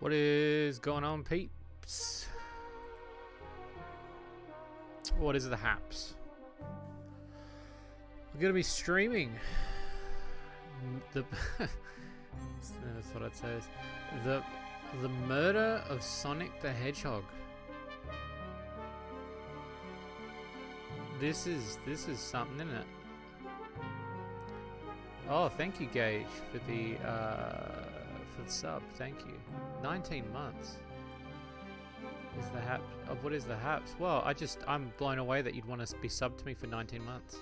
What is going on, peeps? What is the haps? We're gonna be streaming the that's what it says. The murder of Sonic the Hedgehog. This is something, isn't it? Oh, thank you, Gage, for the sub. Thank you. 19 months. Is the hap? Oh, what is the haps? Well, I'm blown away that you'd want to be subbed to me for 19 months.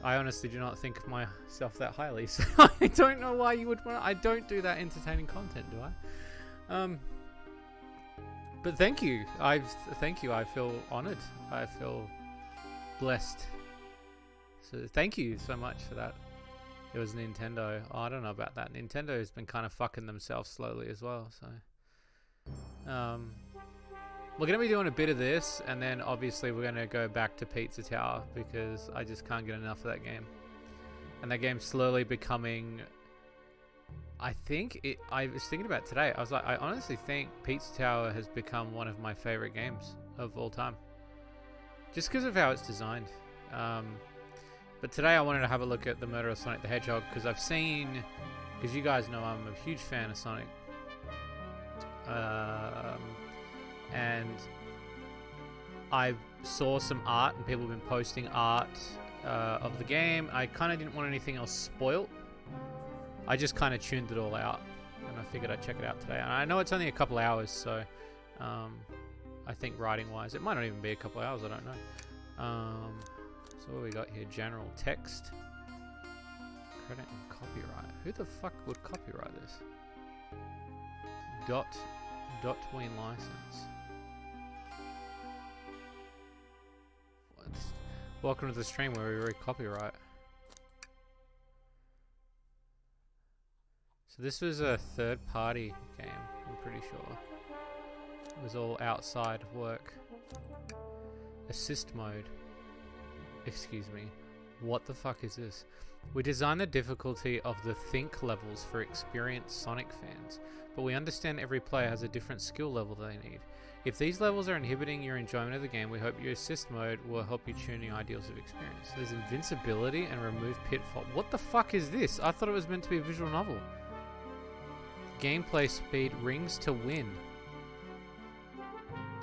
I honestly do not think of myself that highly, so I don't know why you would want. I don't do that entertaining content, do I? But thank you. Thank you. I feel honored. I feel blessed. So thank you so much for that. It was Nintendo. Oh, I don't know about that. Nintendo has been kind of fucking themselves slowly as well. So, we're gonna be doing a bit of this, and then obviously we're gonna go back to Pizza Tower because I just can't get enough of that game. And that game's slowly becoming. I was thinking about it today. I was like, I honestly think Pizza Tower has become one of my favorite games of all time, just because of how it's designed. But today I wanted to have a look at the murder of Sonic the Hedgehog because you guys know I'm a huge fan of Sonic. And I saw some art and people have been posting art of the game. I kind of didn't want anything else spoilt. I just kind of tuned it all out and I figured I'd check it out today. And I know it's only a couple hours, so I think writing wise, it might not even be a couple hours, I don't know. So what we got here? General text, credit and copyright. Who the fuck would copyright this? Dotween license. What? Welcome to the stream where we read copyright. So this was a third-party game, I'm pretty sure. It was all outside of work. Assist mode. Excuse me. What the fuck is this? We designed the difficulty of the think levels for experienced Sonic fans, but we understand every player has a different skill level they need. If these levels are inhibiting your enjoyment of the game, we hope your assist mode will help you tune your ideals of experience. There's invincibility and remove pitfall. What the fuck is this? I thought it was meant to be a visual novel. Gameplay speed rings to win.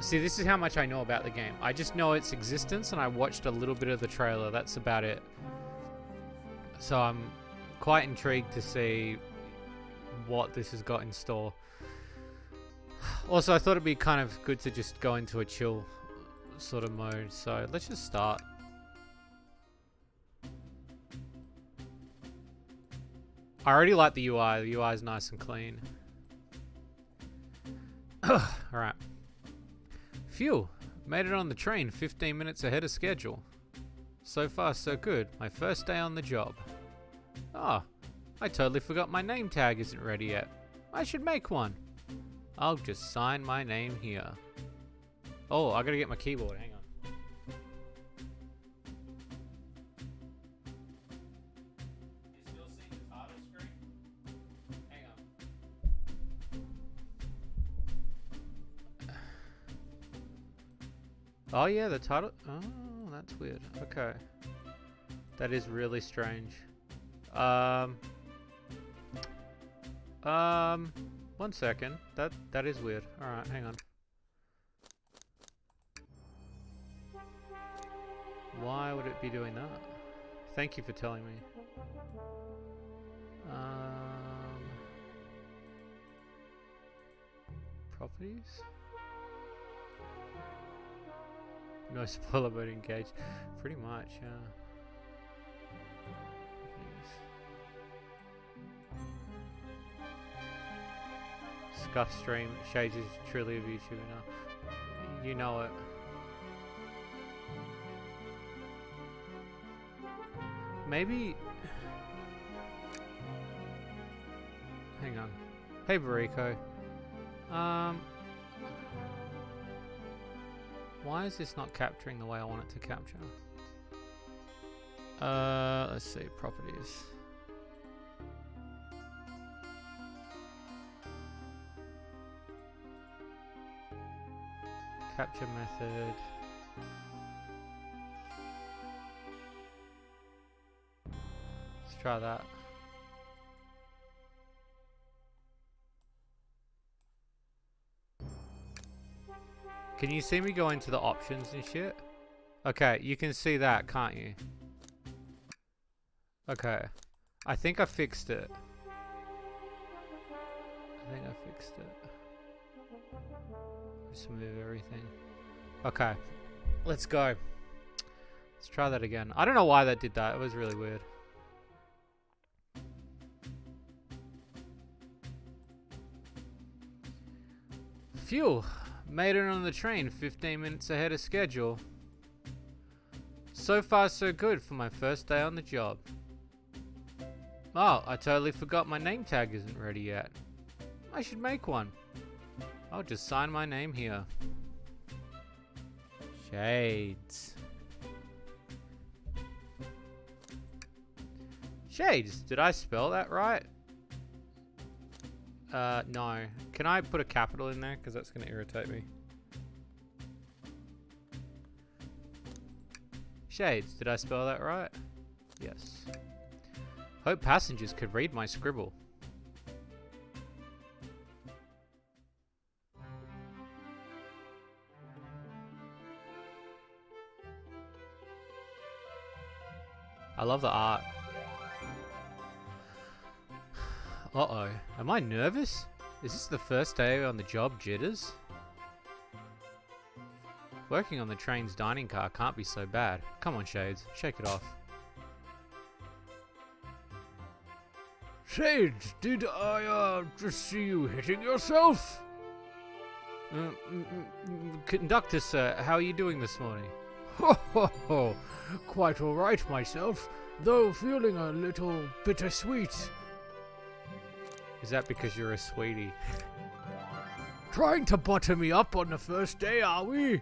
See, this is how much I know about the game. I just know its existence and I watched a little bit of the trailer. That's about it. So I'm quite intrigued to see what this has got in store. Also, I thought it'd be kind of good to just go into a chill sort of mode. So let's just start. I already like the UI. The UI is nice and clean. Alright. Phew. Made it on the train 15 minutes ahead of schedule. So far, so good. My first day on the job. Ah, I totally forgot my name tag isn't ready yet. I should make one. I'll just sign my name here. Oh, I gotta get my keyboard. Hang on. You still see the title screen? Oh yeah, the title. Oh, that's weird. Okay. That is really strange. One second. That is weird. Alright, hang on. Why would it be doing that? Thank you for telling me. Properties? No spoiler mode engaged. Pretty much, yeah. Scuff stream. Shades is truly a VTuber now. You know it. Maybe... Hang on. Hey, Bariko. Why is this not capturing the way I want it to capture? Let's see. Properties. Capture method. Let's try that. Can you see me go into the options and shit? Okay, you can see that, can't you? Okay. I think I fixed it. Just move everything. Okay. Let's go. Let's try that again. I don't know why that did that. It was really weird. Phew. Made it on the train 15 minutes ahead of schedule. So far so good for my first day on the job. Oh, I totally forgot my name tag isn't ready yet. I should make one. I'll just sign my name here. Shades. Shades, did I spell that right? No. Can I put a capital in there? Because that's going to irritate me. Shades, did I spell that right? Yes. Hope passengers could read my scribble. I love the art. Uh-oh. Am I nervous? Is this the first day on the job jitters? Working on the train's dining car can't be so bad. Come on, Shades. Shake it off. Shades, did I, just see you hitting yourself? Conductor, sir, how are you doing this morning? Ho ho ho! Quite alright myself, though feeling a little bittersweet. Is that because you're a sweetie? Trying to butter me up on the first day, are we?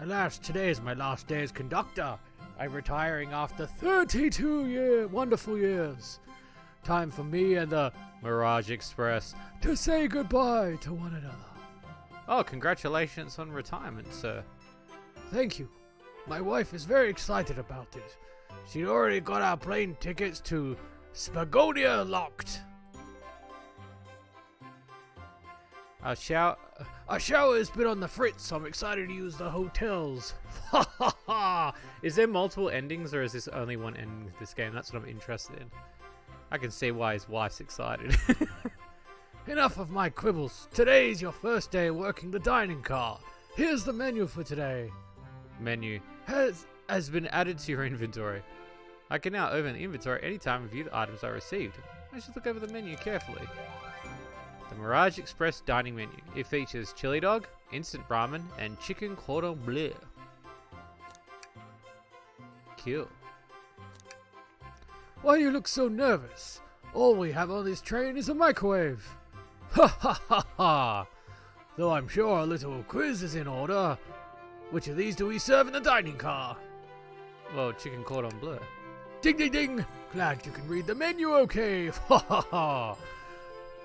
Alas, today is my last day as conductor. I'm retiring after 32 wonderful years. Time for me and the Mirage Express to say goodbye to one another. Oh, congratulations on retirement, sir. Thank you. My wife is very excited about it. She'd already got our plane tickets to Spagonia locked. A shower has been on the fritz, so I'm excited to use the hotels. Ha ha ha! Is there multiple endings, or is this only one ending of this game? That's what I'm interested in. I can see why his wife's excited. Enough of my quibbles. Today's your first day working the dining car. Here's the menu for today. Menu has been added to your inventory. I can now open the inventory anytime and view the items I received. I should look over the menu carefully. The Mirage Express dining menu. It features chili dog, instant ramen, and chicken cordon bleu. Cool. Why do you look so nervous? All we have on this train is a microwave. Ha ha ha ha! Though I'm sure a little quiz is in order. Which of these do we serve in the dining car? Well, chicken cordon bleu. Ding ding ding! Glad you can read the menu okay. Ha ha ha!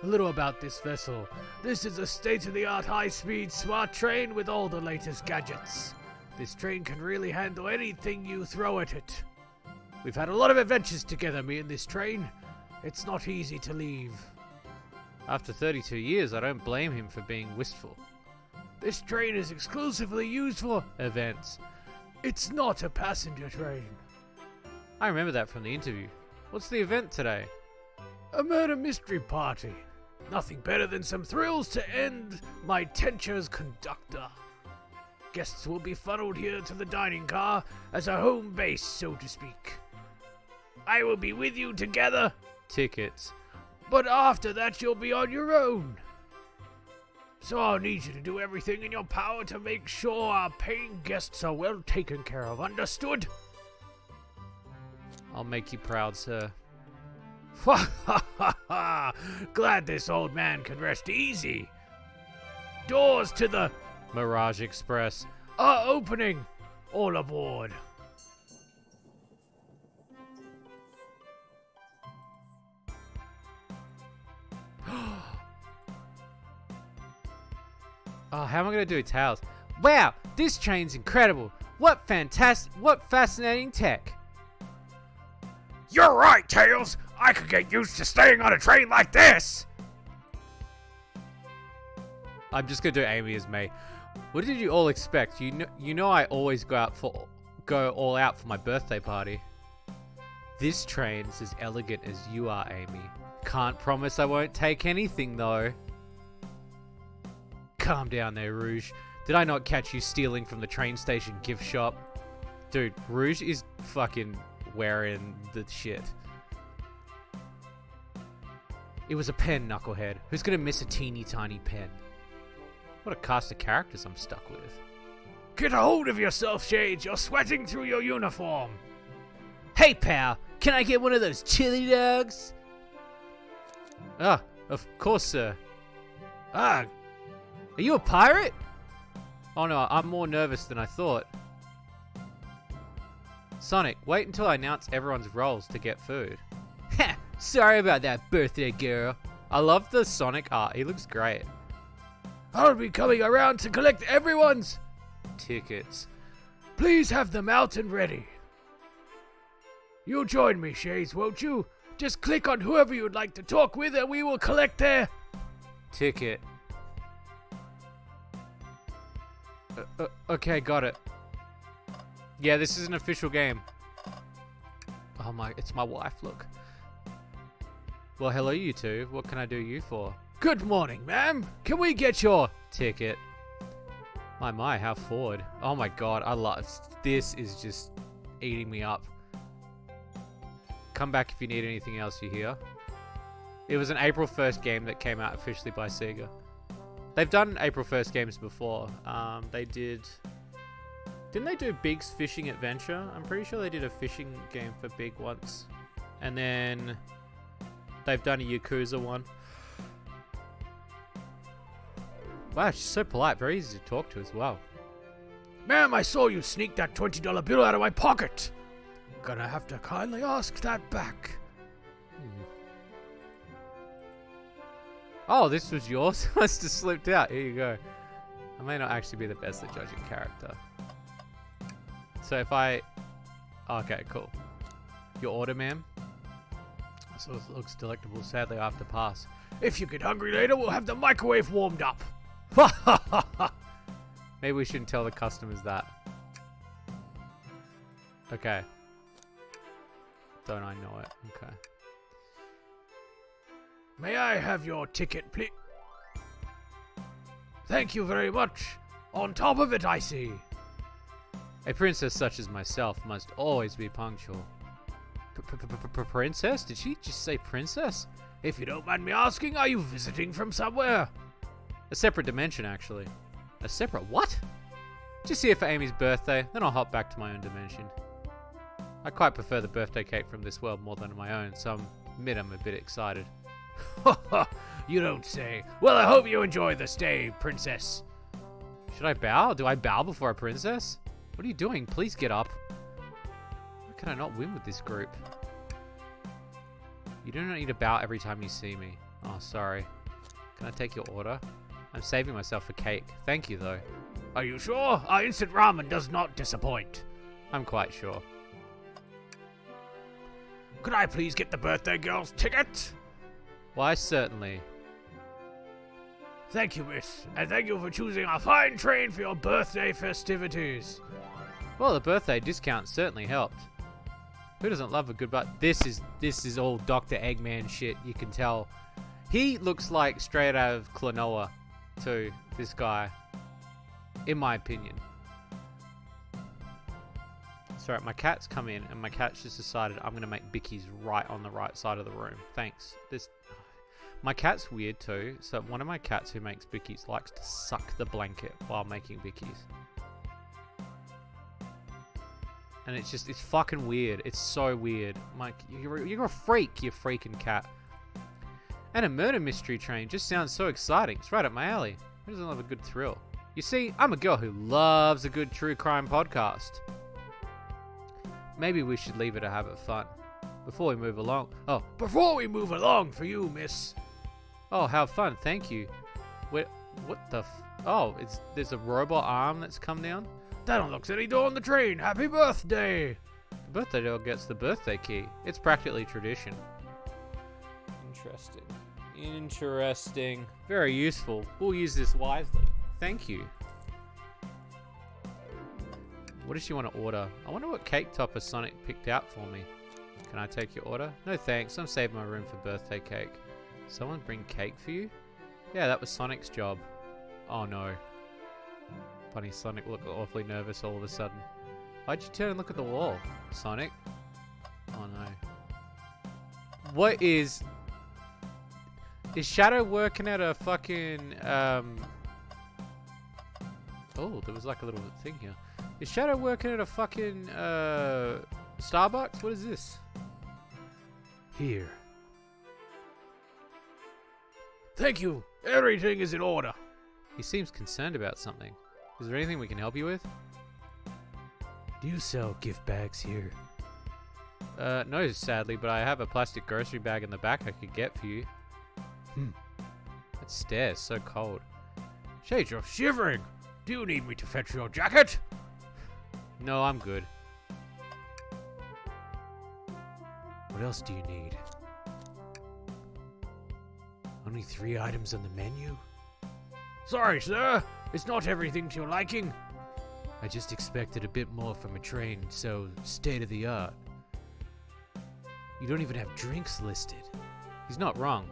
A little about this vessel. This is a state-of-the-art high-speed smart train with all the latest gadgets. This train can really handle anything you throw at it. We've had a lot of adventures together, me and this train. It's not easy to leave. After 32 years, I don't blame him for being wistful. This train is exclusively used for events. It's not a passenger train. I remember that from the interview. What's the event today? A murder mystery party. Nothing better than some thrills to end my tenure as conductor. Guests will be funneled here to the dining car as a home base, so to speak. I will be with you together. Tickets. But after that, you'll be on your own. So I'll need you to do everything in your power to make sure our paying guests are well taken care of. Understood? I'll make you proud, sir. Ha ha ha ha! Glad this old man can rest easy. Doors to the Mirage Express are opening. All aboard. Oh, how am I going to do tails? Wow, this train's incredible. What fascinating tech. You're right, Tails. I could get used to staying on a train like this. I'm just going to do Amy as me. What did you all expect? You know I always go all out for my birthday party. This train's as elegant as you are, Amy. Can't promise I won't take anything, though. Calm down there, Rouge. Did I not catch you stealing from the train station gift shop? Dude, Rouge is fucking wearing the shit. It was a pen, knucklehead. Who's gonna miss a teeny tiny pen? What a cast of characters I'm stuck with. Get a hold of yourself, Shades. You're sweating through your uniform. Hey, pal. Can I get one of those chili dogs? Ah, of course, sir. Ah, are you a pirate? Oh no, I'm more nervous than I thought. Sonic, wait until I announce everyone's roles to get food. Ha! Sorry about that, birthday girl. I love the Sonic art. He looks great. I'll be coming around to collect everyone's tickets. Please have them out and ready. You'll join me, Shades, won't you? Just click on whoever you'd like to talk with and we will collect their ticket. Okay, got it. Yeah, this is an official game. Oh my, it's my wife, look. Well, hello you two. What can I do you for? Good morning, ma'am. Can we get your ticket? My, how forward. Oh my god, I love this. Is just eating me up. Come back if you need anything else, you hear? It was an April 1st game that came out officially by Sega. They've done April 1st games before. They did... Didn't they do Big's Fishing Adventure? I'm pretty sure they did a fishing game for Big once. And then they've done a Yakuza one. Wow, she's so polite. Very easy to talk to as well. Ma'am, I saw you sneak that $20 bill out of my pocket. Gonna have to kindly ask that back. Oh, this was yours? Must have slipped out. Here you go. I may not actually be the best at judging character. So if I... Okay, cool. Your order, ma'am? So it looks delectable. Sadly, I have to pass. If you get hungry later, we'll have the microwave warmed up. Maybe we shouldn't tell the customers that. Okay. Don't I know it? Okay. May I have your ticket, please? Thank you very much. On top of it, I see. A princess such as myself must always be punctual. Princess? Did she just say princess? If you don't mind me asking, are you visiting from somewhere? A separate dimension, actually. A separate what? Just here for Amy's birthday, then I'll hop back to my own dimension. I quite prefer the birthday cake from this world more than my own, so I'm a bit excited. You don't say. Well, I hope you enjoy the stay, princess. Should I bow? Do I bow before a princess? What are you doing? Please get up. How can I not win with this group? You do not need to bow every time you see me. Oh, sorry. Can I take your order? I'm saving myself a cake. Thank you, though. Are you sure? Our instant ramen does not disappoint. I'm quite sure. Could I please get the birthday girl's ticket? Why, certainly. Thank you, miss, and thank you for choosing our fine train for your birthday festivities. Well, the birthday discount certainly helped. Who doesn't love a good This is all Dr. Eggman shit, you can tell. He looks like straight out of Klonoa, too, this guy. In my opinion. Sorry, my cat's come in, and my cat's just decided I'm going to make bickies right on the right side of the room. Thanks. My cat's weird, too, so one of my cats who makes bickies likes to suck the blanket while making bickies. And it's fucking weird. It's so weird. Mike, you're a freak, you freaking cat. And a murder mystery train just sounds so exciting. It's right up my alley. Who doesn't love a good thrill? You see, I'm a girl who loves a good true crime podcast. Maybe we should leave it to have it fun. Before we move along. Oh, before we move along for you, miss. Oh, how fun. Thank you. What the Oh, there's a robot arm that's come down? That unlocks any door on the train. Happy birthday! The birthday doll gets the birthday key. It's practically tradition. Interesting. Very useful. We'll use this wisely. Thank you. What does she want to order? I wonder what cake topper Sonic picked out for me. Can I take your order? No thanks. I'm saving my room for birthday cake. Someone bring cake for you? Yeah, that was Sonic's job. Oh no. Funny, Sonic looked awfully nervous all of a sudden. Why'd you turn and look at the wall, Sonic? Oh no. What is Shadow working at a fucking, Oh, there was like a little thing here. Is Shadow working at a fucking, Starbucks? What is this? Here. Thank you. Everything is in order. He seems concerned about something. Is there anything we can help you with? Do you sell gift bags here? No, sadly, but I have a plastic grocery bag in the back I could get for you. That stair's so cold. Shade, you're shivering. Do you need me to fetch your jacket? No, I'm good. What else do you need? Only 3 items on the menu? Sorry, sir. It's not everything to your liking. I just expected a bit more from a train so state-of-the-art. You don't even have drinks listed. He's not wrong.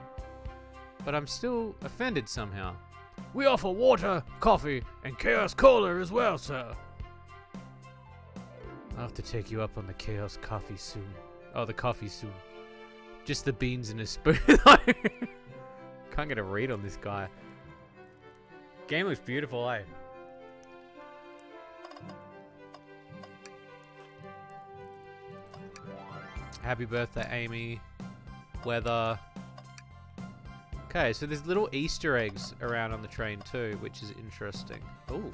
But I'm still offended somehow. We offer water, coffee, and Chaos Cola as well, sir. I'll have to take you up on the Chaos Coffee soon. Oh, the coffee soon. Just the beans in a spoon. Can't get a read on this guy. Game looks beautiful, eh? Happy birthday, Amy. Weather. Okay, so there's little Easter eggs around on the train too, which is interesting. Ooh.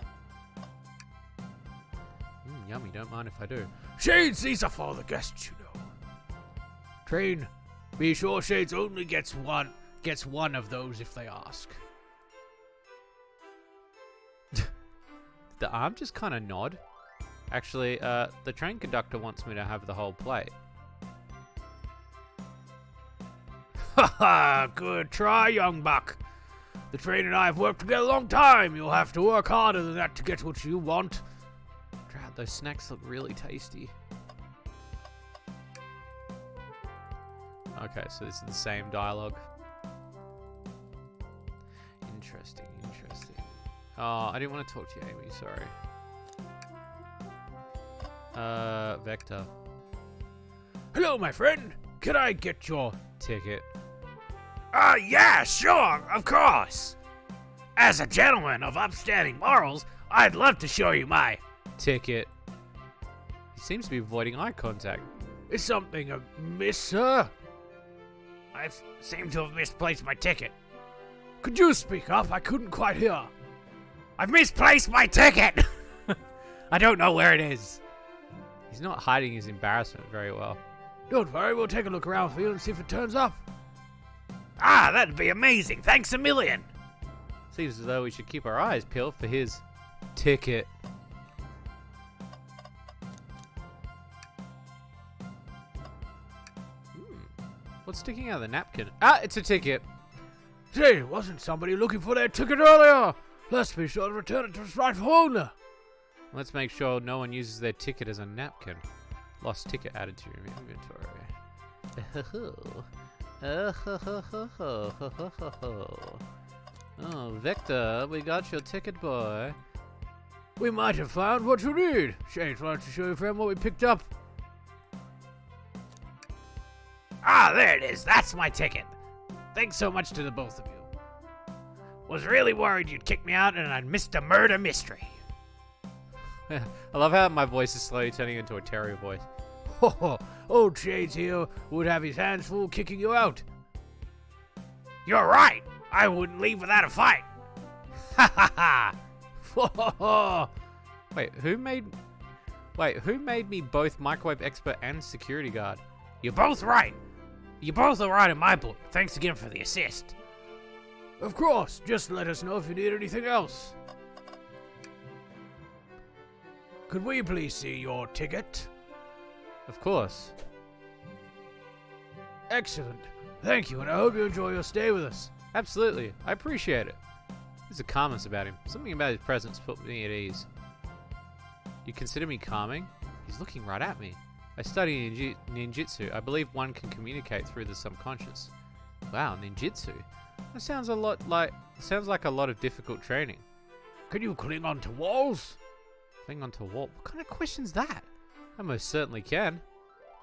Yummy, don't mind if I do. Shades, these are for the guests, you know. Train, be sure Shades only gets one of those if they ask. The arm just kind of nod. Actually, the train conductor wants me to have the whole plate. Haha, good try, young buck. The train and I have worked together a long time. You'll have to work harder than that to get what you want. God, those snacks look really tasty. Okay, so this is the same dialogue. Interesting. Oh, I didn't want to talk to you, Amy, sorry. Vector. Hello, my friend. Can I get your Ticket. Yeah, sure, of course. As a gentleman of upstanding morals, I'd love to show you my Ticket. He seems to be avoiding eye contact. Is something amiss, sir? I seem to have misplaced my ticket. Could you speak up? I couldn't quite hear. I've misplaced my ticket! I don't know where it is. He's not hiding his embarrassment very well. Don't worry, we'll take a look around for you and see if it turns up. Ah, that'd be amazing. Thanks a million. Seems as though we should keep our eyes peeled for his Ticket. What's sticking out of the napkin? Ah, it's a ticket. Say, wasn't somebody looking for their ticket earlier? Let's be sure to return it to its rightful owner. Let's make sure no one uses their ticket as a napkin. Lost ticket added to your inventory. Oh, Vector, we got your ticket, boy. We might have found what you need. Shades, why don't you show your friend what we picked up? Ah, there it is. That's my ticket. Thanks so much to the both of you. Was really worried you'd kick me out and I'd missed a murder mystery. I love how my voice is slowly turning into a terrier voice. Ho ho, old Shades here would have his hands full kicking you out. You're right. I wouldn't leave without a fight. Ha ha ha. Ho ho ho. Wait, who made me both microwave expert and security guard? You're both right. You both are right in my book. Thanks again for the assist. Of course, just let us know if you need anything else. Could we please see your ticket? Of course. Excellent. Thank you, and I hope you enjoy your stay with us. Absolutely. I appreciate it. There's a calmness about him. Something about his presence put me at ease. You consider me calming? He's looking right at me. I study ninjutsu. I believe one can communicate through the subconscious. Wow, ninjutsu. That sounds like a lot of difficult training. Can you cling onto walls? Cling onto a wall? What kind of question's that? I most certainly can.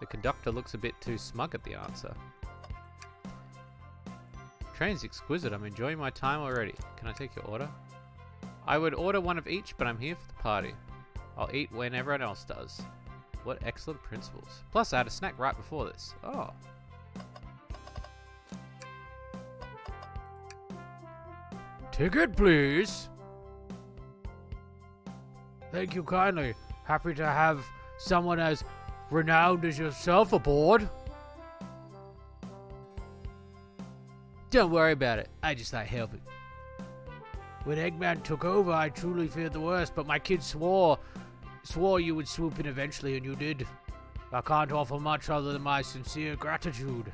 The conductor looks a bit too smug at the answer. Train's exquisite. I'm enjoying my time already. Can I take your order? I would order one of each, but I'm here for the party. I'll eat when everyone else does. What excellent principles. Plus, I had a snack right before this. Oh. Ticket, please. Thank you kindly. Happy to have someone as renowned as yourself aboard. Don't worry about it. I just like helping. When Eggman took over, I truly feared the worst, but my kids swore you would swoop in eventually, and you did. I can't offer much other than my sincere gratitude.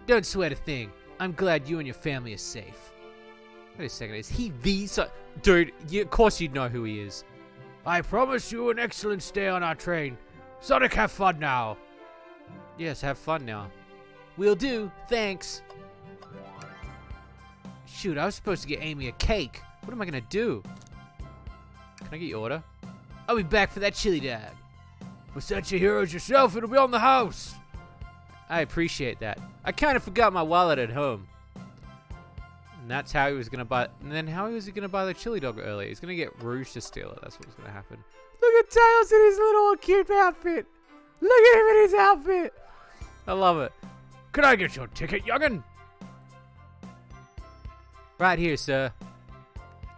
Don't sweat a thing. I'm glad you and your family are safe. Wait a second, is he the dude, of course you'd know who he is. I promise you an excellent stay on our train. Sonic, have fun now. Yes, have fun now. Will do, thanks. Shoot, I was supposed to get Amy a cake. What am I gonna do? Can I get your order? I'll be back for that chili dog. For such a hero as yourself, it'll be on the house. I appreciate that. I kind of forgot my wallet at home. And that's how he was gonna buy. And then how was he gonna buy the chili dog earlier? He's gonna get Rouge to steal it. That's what's gonna happen. Look at Tails in his little cute outfit. Look at him in his outfit. I love it. Can I get your ticket, young'un? Right here, sir.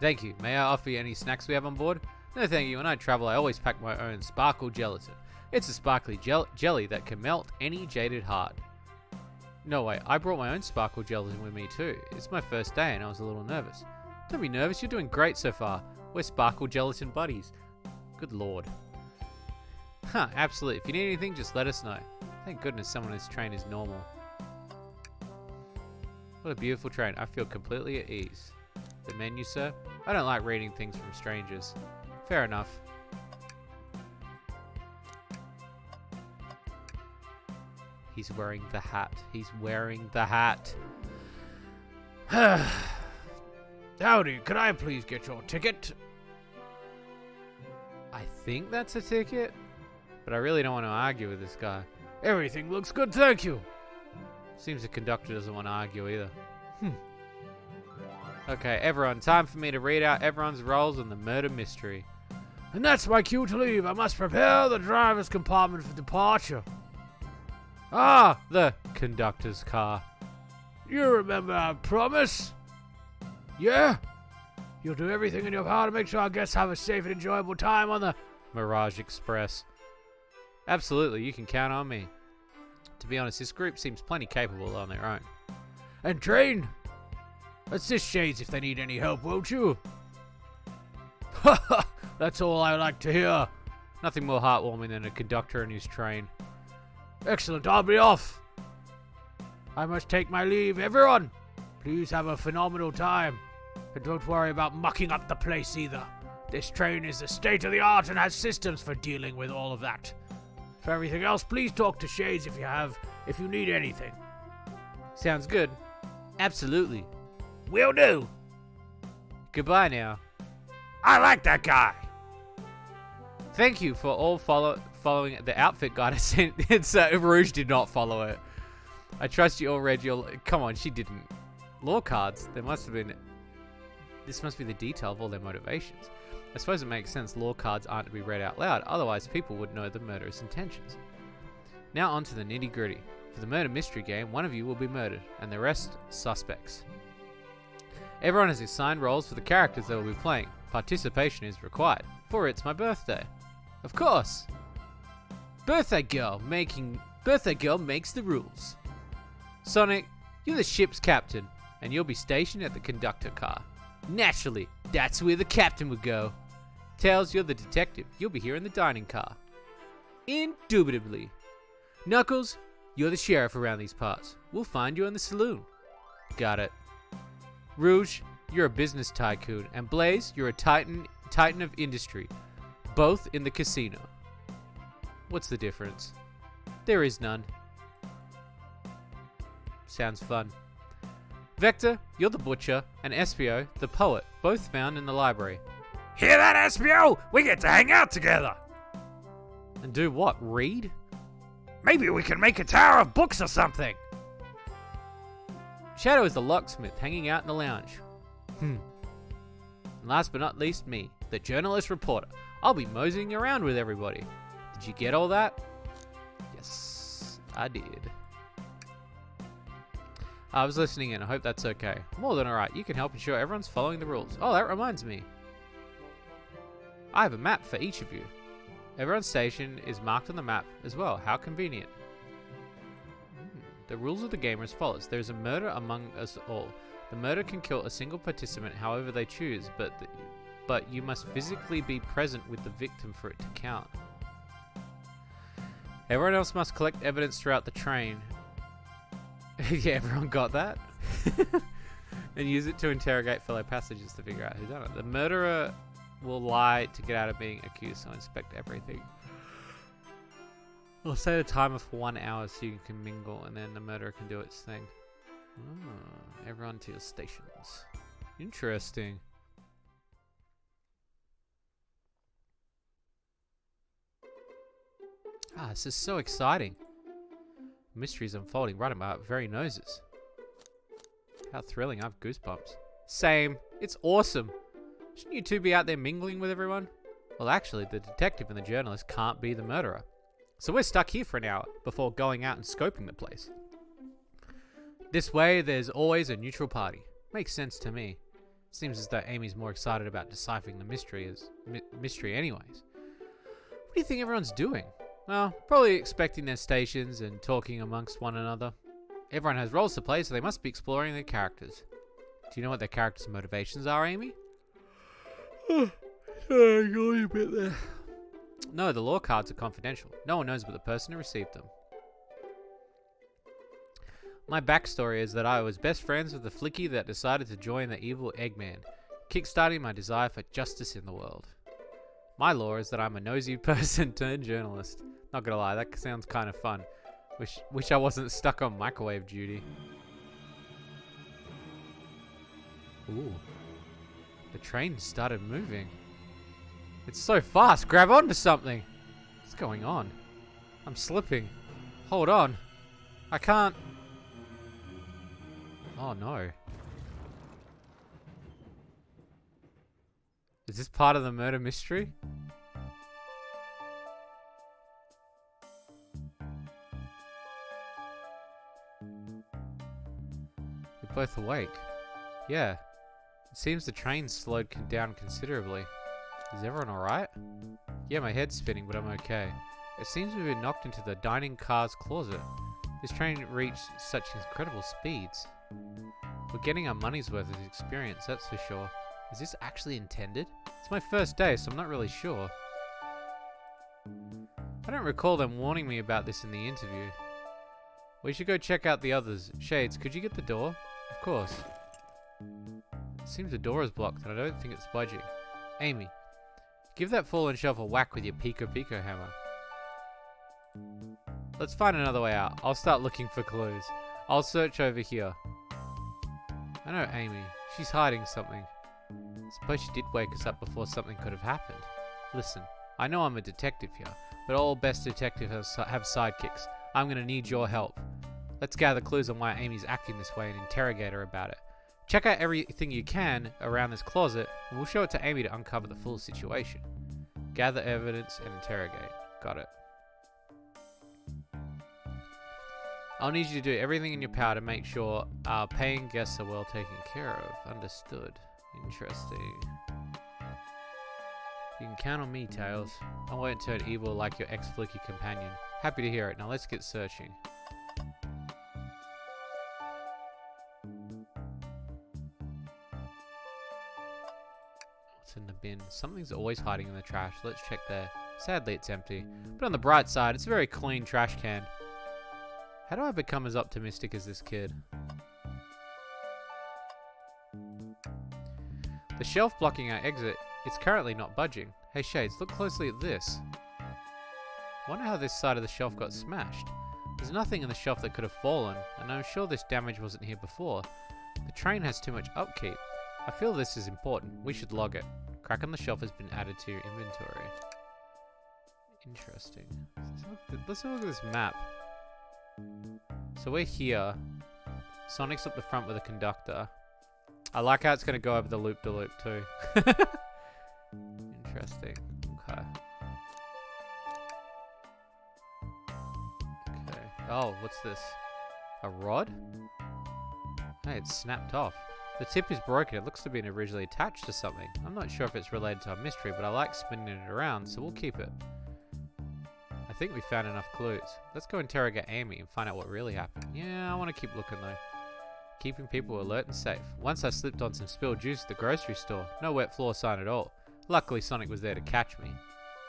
Thank you. May I offer you any snacks we have on board? No, thank you. When I travel, I always pack my own sparkle gelatin. It's a sparkly jelly that can melt any jaded heart. No way, I brought my own sparkle gelatin with me too. It's my first day and I was a little nervous. Don't be nervous, you're doing great so far. We're sparkle gelatin buddies. Good lord. Huh, absolutely. If you need anything, just let us know. Thank goodness someone as trained is normal. What a beautiful train. I feel completely at ease. The menu, sir? I don't like reading things from strangers. Fair enough. He's wearing the hat. He's wearing the hat. Howdy, could I please get your ticket? I think that's a ticket, but I really don't want to argue with this guy. Everything looks good, thank you. Seems the conductor doesn't want to argue either. Okay, everyone, time for me to read out everyone's roles in the murder mystery. And that's my cue to leave. I must prepare the driver's compartment for departure. Ah, the conductor's car. You remember our promise? Yeah? You'll do everything in your power to make sure our guests have a safe and enjoyable time on the Mirage Express. Absolutely, you can count on me. To be honest, this group seems plenty capable on their own. And train. Assist Shades if they need any help, won't you? Ha ha! That's all I like to hear. Nothing more heartwarming than a conductor and his train. Excellent, I'll be off. I must take my leave. Everyone, please have a phenomenal time. And don't worry about mucking up the place either. This train is the state of the art and has systems for dealing with all of that. For everything else, please talk to Shades if you need anything. Sounds good. Absolutely. Will do. Goodbye now. I like that guy. Thank you for all following the outfit guide I sent. Rouge did not follow it. I trust you all read your... Come on, she didn't. Lore cards. There must have been... This must be the detail of all their motivations. I suppose it makes sense lore cards aren't to be read out loud, otherwise people would know the murderous intentions. Now on to the nitty gritty. For the murder mystery game, one of you will be murdered, and the rest suspects. Everyone has assigned roles for the characters they will be playing. Participation is required, for it's my birthday. Of course! Birthday girl makes the rules. Sonic, you're the ship's captain, and you'll be stationed at the conductor car. Naturally, that's where the captain would go. Tails, you're the detective. You'll be here in the dining car. Indubitably. Knuckles, you're the sheriff around these parts. We'll find you in the saloon. Got it. Rouge, you're a business tycoon. And Blaze, you're a titan of industry. Both in the casino. What's the difference? There is none. Sounds fun. Vector, you're the butcher, and Espio, the poet, both found in the library. Hear that, Espio? We get to hang out together. And do what? Read? Maybe we can make a tower of books or something. Shadow is the locksmith, hanging out in the lounge. And last but not least, me, the journalist reporter. I'll be moseying around with everybody. Did you get all that? Yes, I did. I was listening in. I hope that's okay. More than alright. You can help ensure everyone's following the rules. Oh, that reminds me. I have a map for each of you. Everyone's station is marked on the map as well. How convenient. The rules of the game are as follows. There is a murder among us all. The murder can kill a single participant however they choose, but you must physically be present with the victim for it to count. Everyone else must collect evidence throughout the train. Yeah, everyone got that? And use it to interrogate fellow passengers to figure out who done it. The murderer will lie to get out of being accused, so inspect everything. We'll set a timer for 1 hour so you can mingle, and then the murderer can do its thing. Oh, everyone to your stations. Interesting. This is so exciting. Mysteries unfolding right at my very noses. How thrilling, I have goosebumps. Same, it's awesome. Shouldn't you two be out there mingling with everyone? Well, actually, the detective and the journalist can't be the murderer. So we're stuck here for an hour before going out and scoping the place. This way, there's always a neutral party. Makes sense to me. Seems as though Amy's more excited about deciphering the mystery anyways. What do you think everyone's doing? Well, probably expecting their stations and talking amongst one another. Everyone has roles to play, so they must be exploring their characters. Do you know what their characters' motivations are, Amy? Sorry, a bit there. No, the lore cards are confidential. No one knows but the person who received them. My backstory is that I was best friends with the flicky that decided to join the evil Eggman, kickstarting my desire for justice in the world. My lore is that I'm a nosy person turned journalist. Not gonna lie, that sounds kind of fun. Wish I wasn't stuck on microwave duty. Ooh. The train started moving. It's so fast. Grab onto something. What's going on? I'm slipping. Hold on. I can't. Oh no. Is this part of the murder mystery? We're both awake. Yeah. It seems the train slowed down considerably. Is everyone alright? Yeah, my head's spinning, but I'm okay. It seems we've been knocked into the dining car's closet. This train reached such incredible speeds. We're getting our money's worth of experience, that's for sure. Is this actually intended? It's my first day, so I'm not really sure. I don't recall them warning me about this in the interview. We should go check out the others. Shades, could you get the door? Of course. It seems the door is blocked and I don't think it's budging. Amy, give that fallen shelf a whack with your Pico hammer. Let's find another way out. I'll start looking for clues. I'll search over here. I know Amy. She's hiding something. Suppose she did wake us up before something could have happened. Listen, I know I'm a detective here, but all best detectives have sidekicks. I'm gonna need your help. Let's gather clues on why Amy's acting this way and interrogate her about it. Check out everything you can around this closet, and we'll show it to Amy to uncover the full situation. Gather evidence and interrogate. Got it. I'll need you to do everything in your power to make sure our paying guests are well taken care of. Understood. Interesting. You can count on me, Tails. I won't turn evil like your ex-flicky companion. Happy to hear it. Now let's get searching. What's in the bin? Something's always hiding in the trash. Let's check there. Sadly, it's empty. But on the bright side, it's a very clean trash can. How do I become as optimistic as this kid? The shelf blocking our exit is currently not budging. Hey Shades, look closely at this. Wonder how this side of the shelf got smashed. There's nothing in the shelf that could have fallen, and I'm sure this damage wasn't here before. The train has too much upkeep. I feel this is important. We should log it. Crack on the shelf has been added to your inventory. Interesting. Let's have a look at this map. So we're here. Sonic's up the front with a conductor. I like how it's going to go over the loop-de-loop too. Interesting. Okay. Okay. Oh, what's this? A rod? Hey, it's snapped off. The tip is broken. It looks to be originally attached to something. I'm not sure if it's related to our mystery, but I like spinning it around, so we'll keep it. I think we found enough clues. Let's go interrogate Amy and find out what really happened. Yeah, I want to keep looking though. Keeping people alert and safe. Once I slipped on some spilled juice at the grocery store. No wet floor sign at all. Luckily Sonic was there to catch me.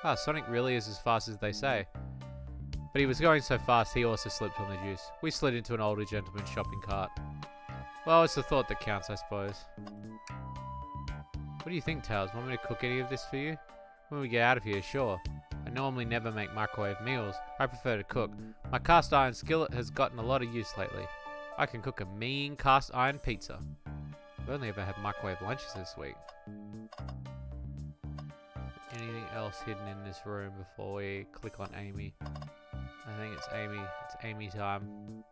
Ah, Sonic really is as fast as they say. But he was going so fast he also slipped on the juice. We slid into an older gentleman's shopping cart. Well, it's the thought that counts, I suppose. What do you think, Tails? Want me to cook any of this for you? When we get out of here, sure. I normally never make microwave meals. I prefer to cook. My cast iron skillet has gotten a lot of use lately. I can cook a mean cast iron pizza. I've only ever had microwave lunches this week. Anything else hidden in this room before we click on Amy? I think it's Amy. It's Amy time.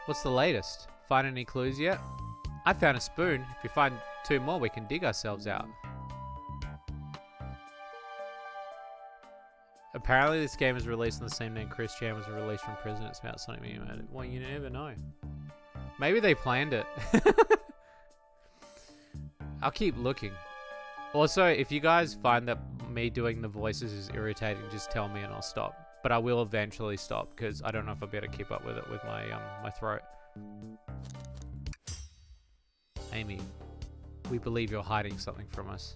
What's the latest? Find any clues yet? I found a spoon. If you find 2 more, we can dig ourselves out. Apparently this game is released on the same day Chris Chan was released from prison. It's about Sonic being murdered. Well, you never know. Maybe they planned it. I'll keep looking. Also, if you guys find that me doing the voices is irritating, just tell me and I'll stop. But I will eventually stop because I don't know if I'll be able to keep up with it with my my throat. Amy, we believe you're hiding something from us.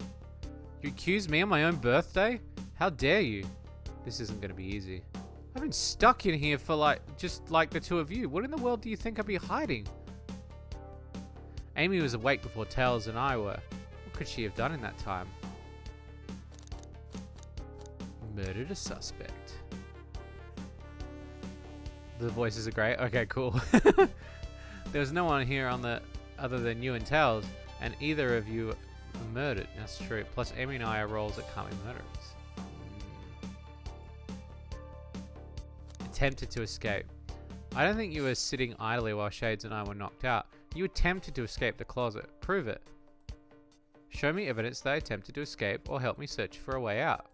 You accuse me on my own birthday? How dare you? This isn't going to be easy. I've been stuck in here for just like the 2 of you. What in the world do you think I'd be hiding? Amy was awake before Tails and I were. What could she have done in that time? Murdered a suspect. The voices are great. Okay, cool. There was no one here other than you and Tails, and either of you were murdered. That's true. Plus, Amy and I are roles that can't be murderers. Attempted to escape. I don't think you were sitting idly while Shades and I were knocked out. You attempted to escape the closet. Prove it. Show me evidence that I attempted to escape or help me search for a way out.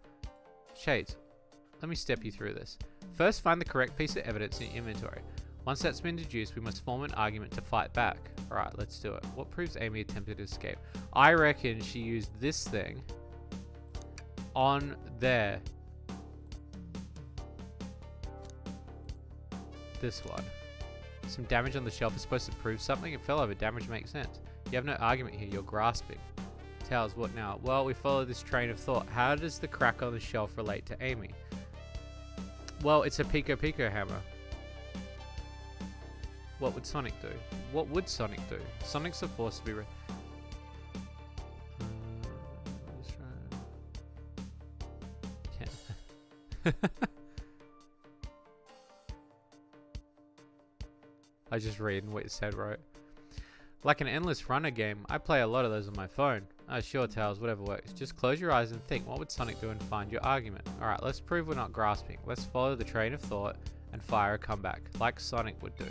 Shades, let me step you through this. First, find the correct piece of evidence in your inventory. Once that's been deduced, we must form an argument to fight back. Alright, let's do it. What proves Amy attempted to escape? I reckon she used this thing on there. This one. Some damage on the shelf is supposed to prove something. It fell over. Damage makes sense. You have no argument here. You're grasping. Tails, what now? Well, we follow this train of thought. How does the crack on the shelf relate to Amy? Well, it's a Pico Pico hammer. What would Sonic do? What would Sonic do? Sonic's supposed to be... I just reading what you said, right? Like an endless runner game, I play a lot of those on my phone. Sure, Tails, whatever works. Just close your eyes and think, what would Sonic do and find your argument? Alright, let's prove we're not grasping. Let's follow the train of thought and fire a comeback, like Sonic would do.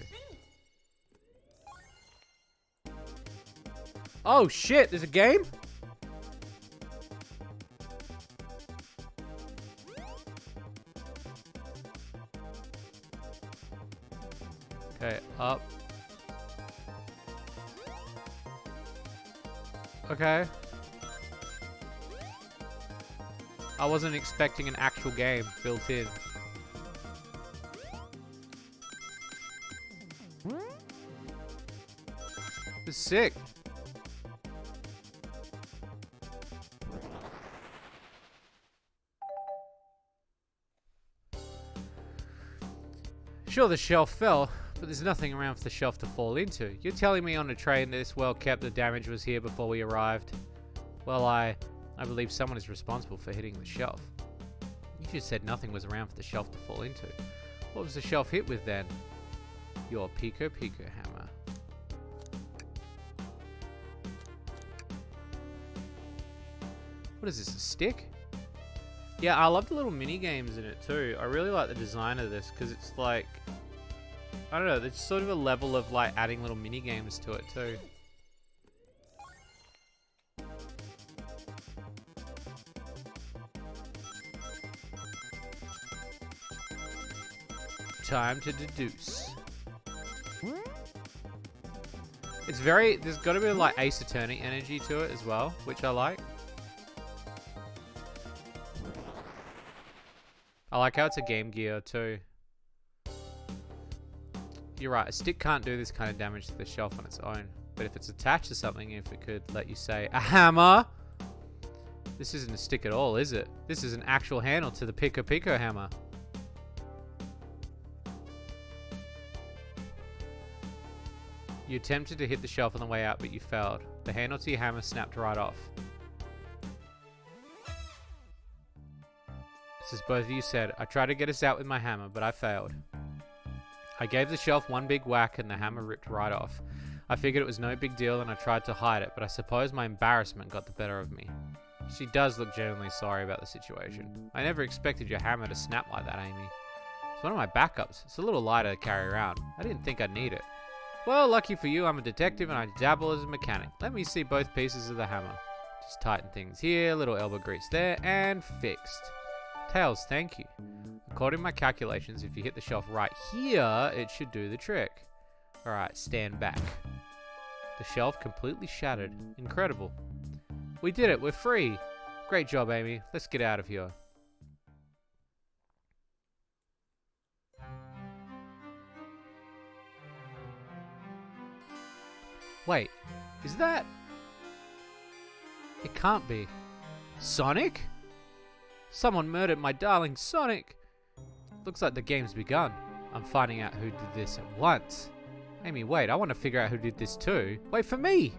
Oh shit, there's a game? Okay, up. Okay. I wasn't expecting an actual game built in. It's sick. Sure, the shelf fell, but there's nothing around for the shelf to fall into. You're telling me on a train this well kept the damage was here before we arrived? Well, I believe someone is responsible for hitting the shelf. You just said nothing was around for the shelf to fall into. What was the shelf hit with then? Your Pico Pico hammer. What is this, a stick? Yeah, I love the little mini games in it too. I really like the design of this because it's like, I don't know, there's sort of a level of like adding little mini games to it too. Time to deduce. It's very, there's got a bit of like Ace Attorney energy to it as well, which I like. I like how it's a Game Gear too. You're right, a stick can't do this kind of damage to the shelf on its own. But if it's attached to something, if it could let you say, a hammer! This isn't a stick at all, is it? This is an actual handle to the Pico Pico hammer. You attempted to hit the shelf on the way out, but you failed. The handle to your hammer snapped right off. As both of you said, I tried to get us out with my hammer, but I failed. I gave the shelf one big whack and the hammer ripped right off. I figured it was no big deal and I tried to hide it, but I suppose my embarrassment got the better of me. She does look genuinely sorry about the situation. I never expected your hammer to snap like that, Amy. It's one of my backups. It's a little lighter to carry around. I didn't think I'd need it. Well, lucky for you, I'm a detective and I dabble as a mechanic. Let me see both pieces of the hammer. Just tighten things here, little elbow grease there, and fixed. Tails, thank you. According to my calculations, if you hit the shelf right here, it should do the trick. Alright, stand back. The shelf completely shattered. Incredible. We did it, we're free. Great job, Amy. Let's get out of here. Wait, is that... It can't be. Sonic? Someone murdered my darling Sonic. Looks like the game's begun. I'm finding out who did this at once. Amy, wait, I want to figure out who did this too. Wait for me!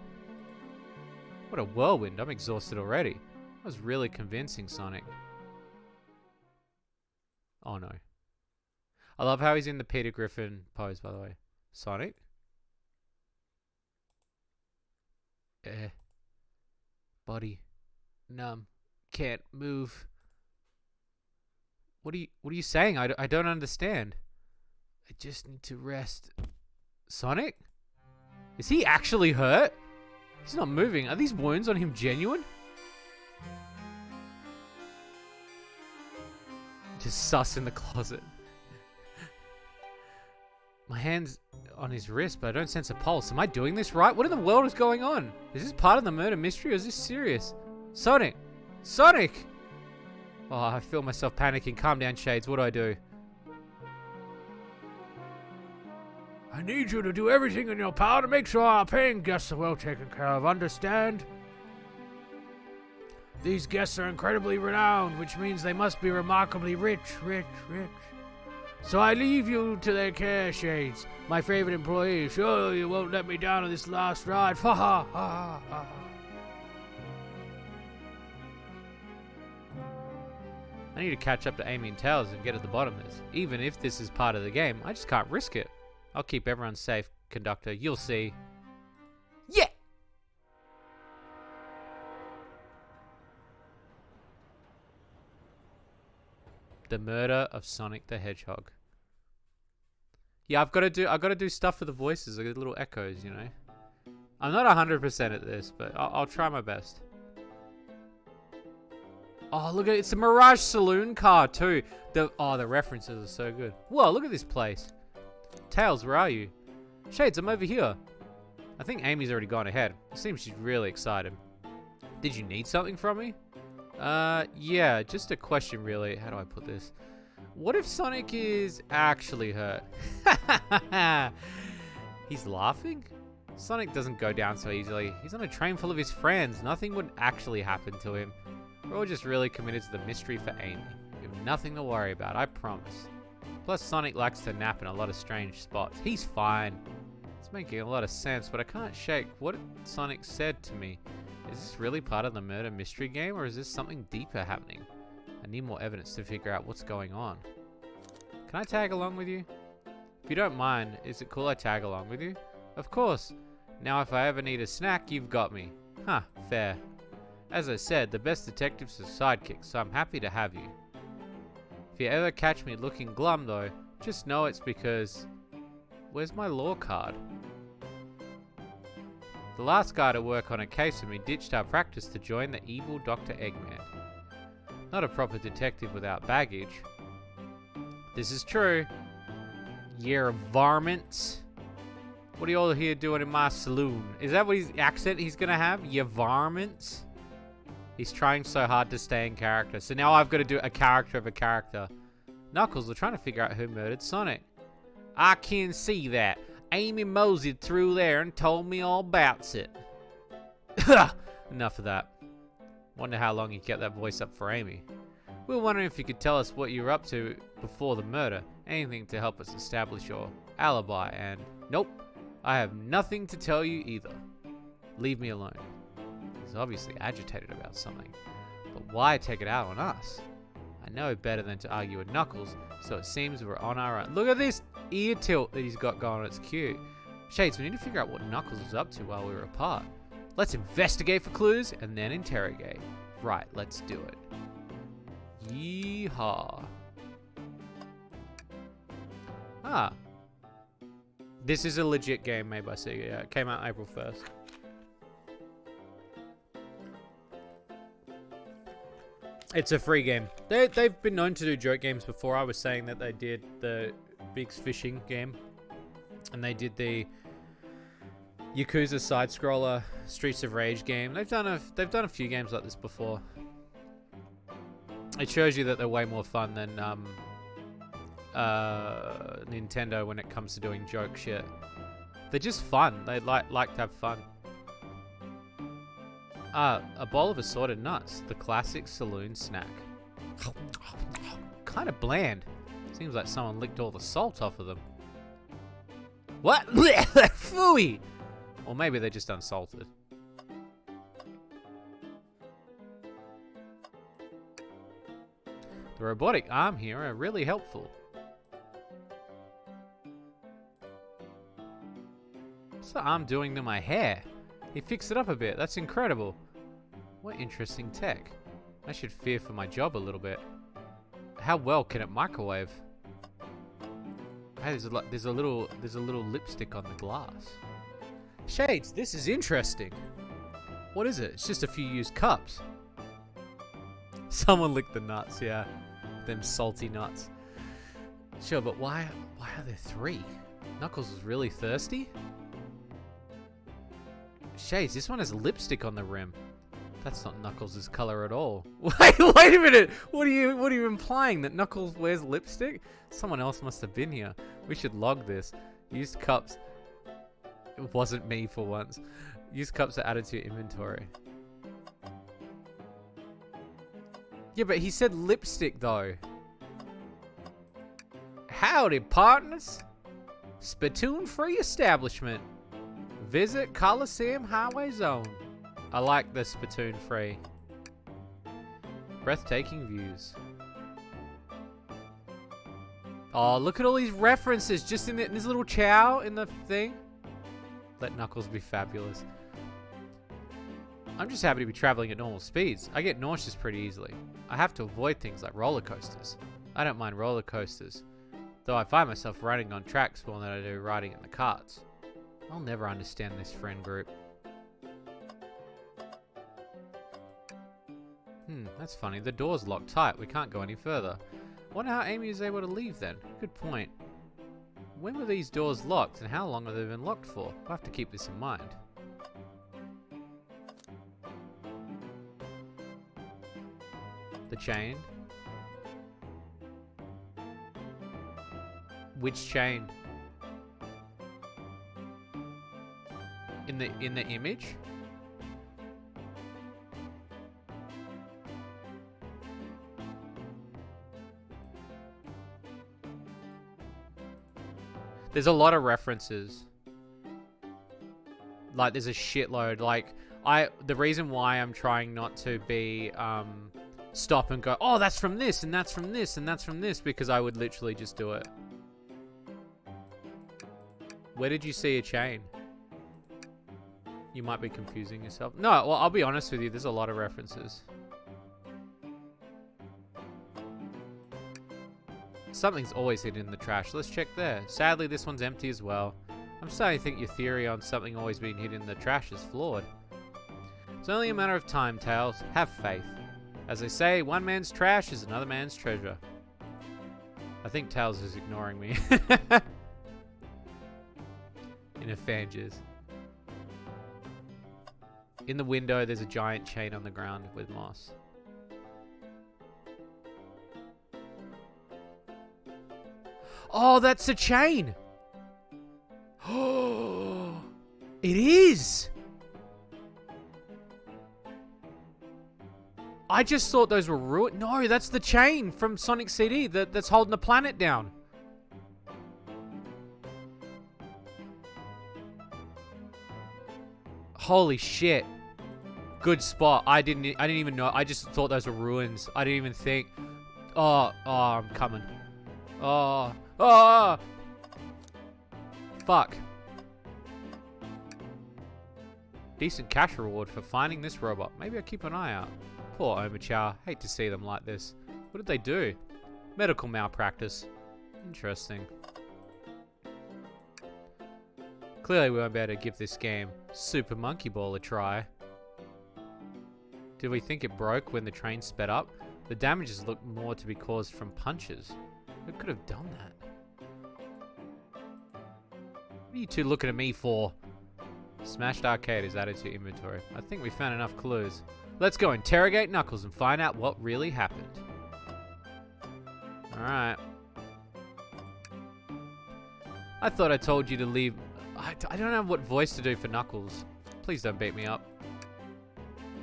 What a whirlwind, I'm exhausted already. That was really convincing, Sonic. Oh no. I love how he's in the Peter Griffin pose, by the way. Sonic? Body. Numb. Can't move. What are you saying? I don't understand. I just need to rest. Sonic? Is he actually hurt? He's not moving. Are these wounds on him genuine? Just sus in the closet. My hand's on his wrist, but I don't sense a pulse. Am I doing this right? What in the world is going on? Is this part of the murder mystery or is this serious? Sonic! Sonic! Oh, I feel myself panicking. Calm down, Shades. What do? I need you to do everything in your power to make sure our paying guests are well taken care of, understand? These guests are incredibly renowned, which means they must be remarkably rich. So I leave you to their care, Shades, my favorite employee. Surely you won't let me down on this last ride. Ha ha ha ha. I need to catch up to Amy and Tails and get at the bottom of this. Even if this is part of the game, I just can't risk it. I'll keep everyone safe, conductor. You'll see. Yeah! The murder of Sonic the Hedgehog. Yeah, I've got to do stuff for the voices, like little echoes, you know. I'm not 100% at this, but I'll try my best. Oh, look at it. It's a Mirage Saloon car too. The references are so good. Whoa, look at this place. Tails, where are you? Shades, I'm over here. I think Amy's already gone ahead. It seems she's really excited. Did you need something from me? Yeah, just a question really. How do I put this? What if Sonic is actually hurt? He's laughing? Sonic doesn't go down so easily. He's on a train full of his friends. Nothing would actually happen to him. We're all just really committed to the mystery for Amy. We have nothing to worry about, I promise. Plus, Sonic likes to nap in a lot of strange spots. He's fine. It's making a lot of sense, but I can't shake what Sonic said to me. Is this really part of the murder mystery game, or is this something deeper happening? I need more evidence to figure out what's going on. Can I tag along with you? If you don't mind, is it cool I tag along with you? Of course. Now if I ever need a snack, you've got me. Huh, fair. As I said, the best detectives are sidekicks, so I'm happy to have you. If you ever catch me looking glum though, just know it's because... Where's my law card? The last guy to work on a case with me ditched our practice to join the evil Dr. Eggman. Not a proper detective without baggage. This is true. Year of varmints. What are you all here doing in my saloon? Is that what his accent he's gonna have? Ya varmints? He's trying so hard to stay in character. So now I've got to do a character of a character. Knuckles, we're trying to figure out who murdered Sonic. I can see that. Amy moseyed through there and told me all about it. Enough of that. Wonder how long you kept that voice up for Amy. We were wondering if you could tell us what you were up to before the murder. Anything to help us establish your alibi, and... Nope. I have nothing to tell you either. Leave me alone. He's obviously agitated about something. But why take it out on us? I know better than to argue with Knuckles, so it seems we're on our own. Look at this ear tilt that he's got going. It's cute. Shades, we need to figure out what Knuckles was up to while we were apart. Let's investigate for clues and then interrogate. Right, let's do it. Yeehaw. Ah. This is a legit game made by Sega. Yeah, it came out April 1st. It's a free game. They've been known to do joke games before. I was saying that they did the Big's Fishing game. And they did the Yakuza side-scroller Streets of Rage game. They've done a few games like this before. It shows you that they're way more fun than Nintendo when it comes to doing joke shit. They're just fun. They like to have fun. A bowl of assorted nuts, the classic saloon snack. Kind of bland. Seems like someone licked all the salt off of them. What? Phooey! Or maybe they're just unsalted. The robotic arm here are really helpful. What's the arm doing to my hair? He fixed it up a bit. That's incredible. What interesting tech. I should fear for my job a little bit. How well can it microwave? Hey, there's a little lipstick on the glass. Shades, this is interesting. What is it? It's just a few used cups. Someone licked the nuts, yeah. Them salty nuts. Sure, but why are there three? Knuckles is really thirsty? Shades, this one has lipstick on the rim. That's not Knuckles' color at all. Wait a minute! What are you implying? That Knuckles wears lipstick? Someone else must have been here. We should log this. Used cups. It wasn't me for once. Used cups are added to your inventory. Yeah, but he said lipstick though. Howdy, partners. Spittoon-free establishment. Visit Coliseum Highway Zone. I like the spittoon-free. Breathtaking views. Oh, look at all these references just in this little chow in the thing. Let Knuckles be fabulous. I'm just happy to be traveling at normal speeds. I get nauseous pretty easily. I have to avoid things like roller coasters. I don't mind roller coasters, though I find myself riding on tracks more than I do riding in the carts. I'll never understand this friend group. That's funny. The door's locked tight. We can't go any further. Wonder how Amy is able to leave then. Good point. When were these doors locked and how long have they been locked for? I'll have to keep this in mind. The chain. Which chain? In the image? There's a lot of references. Like, there's a shitload. Like, the reason why I'm trying not to be, stop and go, oh, that's from this, and that's from this, and that's from this, because I would literally just do it. Where did you see a chain? You might be confusing yourself. No, well, I'll be honest with you. There's a lot of references. Something's always hidden in the trash. Let's check there. Sadly, this one's empty as well. I'm starting to think your theory on something always being hidden in the trash is flawed. It's only a matter of time, Tails. Have faith. As they say, one man's trash is another man's treasure. I think Tails is ignoring me. In a fan jizz. In the window, there's a giant chain on the ground with moss. Oh, that's a chain! Oh, it is! I just thought those were ruined. No, that's the chain from Sonic CD that's holding the planet down. Holy shit. Good spot. I didn't even know. I just thought those were ruins. I didn't even think. Oh, I'm coming. Oh. Fuck. Decent cash reward for finding this robot. Maybe I'll keep an eye out. Poor Omochao. Hate to see them like this. What did they do? Medical malpractice. Interesting. Clearly we won't be able to give this game Super Monkey Ball a try. Did we think it broke when the train sped up? The damages look more to be caused from punches. Who could have done that? What are you two looking at me for? Smashed arcade is added to inventory. I think we found enough clues. Let's go interrogate Knuckles and find out what really happened. Alright. I thought I told you to leave. I don't know what voice to do for Knuckles. Please don't beat me up.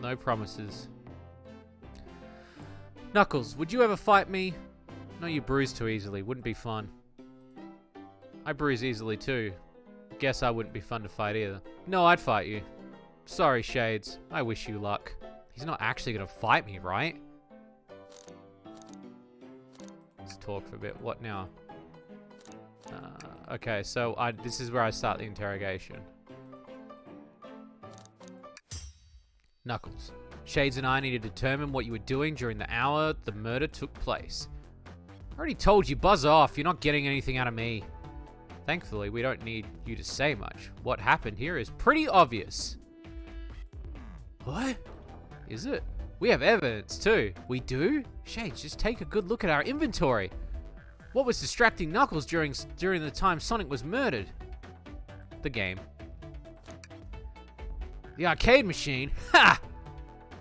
No promises. Knuckles, would you ever fight me? No, you bruise too easily. Wouldn't be fun. I bruise easily too. Guess I wouldn't be fun to fight either. No, I'd fight you. Sorry, Shades. I wish you luck. He's not actually gonna fight me, right? Let's talk for a bit. What now? Okay, so this is where I start the interrogation. Knuckles, Shades and I need to determine what you were doing during the hour the murder took place. I already told you, buzz off. You're not getting anything out of me. Thankfully, we don't need you to say much. What happened here is pretty obvious. What? Is it? We have evidence too. We do? Shades, just take a good look at our inventory. What was distracting Knuckles during the time Sonic was murdered? The game. The arcade machine? Ha!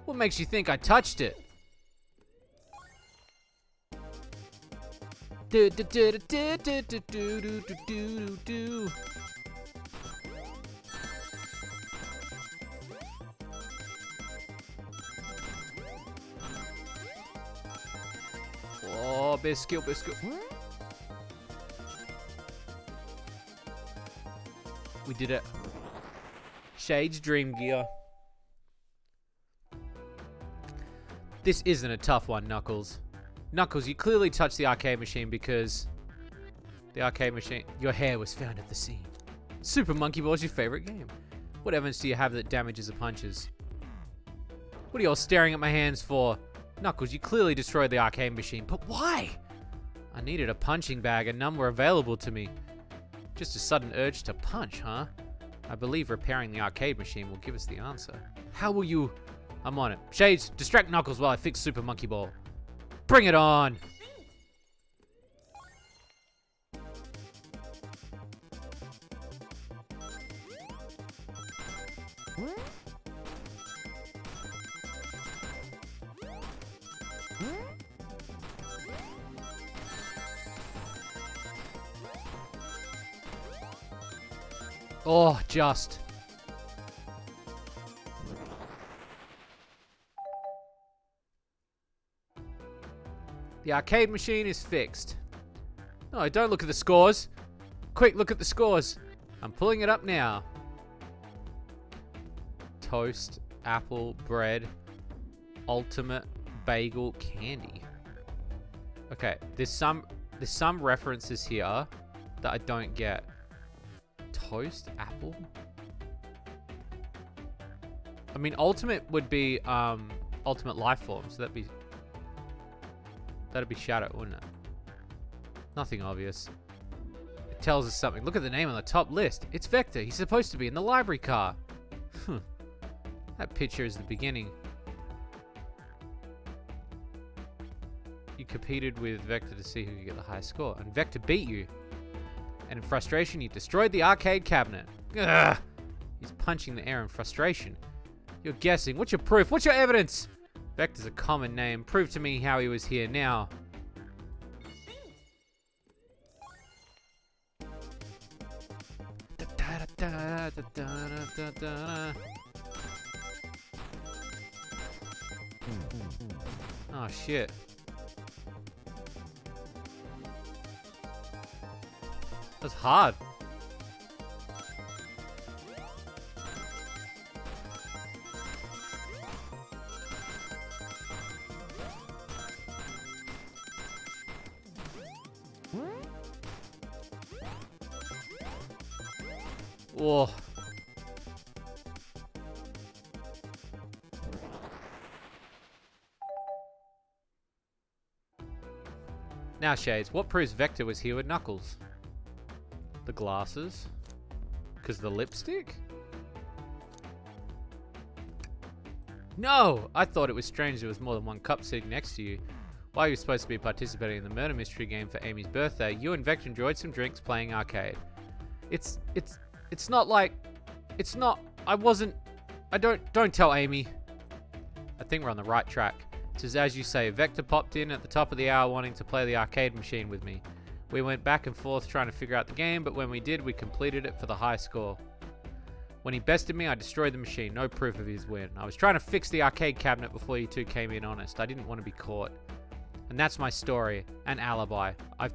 What makes you think I touched it? Do, do, do, do, do, do, do, do, do, do, do. Oh, best skill, best skill. We did it. Shade's Dream Gear. This isn't a tough one, Knuckles. Knuckles, you clearly touched the arcade machine because the arcade machine... Your hair was found at the scene. Super Monkey Ball is your favorite game. What evidence do you have that damages the punches? What are you all staring at my hands for? Knuckles, you clearly destroyed the arcade machine, but why? I needed a punching bag and none were available to me. Just a sudden urge to punch, huh? I believe repairing the arcade machine will give us the answer. How will you... I'm on it. Shades, distract Knuckles while I fix Super Monkey Ball. Bring it on! Oh, just. The arcade machine is fixed. No, don't look at the scores. Quick, look at the scores. I'm pulling it up now. Toast, apple, bread, ultimate, bagel, candy. Okay, there's some references here that I don't get. Toast, apple. I mean, ultimate would be ultimate life form, so that'd be Shadow, wouldn't it? Nothing obvious. It tells us something. Look at the name on the top list. It's Vector. He's supposed to be in the library car. That picture is the beginning. You competed with Vector to see who could get the highest score, and Vector beat you. And in frustration, you destroyed the arcade cabinet. Ugh! He's punching the air in frustration. You're guessing. What's your proof? What's your evidence? Vector's a common name. Prove to me how he was here now. Oh shit. That's hard. Whoa. Now, Shades, what proves Vector was here with Knuckles? The glasses? Because the lipstick? No! I thought it was strange there was more than one cup sitting next to you. While you were supposed to be participating in the murder mystery game for Amy's birthday, you and Vector enjoyed some drinks playing arcade. It's not like... It's not... Don't tell Amy. I think we're on the right track. It says, as you say, Vector popped in at the top of the hour wanting to play the arcade machine with me. We went back and forth trying to figure out the game, but when we did, we completed it for the high score. When he bested me, I destroyed the machine. No proof of his win. I was trying to fix the arcade cabinet before you two came in honest. I didn't want to be caught. And that's my story and alibi. I've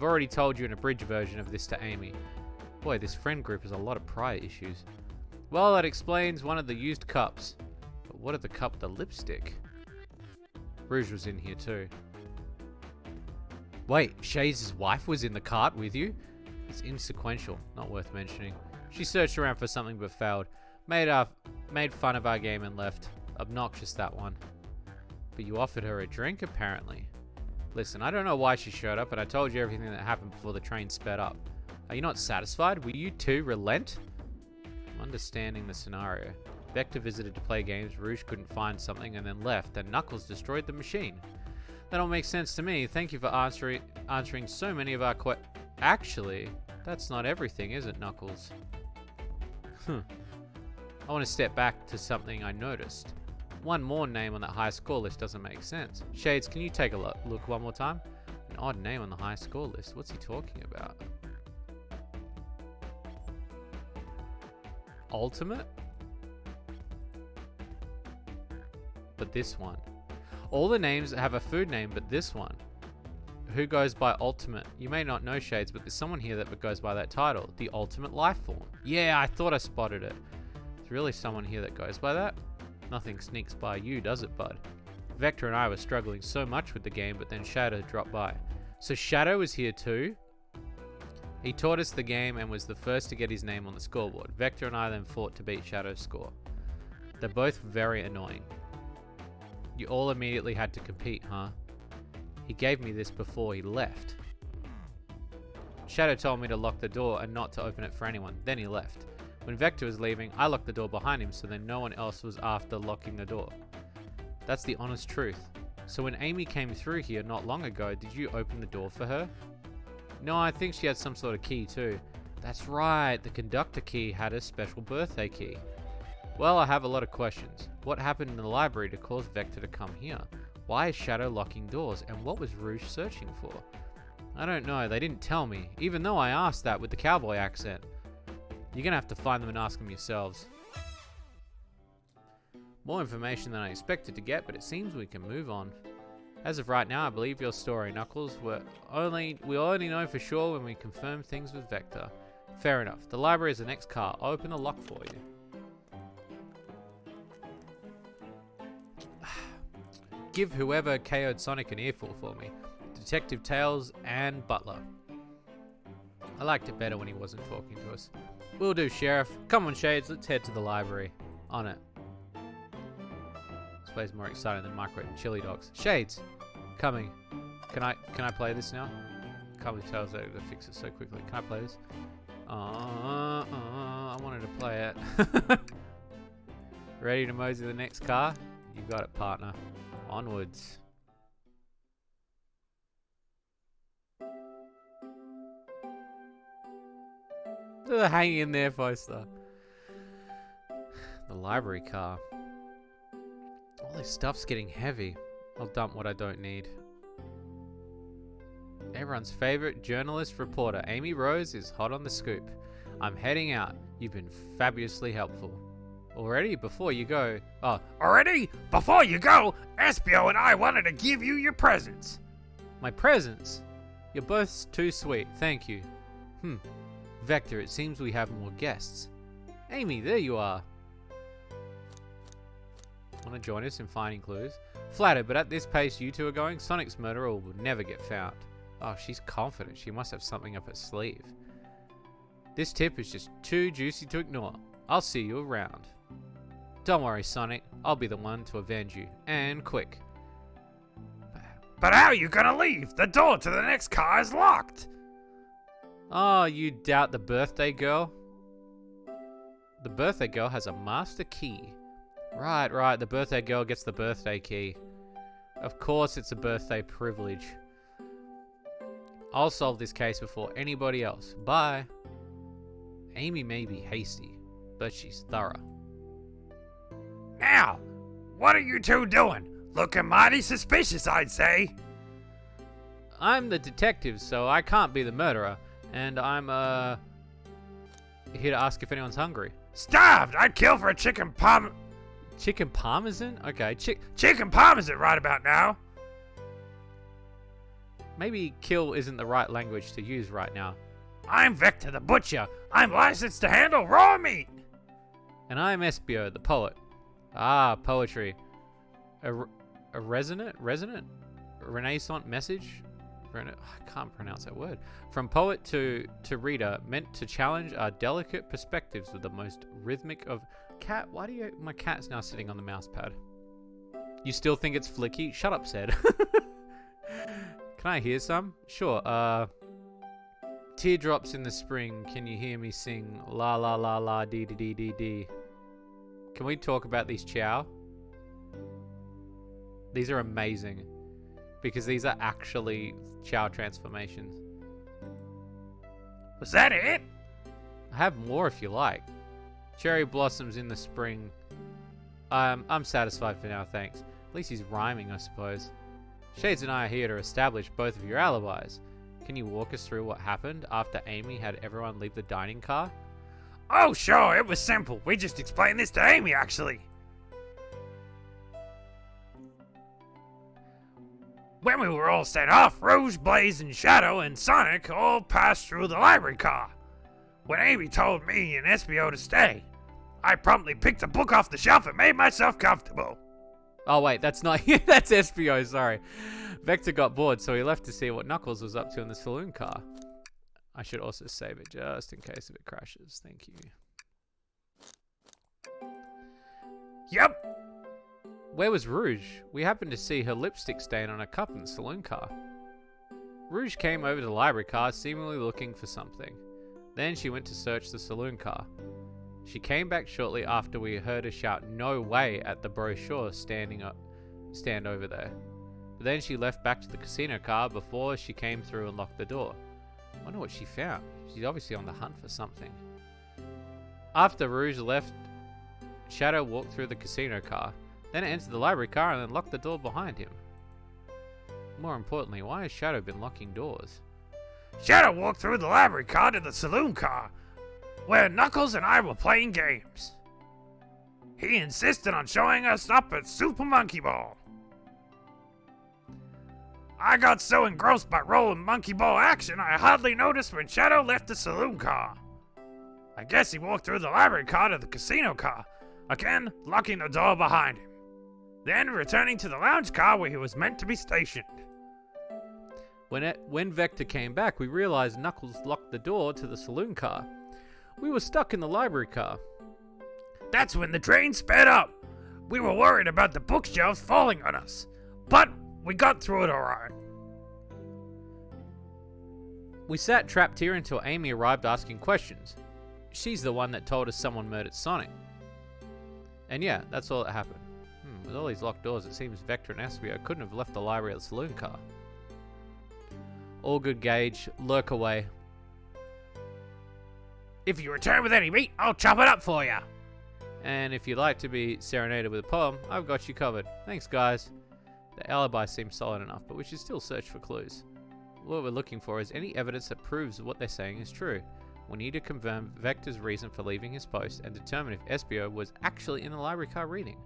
already told you an abridged version of this to Amy. Boy, this friend group has a lot of prior issues. Well, that explains one of the used cups. But what of the cup with the lipstick? Rouge was in here too. Wait, Shay's wife was in the cart with you? It's insequential, not worth mentioning. She searched around for something but failed. Made fun of our game and left. Obnoxious, that one. But you offered her a drink, apparently. Listen, I don't know why she showed up, but I told you everything that happened before the train sped up. Are you not satisfied? Will you two relent? I'm understanding the scenario. Vector visited to play games, Rouge couldn't find something and then left, and Knuckles destroyed the machine. That all makes sense to me. Thank you for answering so many of our Actually, that's not everything, is it, Knuckles? I want to step back to something I noticed. One more name on that high score list doesn't make sense. Shades, can you take a look one more time? An odd name on the high score list. What's he talking about? Ultimate? But this one. All the names have a food name, but this one. Who goes by Ultimate? You may not know, Shades, but there's someone here that goes by that title. The Ultimate Life Form. Yeah, I thought I spotted it. There's really someone here that goes by that. Nothing sneaks by you, does it, bud? Vector and I were struggling so much with the game, but then Shadow dropped by. So Shadow was here too? He taught us the game and was the first to get his name on the scoreboard. Vector and I then fought to beat Shadow's score. They're both very annoying. You all immediately had to compete, huh? He gave me this before he left. Shadow told me to lock the door and not to open it for anyone. Then he left. When Vector was leaving, I locked the door behind him so then no one else was after locking the door. That's the honest truth. So when Amy came through here not long ago, did you open the door for her? No, I think she had some sort of key too. That's right, the conductor key had a special birthday key. Well, I have a lot of questions. What happened in the library to cause Vector to come here? Why is Shadow locking doors? And what was Rouge searching for? I don't know, they didn't tell me, even though I asked that with the cowboy accent. You're gonna have to find them and ask them yourselves. More information than I expected to get, but it seems we can move on. As of right now, I believe your story, Knuckles. We only know for sure when we confirm things with Vector. Fair enough. The library is the next car. I'll open the lock for you. Give whoever KO'd Sonic an earful for me. Detective Tails and Butler. I liked it better when he wasn't talking to us. Will do, Sheriff. Come on, Shades. Let's head to the library. On it. This play's more exciting than microwave chili dogs. Shades! Coming. Can I play this now? Can't believe Tails able to fix it so quickly. Can I play this? I wanted to play it. Ready to mosey the next car? You got it, partner. Onwards. Hang in there, Foster. The library car. All this stuff's getting heavy. I'll dump what I don't need. Everyone's favorite journalist reporter, Amy Rose, is hot on the scoop. I'm heading out. You've been fabulously helpful. Already? Before you go... Already? Before you go, Espio and I wanted to give you your presents. My presents? You're both too sweet. Thank you. Vector, it seems we have more guests. Amy, there you are. Want to join us in finding clues? Flattered, but at this pace you two are going, Sonic's murderer will never get found. Oh, she's confident. She must have something up her sleeve. This tip is just too juicy to ignore. I'll see you around. Don't worry, Sonic. I'll be the one to avenge you. And quick. But how are you gonna leave? The door to the next car is locked. Oh, you doubt the birthday girl? The birthday girl has a master key. Right. The birthday girl gets the birthday key. Of course it's a birthday privilege. I'll solve this case before anybody else. Bye. Amy may be hasty, but she's thorough. Now, what are you two doing? Looking mighty suspicious, I'd say. I'm the detective, so I can't be the murderer. And I'm, here to ask if anyone's hungry. Starved! I'd kill for a chicken Chicken parmesan? Okay, chicken parmesan right about now. Maybe kill isn't the right language to use right now. I'm Vector the Butcher. I'm licensed to handle raw meat. And I'm Espio the Poet. Ah, poetry. A resonant? A renaissance message? I can't pronounce that word. From poet to reader, meant to challenge our delicate perspectives with the most rhythmic of... Cat, why do you... My cat's now sitting on the mouse pad. You still think it's flicky? Shut up, said. Can I hear some? Sure, Teardrops in the spring, can you hear me sing la la la la dee dee dee dee dee? Can we talk about these chow? These are amazing. Because these are actually chow transformations. Was that it? I have more if you like. Cherry blossoms in the spring. I'm satisfied for now, thanks. At least he's rhyming, I suppose. Shades and I are here to establish both of your alibis. Can you walk us through what happened after Amy had everyone leave the dining car? Oh, sure, it was simple. We just explained this to Amy, actually. When we were all set off, Rouge, Blaze, and Shadow and Sonic all passed through the library car. When Amy told me and Espio to stay, I promptly picked a book off the shelf and made myself comfortable. Oh wait, that's not that's SPO, sorry. Vector got bored, so he left to see what Knuckles was up to in the saloon car. I should also save it just in case if it crashes. Thank you. Yep. Where was Rouge? We happened to see her lipstick stain on a cup in the saloon car. Rouge came over to the library car, seemingly looking for something. Then she went to search the saloon car. She came back shortly after we heard her shout "No way" at the brochure stand over there. But then she left back to the casino car before she came through and locked the door. I wonder what she found. She's obviously on the hunt for something. After Rouge left, Shadow walked through the casino car, then entered the library car and then locked the door behind him. More importantly, why has Shadow been locking doors? Shadow walked through the library car to the saloon car, where Knuckles and I were playing games. He insisted on showing us up at Super Monkey Ball. I got so engrossed by rolling monkey ball action, I hardly noticed when Shadow left the saloon car. I guess he walked through the library car to the casino car, again locking the door behind him, then returning to the lounge car where he was meant to be stationed. When Vector came back, we realized Knuckles locked the door to the saloon car. We were stuck in the library car. That's when the train sped up. We were worried about the bookshelves falling on us, but we got through it alright. We sat trapped here until Amy arrived asking questions. She's the one that told us someone murdered Sonic. And yeah, that's all that happened. With all these locked doors, it seems Vector and Espio couldn't have left the library at the saloon car. All good, Gage. Lurk away. If you return with any meat, I'll chop it up for you. And if you'd like to be serenaded with a poem, I've got you covered. Thanks, guys. The alibi seems solid enough, but we should still search for clues. What we're looking for is any evidence that proves what they're saying is true. We need to confirm Vector's reason for leaving his post and determine if Espio was actually in the library car reading.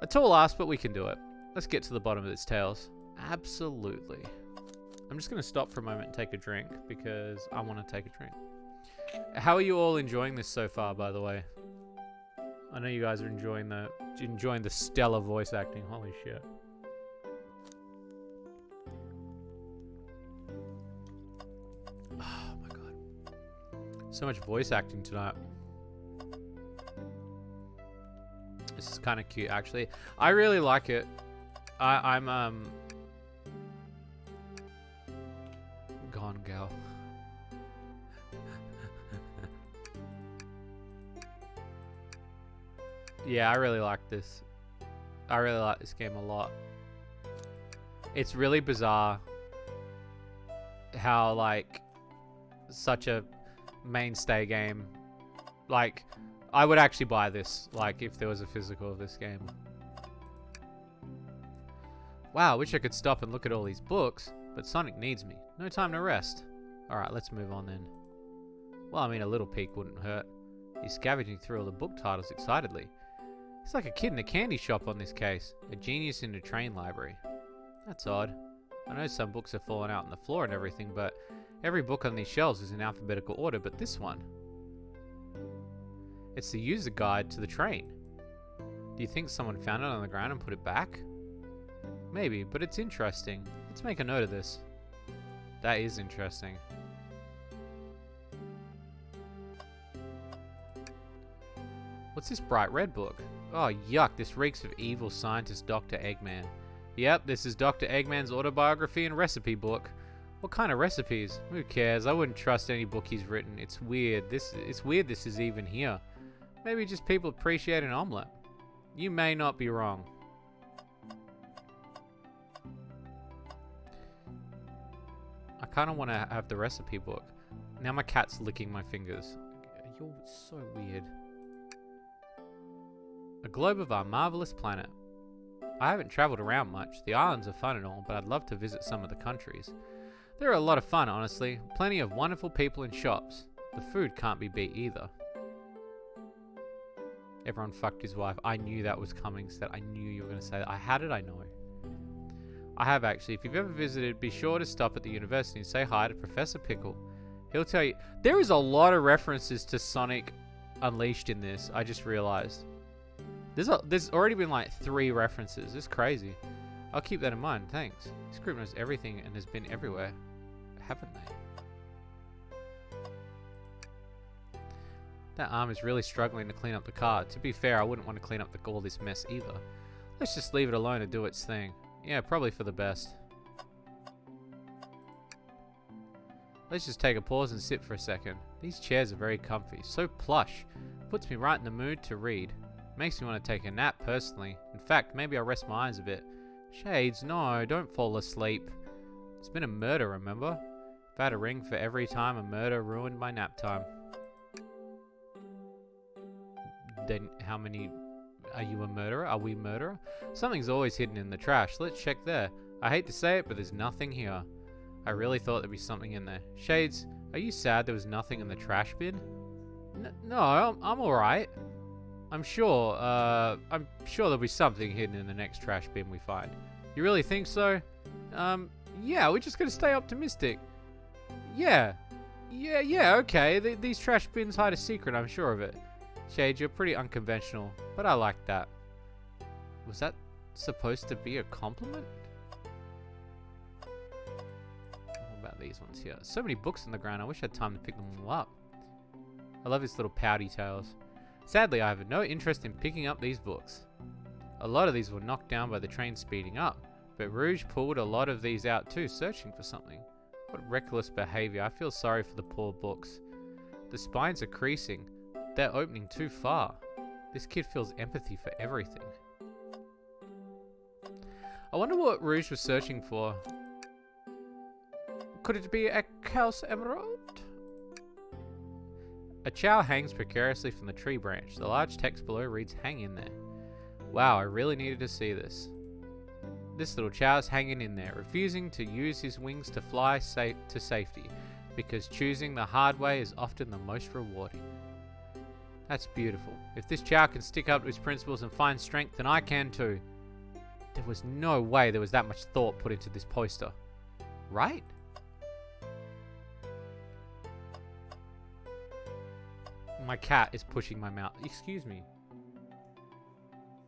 A tall ask, but we can do it. Let's get to the bottom of this, Tails. Absolutely. I'm just going to stop for a moment and take a drink because I want to take a drink. How are you all enjoying this so far, by the way? I know you guys are enjoying the stellar voice acting. Holy shit. Oh my god. So much voice acting tonight. This is kind of cute, actually. I really like it. I'm gone, gal. Yeah, I really like this. I really like this game a lot. It's really bizarre how, like, such a mainstay game. Like, I would actually buy this, like, if there was a physical of this game. Wow, I wish I could stop and look at all these books, but Sonic needs me. No time to rest. Alright, let's move on then. Well, I mean, a little peek wouldn't hurt. He's scavenging through all the book titles excitedly. He's like a kid in a candy shop on this case. A genius in a train library. That's odd. I know some books have fallen out on the floor and everything, but every book on these shelves is in alphabetical order, but this one. It's the user guide to the train. Do you think someone found it on the ground and put it back? Maybe, but it's interesting. Let's make a note of this. That is interesting. What's this bright red book? Oh, yuck, this reeks of evil scientist Dr. Eggman. Yep, this is Dr. Eggman's autobiography and recipe book. What kind of recipes? Who cares? I wouldn't trust any book he's written. It's weird. It's weird this is even here. Maybe just people appreciate an omelette. You may not be wrong. I kind of want to have the recipe book. Now my cat's licking my fingers. You're so weird. A globe of our marvelous planet. I haven't traveled around much. The islands are fun and all, but I'd love to visit some of the countries. They're a lot of fun, honestly. Plenty of wonderful people and shops. The food can't be beat either. Everyone fucked his wife. I knew that was coming, so I knew you were going to say that. How did I know? I have actually. If you've ever visited, be sure to stop at the university and say hi to Professor Pickle. He'll tell you. There is a lot of references to Sonic Unleashed in this, I just realized. There's already been like 3 references. It's crazy. I'll keep that in mind, thanks. This group knows everything and has been everywhere, haven't they? That arm is really struggling to clean up the car. To be fair, I wouldn't want to clean up all this mess either. Let's just leave it alone and do its thing. Yeah, probably for the best. Let's just take a pause and sit for a second. These chairs are very comfy, so plush. Puts me right in the mood to read. Makes me want to take a nap personally. In fact, maybe I'll rest my eyes a bit. Shades, no, don't fall asleep. It's been a murder, remember? I've had a ring for every time a murder ruined my nap time. Then how many... Are you a murderer? Are we a murderer? Something's always hidden in the trash. Let's check there. I hate to say it, but there's nothing here. I really thought there'd be something in there. Shades, are you sad there was nothing in the trash bin? No, I'm alright. I'm sure there'll be something hidden in the next trash bin we find. You really think so? Yeah, we're just gonna stay optimistic. Yeah, okay. These trash bins hide a secret, I'm sure of it. Shade, you're pretty unconventional, but I like that. Was that supposed to be a compliment? What about these ones here? So many books on the ground, I wish I had time to pick them all up. I love his little pouty tails. Sadly, I have no interest in picking up these books. A lot of these were knocked down by the train speeding up, but Rouge pulled a lot of these out too, searching for something. What reckless behavior. I feel sorry for the poor books. The spines are creasing. They're opening too far. This kid feels empathy for everything. I wonder what Rouge was searching for. Could it be a Chaos Emerald? A chow hangs precariously from the tree branch. The large text below reads, "Hang in there." Wow, I really needed to see this. This little chow's hanging in there, refusing to use his wings to fly to safety, because choosing the hard way is often the most rewarding. That's beautiful. If this chow can stick up to his principles and find strength, then I can too. There was no way there was that much thought put into this poster. Right? My cat is pushing my mouth. Excuse me.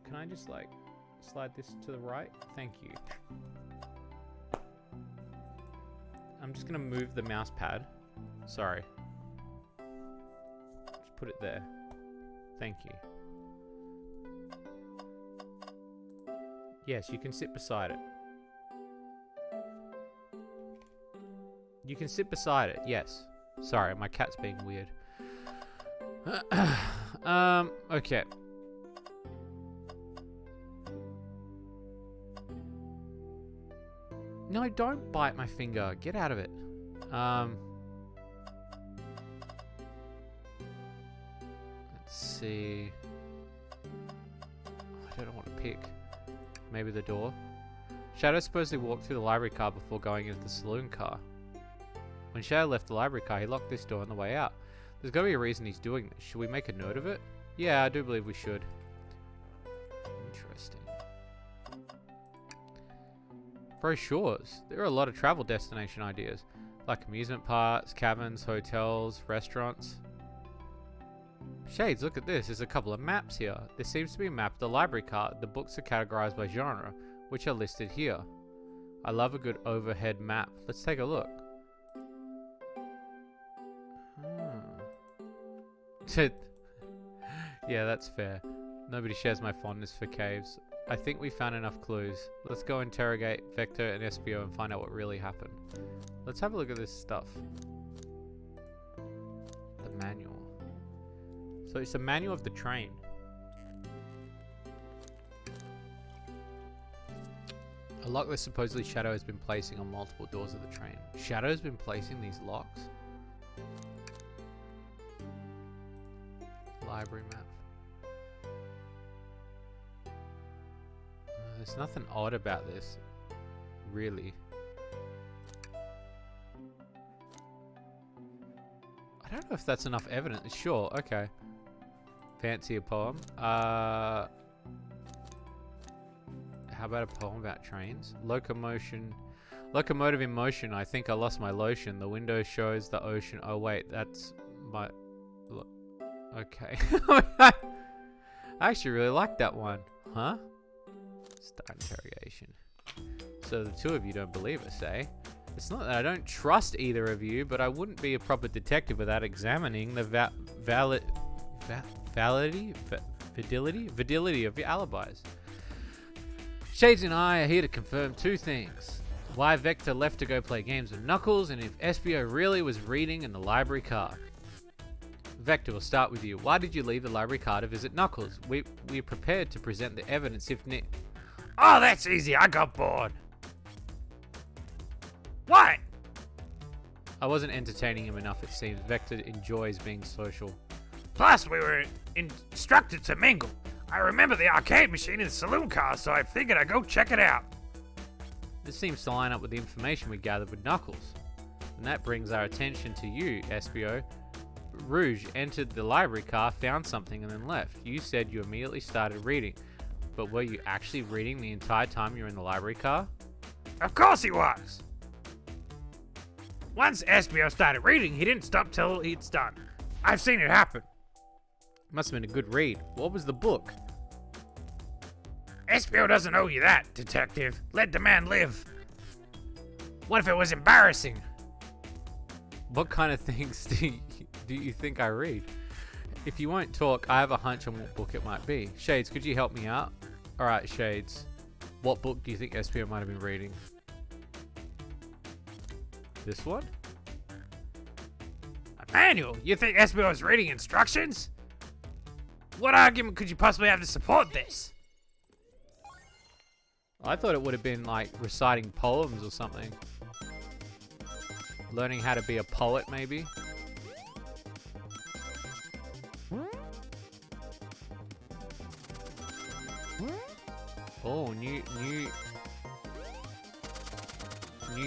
Can I just like slide this to the right? Thank you. I'm just gonna move the mouse pad. Sorry. Just put it there. Thank you. Yes, you can sit beside it. You can sit beside it, yes. Sorry, my cat's being weird. Okay. No, don't bite my finger. Get out of it. Let's see. I don't know what to pick. Maybe the door. Shadow supposedly walked through the library car before going into the saloon car. When Shadow left the library car, he locked this door on the way out. There's got to be a reason he's doing this. Should we make a note of it? Yeah, I do believe we should. Interesting. Brochures. There are a lot of travel destination ideas, like amusement parks, caverns, hotels, restaurants. Shades, look at this. There's a couple of maps here. There seems to be a map of the library card. The books are categorized by genre, which are listed here. I love a good overhead map. Let's take a look. Yeah, that's fair. Nobody shares my fondness for caves. I think we found enough clues. Let's go interrogate Vector and SBO and find out what really happened. Let's have a look at this stuff. The manual. So it's a manual of the train. A lock that supposedly Shadow has been placing on multiple doors of the train. Shadow's been placing these locks? Library map. There's nothing odd about this, really. I don't know if that's enough evidence. Sure, okay. Fancy a poem. How about a poem about trains? Locomotive in motion. I think I lost my lotion. The window shows the ocean. Oh wait, that's my... Okay. I actually really like that one. Huh? Start interrogation. So the two of you don't believe us, eh? It's not that I don't trust either of you, but I wouldn't be a proper detective without examining the validity of your alibis. Shades and I are here to confirm two things. Why Vector left to go play games with Knuckles, and if SBO really was reading in the library car. Vector, we'll start with you. Why did you leave the library car to visit Knuckles? We're prepared to present the evidence if Nick... Oh, that's easy. I got bored. What? I wasn't entertaining him enough, it seems. Vector enjoys being social. Plus, we were instructed to mingle. I remember the arcade machine in the saloon car, so I figured I'd go check it out. This seems to line up with the information we gathered with Knuckles. And that brings our attention to you, SBO. Rouge entered the library car, found something, and then left. You said you immediately started reading. But were you actually reading the entire time you were in the library car? Of course he was. Once SBO started reading, he didn't stop till he'd done. I've seen it happen. Must have been a good read. What was the book? SBO doesn't owe you that, detective. Let the man live. What if it was embarrassing? What kind of things do you think I read? If you won't talk, I have a hunch on what book it might be. Shades, could you help me out? Alright, Shades. What book do you think SBO might have been reading? This one? A manual? You think SBO was reading instructions? What argument could you possibly have to support this? I thought it would have been like reciting poems or something. Learning how to be a poet, maybe? Oh, new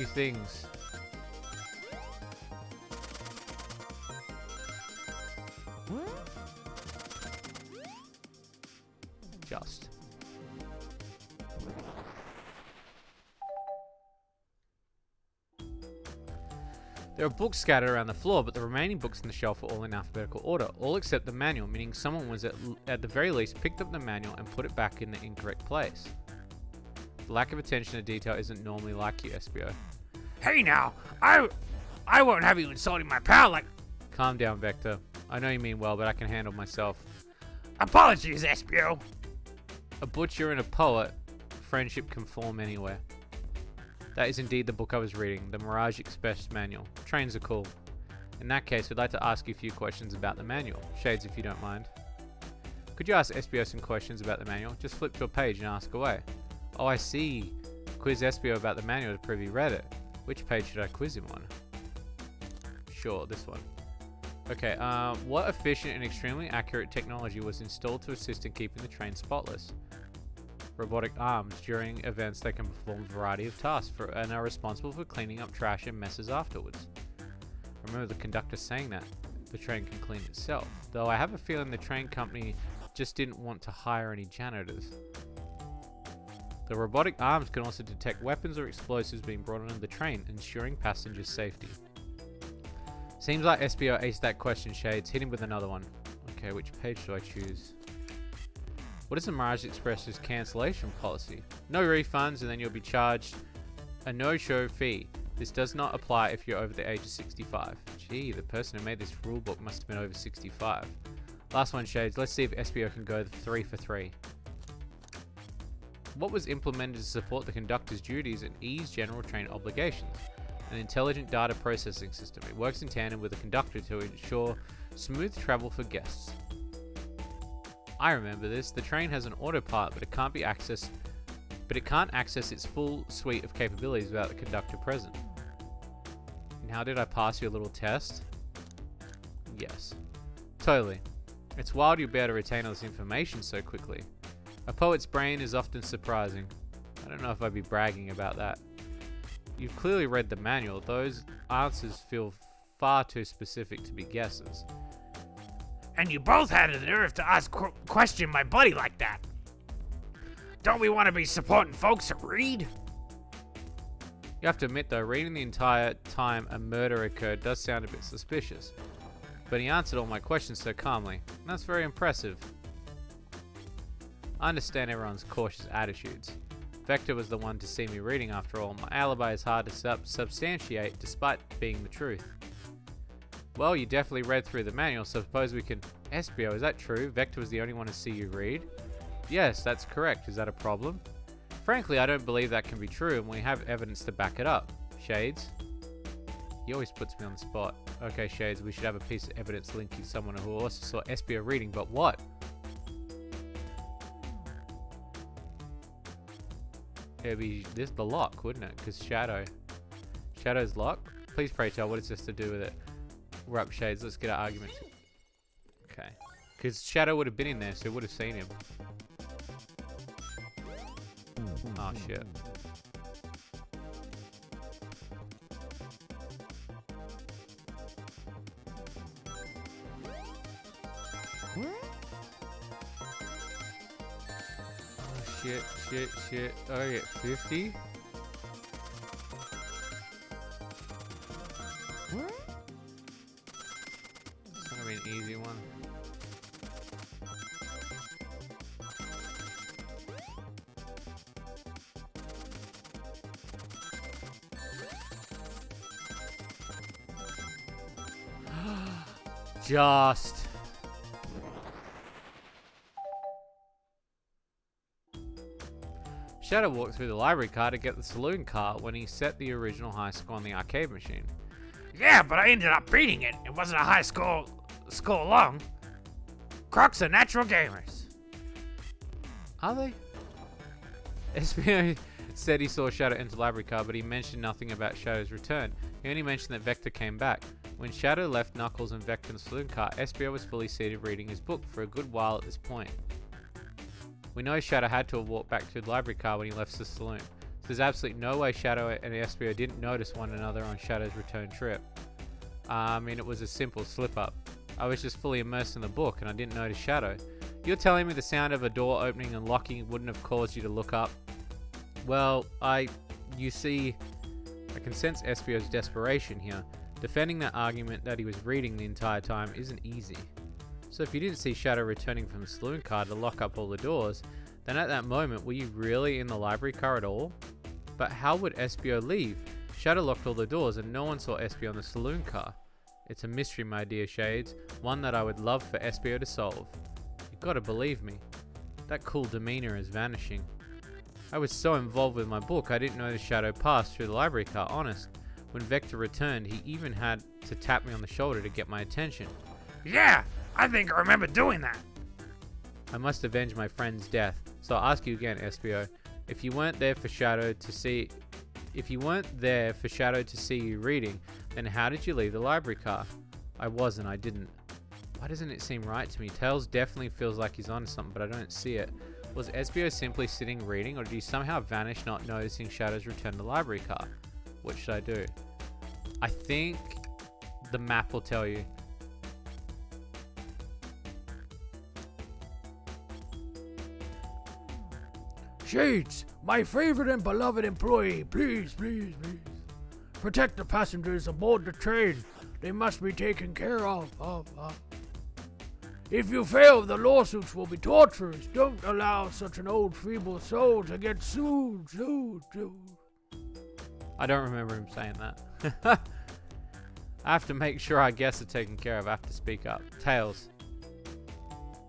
things. Just. There are books scattered around the floor, but the remaining books on the shelf are all in alphabetical order, all except the manual, meaning someone was at the very least picked up the manual and put it back in the incorrect place. The lack of attention to detail isn't normally like you, SBO. Hey now, I won't have you insulting my pal like... Calm down, Vector. I know you mean well, but I can handle myself. Apologies, SBO. A butcher and a poet, friendship can form anywhere. That is indeed the book I was reading, the Mirage Express manual. Trains are cool. In that case, we'd like to ask you a few questions about the manual. Shades, if you don't mind. Could you ask SBO some questions about the manual? Just flip to a page and ask away. Oh, I see. Quiz SBO about the manual to prove he read it. Which page should I quiz him on? Sure, this one. Okay, what efficient and extremely accurate technology was installed to assist in keeping the train spotless? Robotic arms. During events, they can perform a variety of tasks and are responsible for cleaning up trash and messes afterwards. I remember the conductor saying that the train can clean itself, though I have a feeling the train company just didn't want to hire any janitors. The robotic arms can also detect weapons or explosives being brought onto the train, ensuring passengers' safety. Seems like SBO aced that question, Shades. Hit him with another one. Okay, which page do I choose? What is the Mirage Express's cancellation policy? No refunds, and then you'll be charged a no-show fee. This does not apply if you're over the age of 65. Gee, the person who made this rulebook must have been over 65. Last one, Shades. Let's see if SBO can go 3 for 3. What was implemented to support the conductor's duties and ease general train obligations? An intelligent data processing system. It works in tandem with the conductor to ensure smooth travel for guests. I remember this. The train has an autopilot, but it can't access its full suite of capabilities without the conductor present. And how did I pass your little test? Yes. Totally. It's wild you'll be able to retain all this information so quickly. A poet's brain is often surprising. don't know if I'd be bragging about that. You've clearly read the manual. Those answers feel far too specific to be guesses. And you both had the nerve to ask question my buddy like that. Don't we want to be supporting folks that read? You have to admit though, reading the entire time a murder occurred does sound a bit suspicious. But he answered all my questions so calmly, and that's very impressive. I understand everyone's cautious attitudes. Vector was the one to see me reading after all. My alibi is hard to substantiate despite being the truth. Well, you definitely read through the manual, so suppose we can... Espio, is that true? Vector was the only one to see you read? Yes, that's correct. Is that a problem? Frankly, I don't believe that can be true, and we have evidence to back it up. Shades? He always puts me on the spot. Okay, Shades, we should have a piece of evidence linking someone who also saw Espio reading, but what? It'd be this the lock, wouldn't it? Because Shadow's lock? Please pray tell, what is this to do with it? We're up, Shades, let's get our argument. Okay. Because Shadow would have been in there, so we would have seen him. Oh shit. Oh shit. Oh, I get 50? It's gonna be an easy one. Just. Shadow walked through the library car to get the saloon car when he set the original high score on the arcade machine. Yeah, but I ended up beating it. It wasn't a high score long. Crocs are natural gamers. Are they? Espio said he saw Shadow enter the library car, but he mentioned nothing about Shadow's return. He only mentioned that Vector came back. When Shadow left Knuckles and Vector in the saloon car, Espio was fully seated reading his book for a good while at this point. We know Shadow had to have walked back to the library car when he left the saloon. So there's absolutely no way Shadow and Espio didn't notice one another on Shadow's return trip. I mean, it was a simple slip-up. I was just fully immersed in the book and I didn't notice Shadow. You're telling me the sound of a door opening and locking wouldn't have caused you to look up? Well, you see, I can sense Espio's desperation here. Defending that argument that he was reading the entire time isn't easy. So if you didn't see Shadow returning from the saloon car to lock up all the doors, then at that moment, were you really in the library car at all? But how would Espio leave? Shadow locked all the doors and no one saw Espio in the saloon car. It's a mystery, my dear Shades, one that I would love for Espio to solve. You gotta believe me. That cool demeanor is vanishing. I was so involved with my book, I didn't notice Shadow pass through the library car, honest. When Vector returned, he even had to tap me on the shoulder to get my attention. Yeah, I think I remember doing that. I must avenge my friend's death, so I'll ask you again, Espio. If you weren't there for Shadow to see you reading, then how did you leave the library car? I wasn't, I didn't. Why doesn't it seem right to me? Tails definitely feels like he's on something, but I don't see it. Was Espio simply sitting reading, or did he somehow vanish not noticing Shadow's return to the library car? What should I do? I think the map will tell you. Shades, my favorite and beloved employee, please. Protect the passengers aboard the train. They must be taken care of. If you fail, the lawsuits will be torturous. Don't allow such an old, feeble soul to get sued. I don't remember him saying that. I have to make sure our guests are taken care of. I have to speak up. Tails.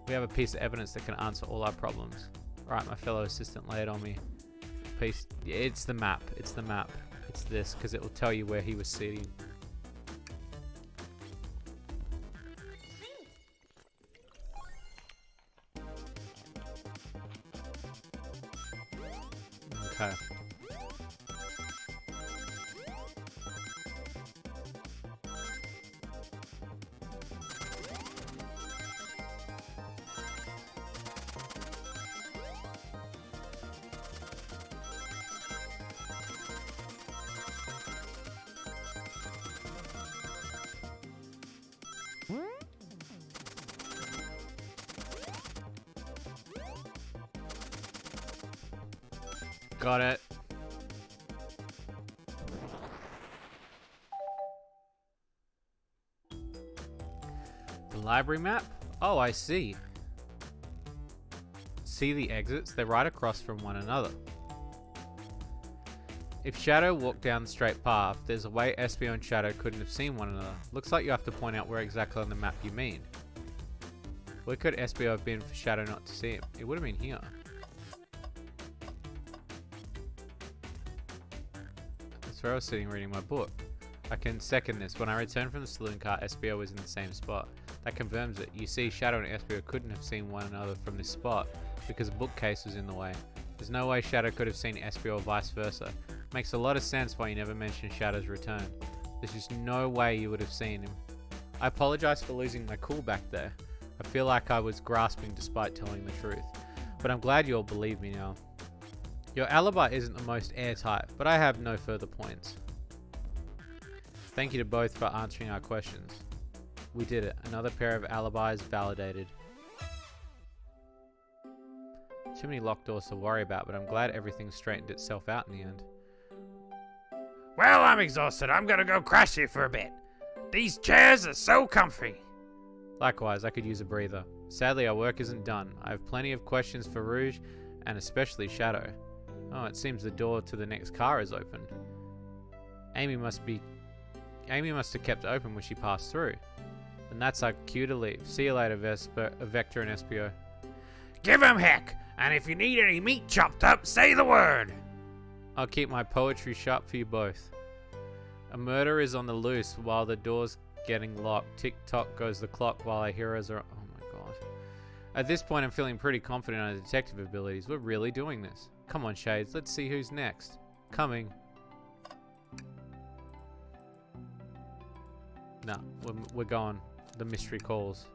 We have a piece of evidence that can answer all our problems. Right, my fellow assistant, lay it on me. Piece. Yeah, it's the map. It's this, because it will tell you where he was sitting. Okay. Got it. The library map? Oh, I see. See the exits? They're right across from one another. If Shadow walked down the straight path, there's a way Espio and Shadow couldn't have seen one another. Looks like you have to point out where exactly on the map you mean. Where could Espio have been for Shadow not to see him? It would have been here. That's where I was sitting reading my book. I can second this. When I returned from the saloon car, Espio was in the same spot. That confirms it. You see, Shadow and Espio couldn't have seen one another from this spot because a bookcase was in the way. There's no way Shadow could have seen Espio or vice versa. Makes a lot of sense why you never mentioned Shadow's return. There's just no way you would have seen him. I apologize for losing my cool back there. I feel like I was grasping despite telling the truth. But I'm glad you all believe me now. Your alibi isn't the most airtight, but I have no further points. Thank you to both for answering our questions. We did it. Another pair of alibis validated. Too many locked doors to worry about, but I'm glad everything straightened itself out in the end. Well, I'm exhausted. I'm gonna go crash here for a bit. These chairs are so comfy. Likewise, I could use a breather. Sadly, our work isn't done. I have plenty of questions for Rouge, and especially Shadow. Oh, it seems the door to the next car is open. Amy must have kept it open when she passed through. And that's our cue to leave. See you later, Vector and Espio. Give him heck, and if you need any meat chopped up, say the word. I'll keep my poetry sharp for you both. A murder is on the loose while the door's getting locked. Tick-tock goes the clock while our heroes are... Oh my god. At this point, I'm feeling pretty confident in our detective abilities. We're really doing this. Come on, Shades. Let's see who's next. Coming. Nah, we're going. The mystery calls.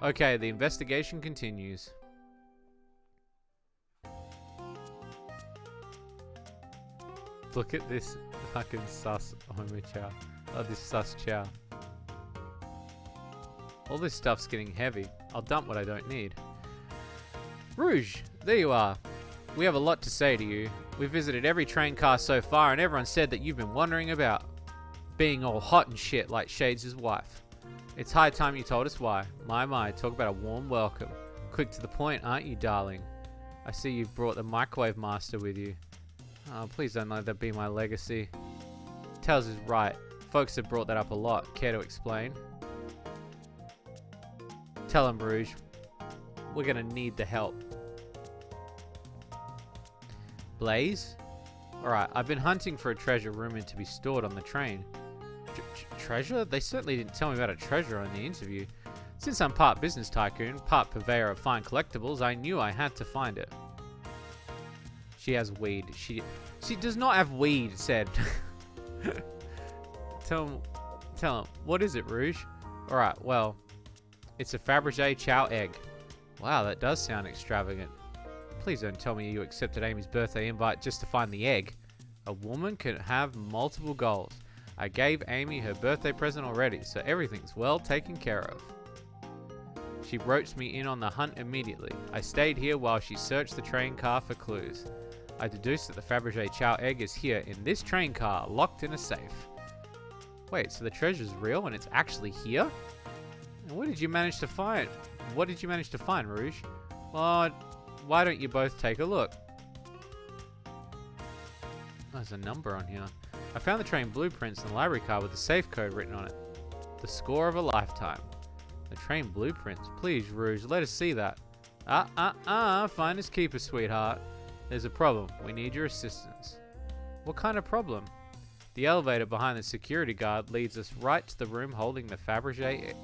Okay, the investigation continues. Look at this fucking sus chow. Oh, this sus chow. All this stuff's getting heavy. I'll dump what I don't need. Rouge, there you are. We have a lot to say to you. We visited every train car so far and everyone said that you've been wandering about, being all hot and shit like Shades' wife. It's high time you told us why. My, talk about a warm welcome. Quick to the point, aren't you, darling? I see you've brought the microwave master with you. Oh, please don't let that be my legacy. Tails is right. Folks have brought that up a lot. Care to explain? Tell him, Rouge. We're gonna need the help. Blaze? Alright, I've been hunting for a treasure rumored to be stored on the train. Treasure? They certainly didn't tell me about a treasure in the interview. Since I'm part business tycoon, part purveyor of fine collectibles, I knew I had to find it. She has weed. She does not have weed, said. Tell him. What is it, Rouge? Alright, well, it's a Fabergé chow egg. Wow, that does sound extravagant. Please don't tell me you accepted Amy's birthday invite just to find the egg. A woman can have multiple goals. I gave Amy her birthday present already, so everything's well taken care of. She roped me in on the hunt immediately. I stayed here while she searched the train car for clues. I deduced that the Fabergé chow egg is here in this train car, locked in a safe. Wait, so the treasure's real and it's actually here? And what did you manage to find? What did you manage to find, Rouge? Well, why don't you both take a look? There's a number on here. I found the train blueprints in the library car with the safe code written on it. The score of a lifetime. The train blueprints. Please, Rouge, let us see that. Finders keepers, sweetheart. There's a problem. We need your assistance. What kind of problem? The elevator behind the security guard leads us right to the room holding the Fabergé.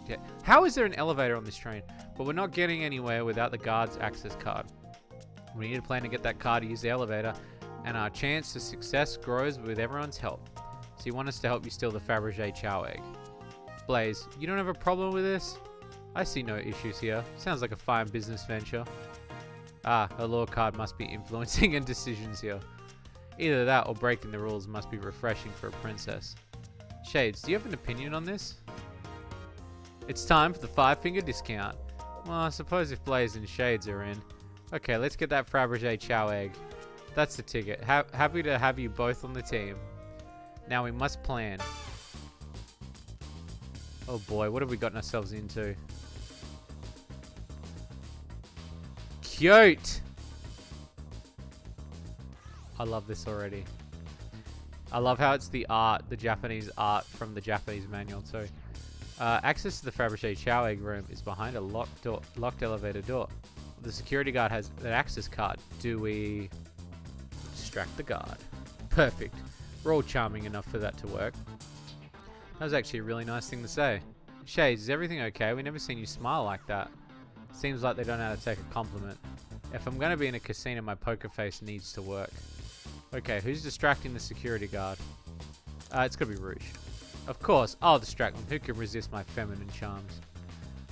How is there an elevator on this train? But we're not getting anywhere without the guard's access card. We need a plan to get that card to use the elevator, and our chance to success grows with everyone's help. So you want us to help you steal the Fabergé chow egg. Blaze, you don't have a problem with this? I see no issues here. Sounds like a fine business venture. Ah, her law card must be influencing her decisions here. Either that or breaking the rules must be refreshing for a princess. Shades, do you have an opinion on this? It's time for the 5-finger discount. Well, I suppose if Blaze and Shades are in. Okay, let's get that Fabergé chow egg. That's the ticket. Happy to have you both on the team. Now we must plan. Oh boy, what have we gotten ourselves into? Cute! I love this already. I love how it's the art, the Japanese art from the Japanese manual too. Access to the Fabergé Chow Egg room is behind a locked elevator door. The security guard has an access card. Do we distract the guard? Perfect. We're all charming enough for that to work. That was actually a really nice thing to say. Shades, is everything okay? We've never seen you smile like that. Seems like they don't know how to take a compliment. If I'm going to be in a casino, my poker face needs to work. Okay, who's distracting the security guard? It's got to be Rouge. Of course, I'll distract them. Who can resist my feminine charms?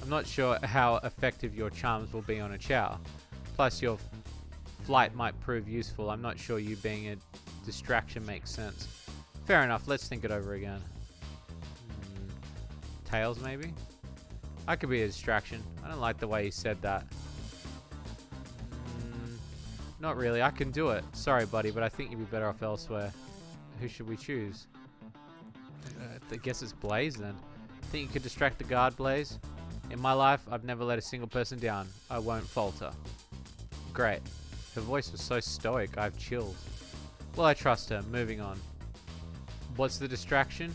I'm not sure how effective your charms will be on a chow. Plus, your flight might prove useful. I'm not sure you being a distraction makes sense. Fair enough, let's think it over again. Tails, maybe? I could be a distraction. I don't like the way he said that. Not really, I can do it. Sorry, buddy, but I think you'd be better off elsewhere. Who should we choose? I guess it's Blaze then. Think you could distract the guard, Blaze? In my life, I've never let a single person down. I won't falter. Great. Her voice was so stoic, I have chills. Well, I trust her. Moving on. What's the distraction?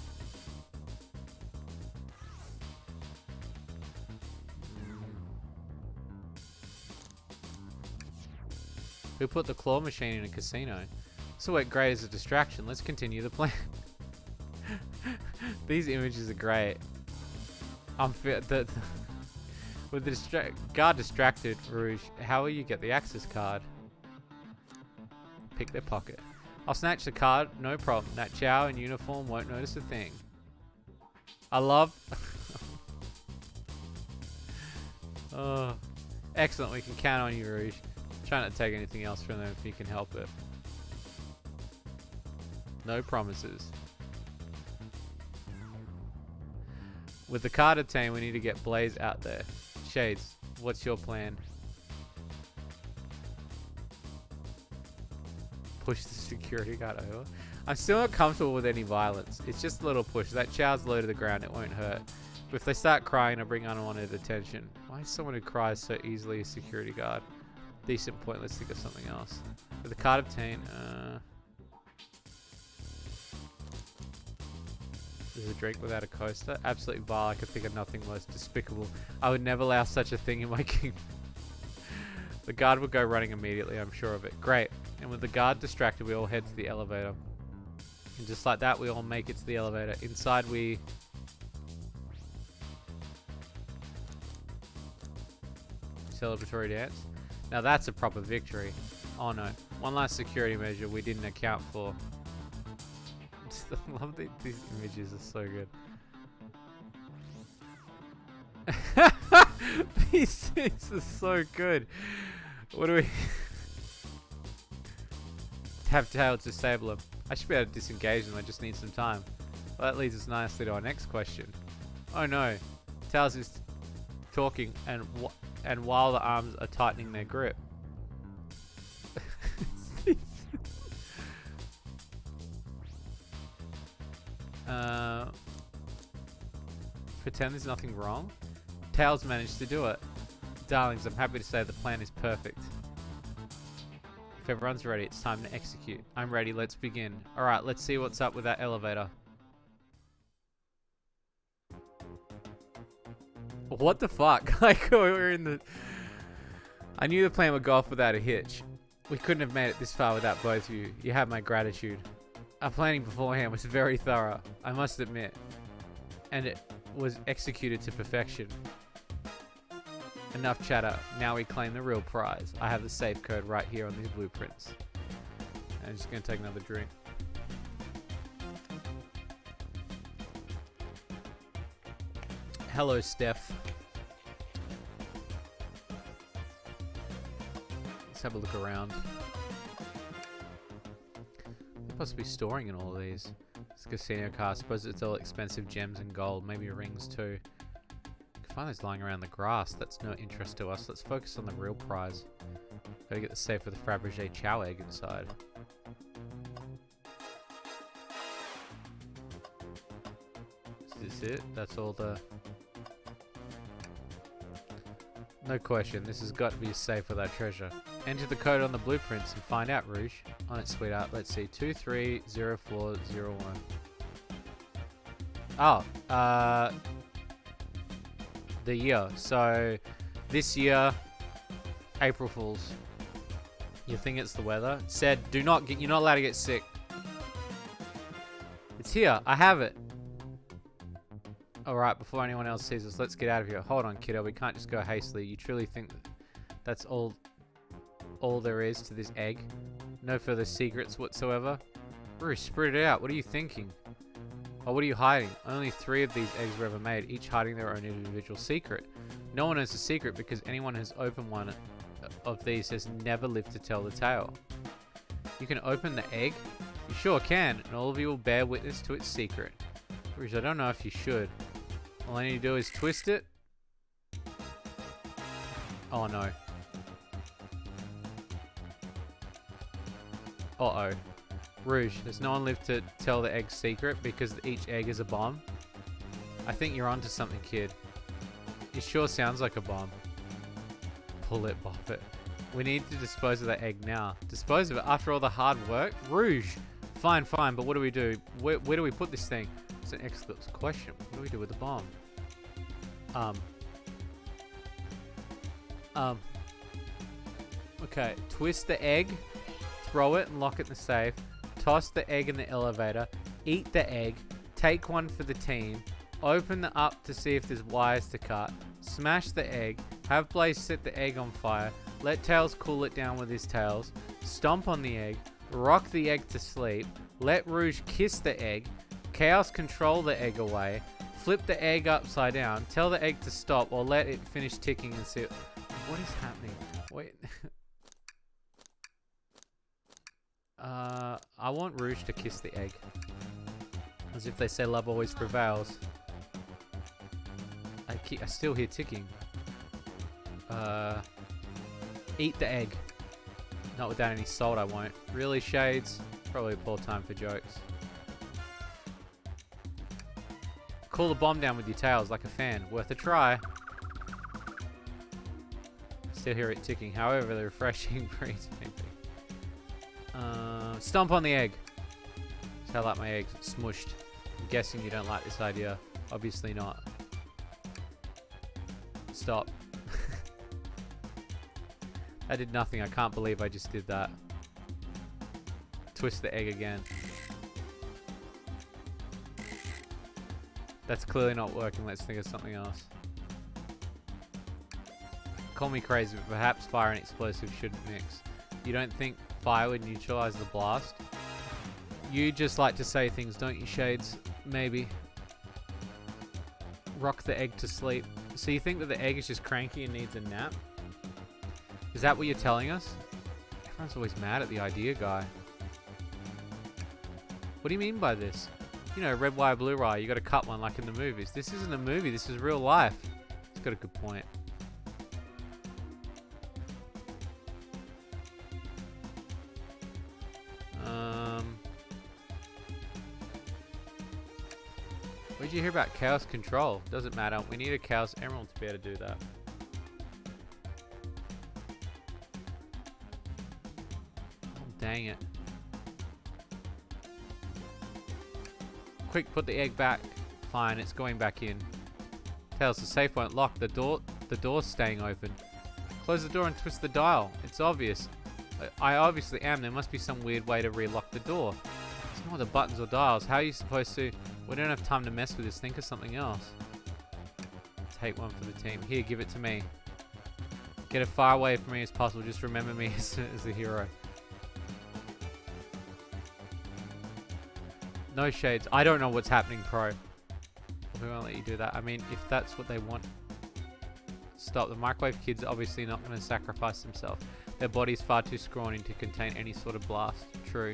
Who put the claw machine in a casino? This will work great as a distraction. Let's continue the plan. These images are great. With the guard distracted, Rouge, how will you get the access card? Pick their pocket. I'll snatch the card, no problem. That chow in uniform won't notice a thing. I love... Oh, excellent, we can count on you, Rouge. Try not to take anything else from them if you can help it. No promises. With the card obtained, we need to get Blaze out there. Shades, what's your plan? Push the security guard over. I'm still not comfortable with any violence. It's just a little push. That chow's low to the ground, it won't hurt. But if they start crying, I'll bring unwanted attention. Why is someone who cries so easily a security guard? Decent point, let's think of something else. With the card obtained, there's a drink without a coaster. Absolutely vile, I could think of nothing most despicable. I would never allow such a thing in my kingdom. The guard would go running immediately, I'm sure of it. Great. And with the guard distracted, we all head to the elevator. And just like that, we all make it to the elevator. Inside we... Celebratory dance. Now that's a proper victory. Oh no. One last security measure we didn't account for. I love these images are so good. These things are so good. What do we... Have tails disable them. I should be able to disengage them, I just need some time. Well, that leads us nicely to our next question. Oh no. Tails is talking and while the arms are tightening their grip. Pretend there's nothing wrong. Tails managed to do it. Darlings, I'm happy to say the plan is perfect. If everyone's ready, it's time to execute. I'm ready, let's begin. Alright, let's see what's up with that elevator. What the fuck? Like, we're in the... I knew the plan would go off without a hitch. We couldn't have made it this far without both of you. You have my gratitude. Our planning beforehand was very thorough, I must admit. And it was executed to perfection. Enough chatter. Now we claim the real prize. I have the safe code right here on these blueprints. I'm just going to take another drink. Hello, Steph. Let's have a look around. They must be storing in all of these. This casino car. I suppose it's all expensive gems and gold. Maybe rings too. You can find those lying around the grass. That's no interest to us. Let's focus on the real prize. Gotta get the safe with the Fabergé chow egg inside. Is this it? That's all the... No question, this has got to be a safe with that treasure. Enter the code on the blueprints and find out, Rouge. On its sweetheart, let's see, 230401. Oh, the year. So, this year, April Fools. You think it's the weather? It said, do not get, you're not allowed to get sick. It's here, I have it. Alright, before anyone else sees us, let's get out of here. Hold on, kiddo, we can't just go hastily. You truly think that's all there is to this egg? No further secrets whatsoever? Bruce, spread it out. What are you thinking? Oh, what are you hiding? Only 3 of these eggs were ever made, each hiding their own individual secret. No one knows the secret because anyone who's opened one of these has never lived to tell the tale. You can open the egg? You sure can, and all of you will bear witness to its secret. Bruce, I don't know if you should. All I need to do is twist it. Oh no. Uh-oh. Rouge, does no one live to tell the egg's secret because each egg is a bomb? I think you're onto something, kid. It sure sounds like a bomb. Pull it, bop it. We need to dispose of that egg now. Dispose of it after all the hard work? Rouge! Fine, fine, but what do? Where do we put this thing? It's an excellent question. What do we do with the bomb? Okay, twist the egg, throw it and lock it in the safe, toss the egg in the elevator, eat the egg, take one for the team, open the up to see if there's wires to cut, smash the egg, have Blaze set the egg on fire, let Tails cool it down with his tails, stomp on the egg, rock the egg to sleep, let Rouge kiss the egg, Chaos control the egg away, flip the egg upside down, tell the egg to stop or let it finish ticking and see... What is happening? Wait. I want Rouge to kiss the egg. As if they say love always prevails. I still hear ticking. Eat the egg. Not without any salt, I won't. Really, Shades? Probably a poor time for jokes. Cool the bomb down with your tails like a fan. Worth a try. Still hear it ticking. However, the refreshing breeze maybe. Stomp on the egg. That's how I like my eggs smushed. I'm guessing you don't like this idea. Obviously not. Stop. I did nothing. I can't believe I just did that. Twist the egg again. That's clearly not working. Let's think of something else. Call me crazy, but perhaps fire and explosive shouldn't mix. You don't think fire would neutralize the blast? You just like to say things, don't you, Shades? Maybe. Rock the egg to sleep. So you think that the egg is just cranky and needs a nap? Is that what you're telling us? Everyone's always mad at the idea guy. What do you mean by this? You know, red wire, blue wire, you gotta cut one like in the movies. This isn't a movie, this is real life. He's got a good point. What did you hear about Chaos Control? Doesn't matter, we need a Chaos Emerald to be able to do that. Oh, dang it. Quick, put the egg back. Fine, it's going back in. Tails, the safe won't lock. The door's staying open. Close the door and twist the dial. It's obvious. I obviously am. There must be some weird way to relock the door. It's not the buttons or dials. How are you supposed to... We don't have time to mess with this. Think of something else. Take one for the team. Here, give it to me. Get as far away from me as possible. Just remember me as the hero. No, Shades. I don't know what's happening, Pro. We won't let you do that. I mean, if that's what they want. Stop. The microwave kid's obviously not going to sacrifice themselves. Their body's far too scrawny to contain any sort of blast. True.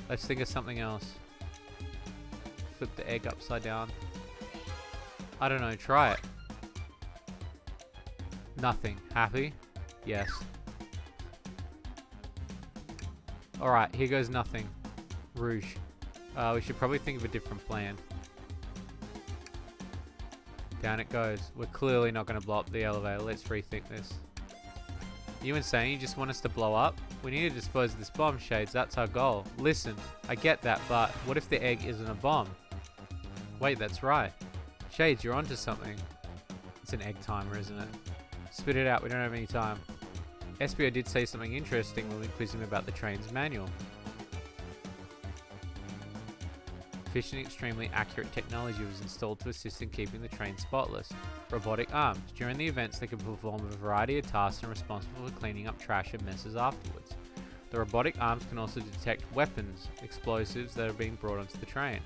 Let's think of something else. Flip the egg upside down. I don't know. Try it. Nothing. Happy? Yes. Alright, here goes nothing. Rouge. We should probably think of a different plan. Down it goes. We're clearly not going to blow up the elevator. Let's rethink this. You insane? You just want us to blow up? We need to dispose of this bomb, Shades. That's our goal. Listen, I get that, but what if the egg isn't a bomb? Wait, that's right. Shades, you're onto something. It's an egg timer, isn't it? Spit it out. We don't have any time. SBO did say something interesting when we quizzed him about the train's manual. Efficient, extremely accurate technology was installed to assist in keeping the train spotless. Robotic arms. During the events, they can perform a variety of tasks and are responsible for cleaning up trash and messes afterwards. The robotic arms can also detect weapons, explosives that are being brought onto the train.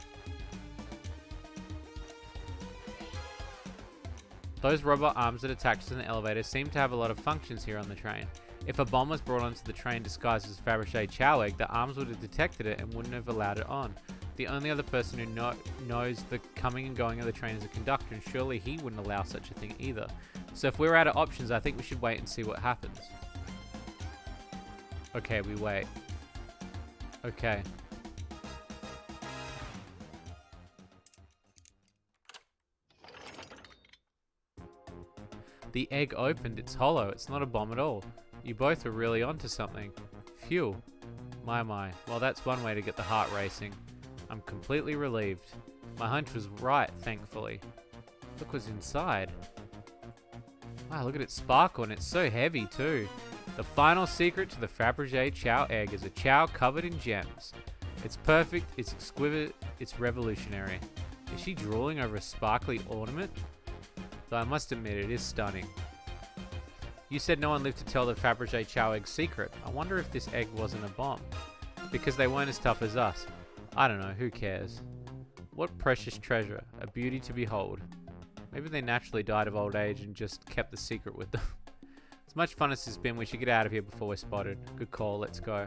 Those robot arms that attach to the elevator seem to have a lot of functions here on the train. If a bomb was brought onto the train disguised as Fabergé chow egg, the arms would have detected it and wouldn't have allowed it on. The only other person who knows the coming and going of the train is a conductor, and surely he wouldn't allow such a thing either. So if we're out of options, I think we should wait and see what happens. Okay, we wait. Okay. The egg opened. It's hollow. It's not a bomb at all. You both are really onto something. Phew. My. Well, that's one way to get the heart racing. I'm completely relieved. My hunch was right, thankfully. Look what's inside. Wow, look at it sparkle, and it's so heavy too. The final secret to the Fabergé chow egg is a chow covered in gems. It's perfect, it's exquisite, it's revolutionary. Is she drooling over a sparkly ornament? Though I must admit, it is stunning. You said no one lived to tell the Fabergé chow egg secret. I wonder if this egg wasn't a bomb. Because they weren't as tough as us. I don't know, who cares? What precious treasure, a beauty to behold. Maybe they naturally died of old age and just kept the secret with them. As much fun as it's been, we should get out of here before we're spotted. Good call, let's go.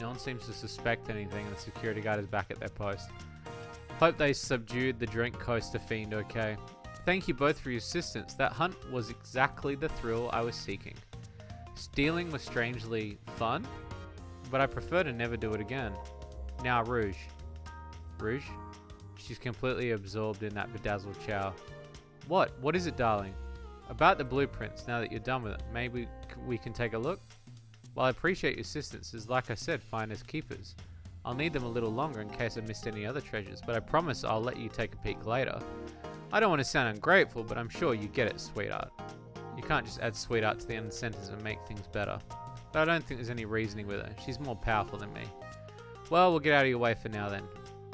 No one seems to suspect anything, and the security guard is back at their post. Hope they subdued the drink coaster fiend okay. Thank you both for your assistance. That hunt was exactly the thrill I was seeking. Stealing was strangely fun, but I prefer to never do it again. Now Rouge. Rouge? She's completely absorbed in that bedazzled chow. What? What is it, darling? About the blueprints, now that you're done with it, maybe we can take a look? While I appreciate your assistance, as like I said, finders keepers. I'll need them a little longer in case I missed any other treasures, but I promise I'll let you take a peek later. I don't want to sound ungrateful, but I'm sure you get it, sweetheart. You can't just add sweetheart to the end of the sentence and make things better. But I don't think there's any reasoning with her. She's more powerful than me. Well, we'll get out of your way for now then.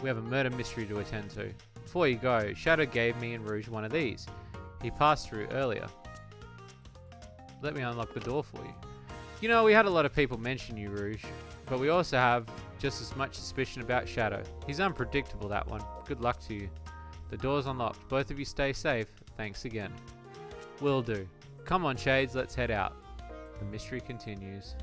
We have a murder mystery to attend to. Before you go, Shadow gave me and Rouge one of these. He passed through earlier. Let me unlock the door for you. You know, we had a lot of people mention you, Rouge. But we also have just as much suspicion about Shadow. He's unpredictable, that one. Good luck to you. The door's unlocked. Both of you stay safe. Thanks again. Will do. Come on, Shades, let's head out. The mystery continues.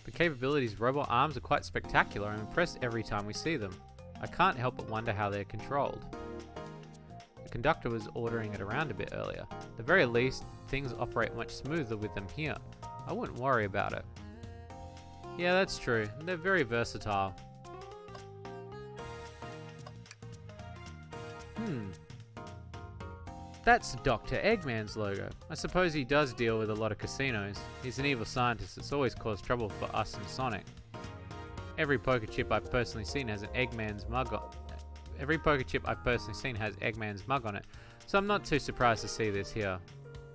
The capabilities of robot arms are quite spectacular. I'm impressed every time we see them. I can't help but wonder how they're controlled. The conductor was ordering it around a bit earlier. At the very least, things operate much smoother with them here. I wouldn't worry about it. Yeah, that's true. They're very versatile. That's Dr. Eggman's logo. I suppose he does deal with a lot of casinos. He's an evil scientist that's always caused trouble for us and Sonic. Every poker chip I've personally seen has Eggman's mug on it, so I'm not too surprised to see this here.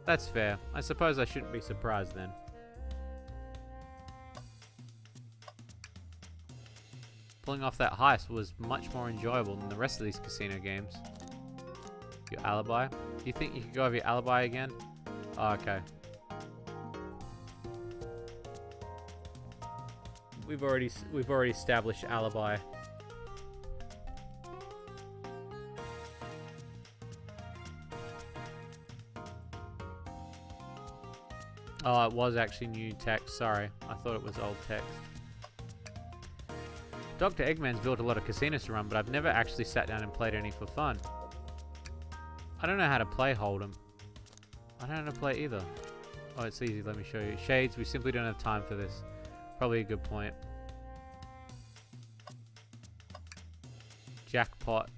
That's fair. I suppose I shouldn't be surprised then. Pulling off that heist was much more enjoyable than the rest of these casino games. Your alibi? Do you think you could go over your alibi again? Oh, okay. We've already established alibi. Oh, it was actually new text. Sorry, I thought it was old text. Dr. Eggman's built a lot of casinos to run, but I've never actually sat down and played any for fun. I don't know how to play Hold'em. I don't know how to play either. Oh, it's easy. Let me show you. Shades, we simply don't have time for this. Probably a good point. Jackpot.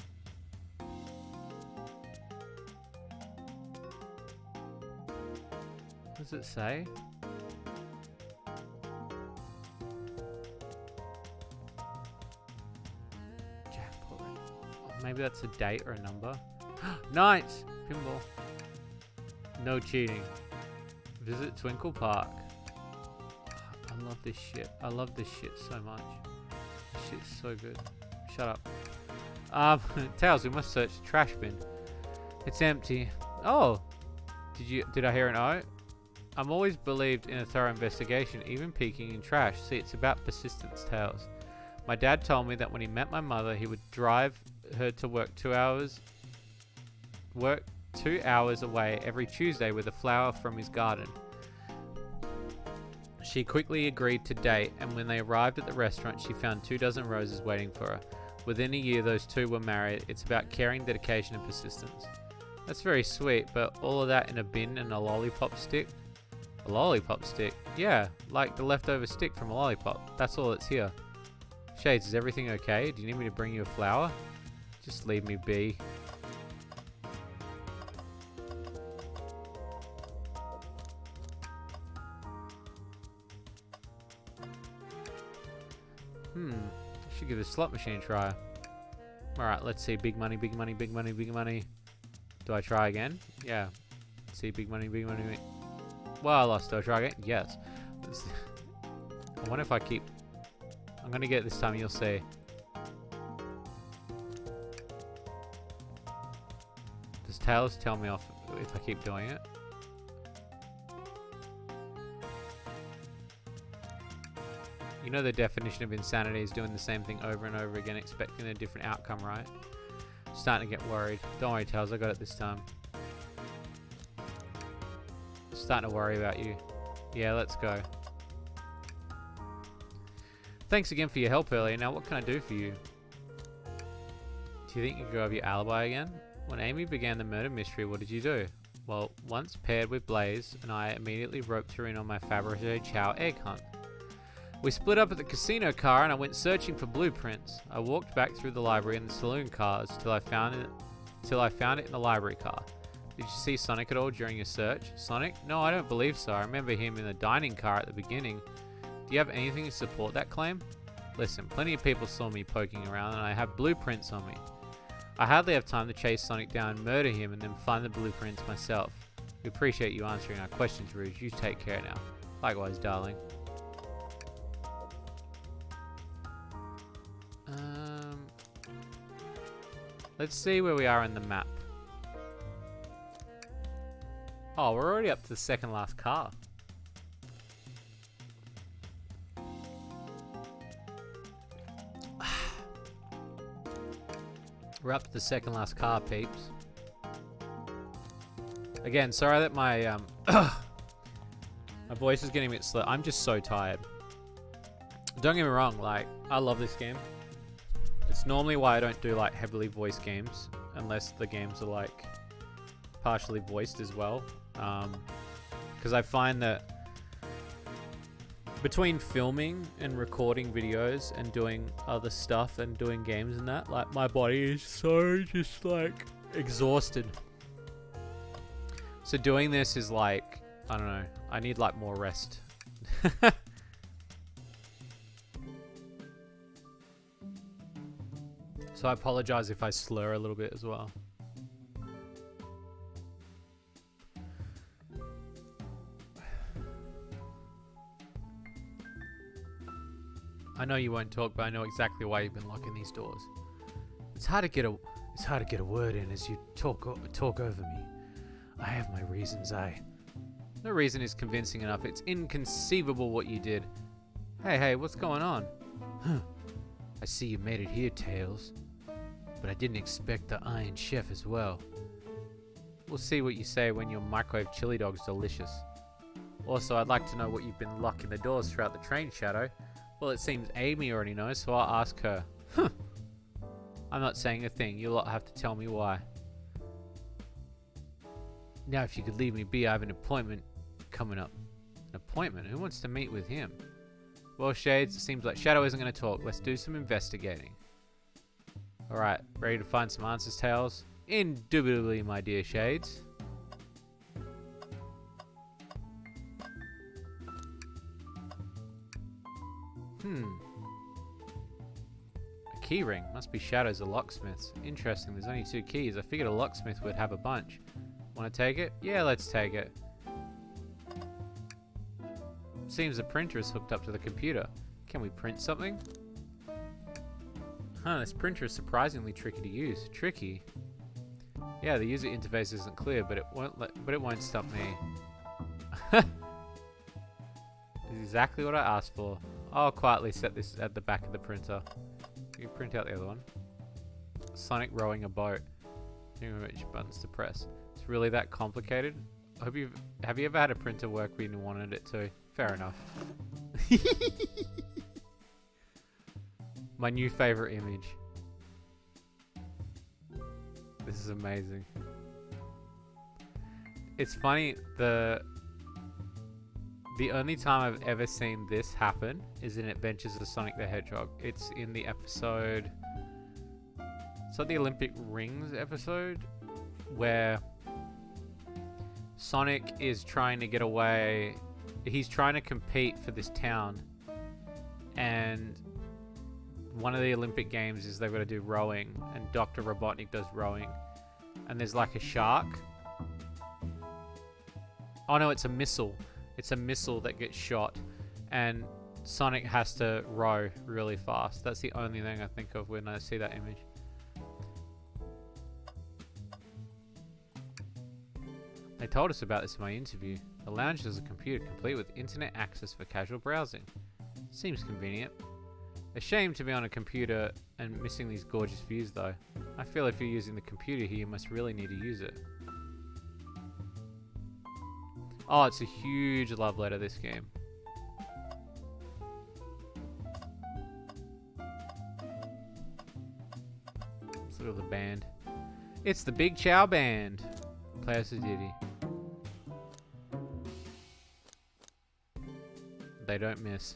What does it say? Jackpot. Oh, maybe that's a date or a number. Nice! Pinball. No cheating. Visit Twinkle Park. I love this shit. I love this shit so much. This shit's so good. Shut up. Tails, we must search the trash bin. It's empty. Oh! Did I hear an O? I'm always believed in a thorough investigation, even peeking in trash. See, it's about persistence, Tails. My dad told me that when he met my mother, he would drive her to work 2 hours away every Tuesday with a flower from his garden. She quickly agreed to date, and when they arrived at the restaurant, she found 24 roses waiting for her. Within a year, those two were married. It's about caring, dedication, and persistence. That's very sweet, but all of that in a bin and a lollipop stick? A lollipop stick? Yeah, like the leftover stick from a lollipop. That's all that's here. Shades, is everything okay? Do you need me to bring you a flower? Just leave me be. Should give the slot machine a try. Alright, let's see. Big money, big money, big money, big money. Do I try again? Yeah. Let's see, big money, big money. Well, I lost. Do I try again? Yes. I wonder if I keep... I'm going to get it this time, you'll see. Does Tails tell me off if I keep doing it? You know the definition of insanity is doing the same thing over and over again, expecting a different outcome, right? I'm starting to get worried. Don't worry, Tails, I got it this time. I'm starting to worry about you. Yeah, let's go. Thanks again for your help earlier. Now, what can I do for you? Do you think you could go over your alibi again? When Amy began the murder mystery, what did you do? Well, once paired with Blaze, and I immediately roped her in on my Fabergé Chow egg hunt. We split up at the casino car and I went searching for blueprints. I walked back through the library and the saloon cars till I found it in the library car. Did you see Sonic at all during your search? Sonic? No, I don't believe so. I remember him in the dining car at the beginning. Do you have anything to support that claim? Listen, plenty of people saw me poking around and I have blueprints on me. I hardly have time to chase Sonic down, murder him, and then find the blueprints myself. We appreciate you answering our questions, Rouge. You take care now. Likewise, darling. Let's see where we are in the map. Oh, we're already up to the second last car. We're up to the second last car, peeps. Again, sorry that my my voice is getting a bit slow. I'm just so tired. Don't get me wrong, like, I love this game. It's normally why I don't do like heavily voiced games unless the games are like partially voiced as well, because I find that between filming and recording videos and doing other stuff and doing games and that, like, my body is so just like exhausted. So doing this is like, I don't know, I need like more rest. So I apologize if I slur a little bit as well. I know you won't talk, but I know exactly why you've been locking these doors. It's hard to get a word in as you talk over me. I have my reasons. No reason is convincing enough. It's inconceivable what you did. Hey, what's going on? I see you made it here, Tails. But I didn't expect the Iron Chef as well. We'll see what you say when your microwave chili dog's delicious. Also, I'd like to know what you've been locking the doors throughout the train, Shadow. Well, it seems Amy already knows, so I'll ask her. I'm not saying a thing. You'll have to tell me why. Now, if you could leave me be, I have an appointment coming up. An appointment? Who wants to meet with him? Well, Shades, it seems like Shadow isn't going to talk. Let's do some investigating. Alright, ready to find some answers, Tails? Indubitably, my dear Shades. A key ring. Must be Shadow's the locksmith's. Interesting, there's only 2 keys. I figured a locksmith would have a bunch. Want to take it? Yeah, let's take it. Seems the printer is hooked up to the computer. Can we print something? Huh, this printer is surprisingly tricky to use. Tricky? Yeah, the user interface isn't clear, but it won't stop me. This is exactly what I asked for. I'll quietly set this at the back of the printer. You can print out the other one. Sonic rowing a boat. Which buttons to press. It's really that complicated? Have you ever had a printer work when you wanted it to? Fair enough. My new favorite image. This is amazing. It's funny, the only time I've ever seen this happen is in Adventures of Sonic the Hedgehog. It's in the episode... It's like the Olympic Rings episode, where Sonic is trying to get away. He's trying to compete for this town, and one of the Olympic games is they've got to do rowing, and Dr. Robotnik does rowing, and there's like a shark. Oh no, it's a missile. It's a missile that gets shot, and Sonic has to row really fast. That's the only thing I think of when I see that image. They told us about this in my interview. The lounge has a computer complete with internet access for casual browsing. Seems convenient. A shame to be on a computer and missing these gorgeous views though. I feel if you're using the computer here, you must really need to use it. Oh, it's a huge love letter, this game. Let's look at the band. It's the Big Chow Band. Play us a ditty. They don't miss.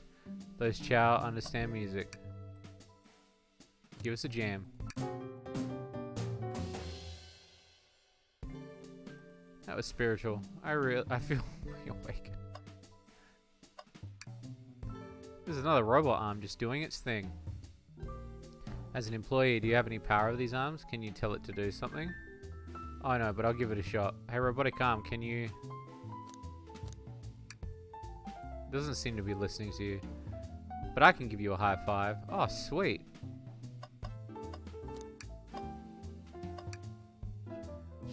Those Chow understand music. Give us a jam. That was spiritual. I feel awake. There's another robot arm just doing its thing. As an employee, do you have any power of these arms? Can you tell it to do something? Oh no, but I'll give it a shot. Hey, robotic arm, can you... Doesn't seem to be listening to you. But I can give you a high five. Oh, sweet.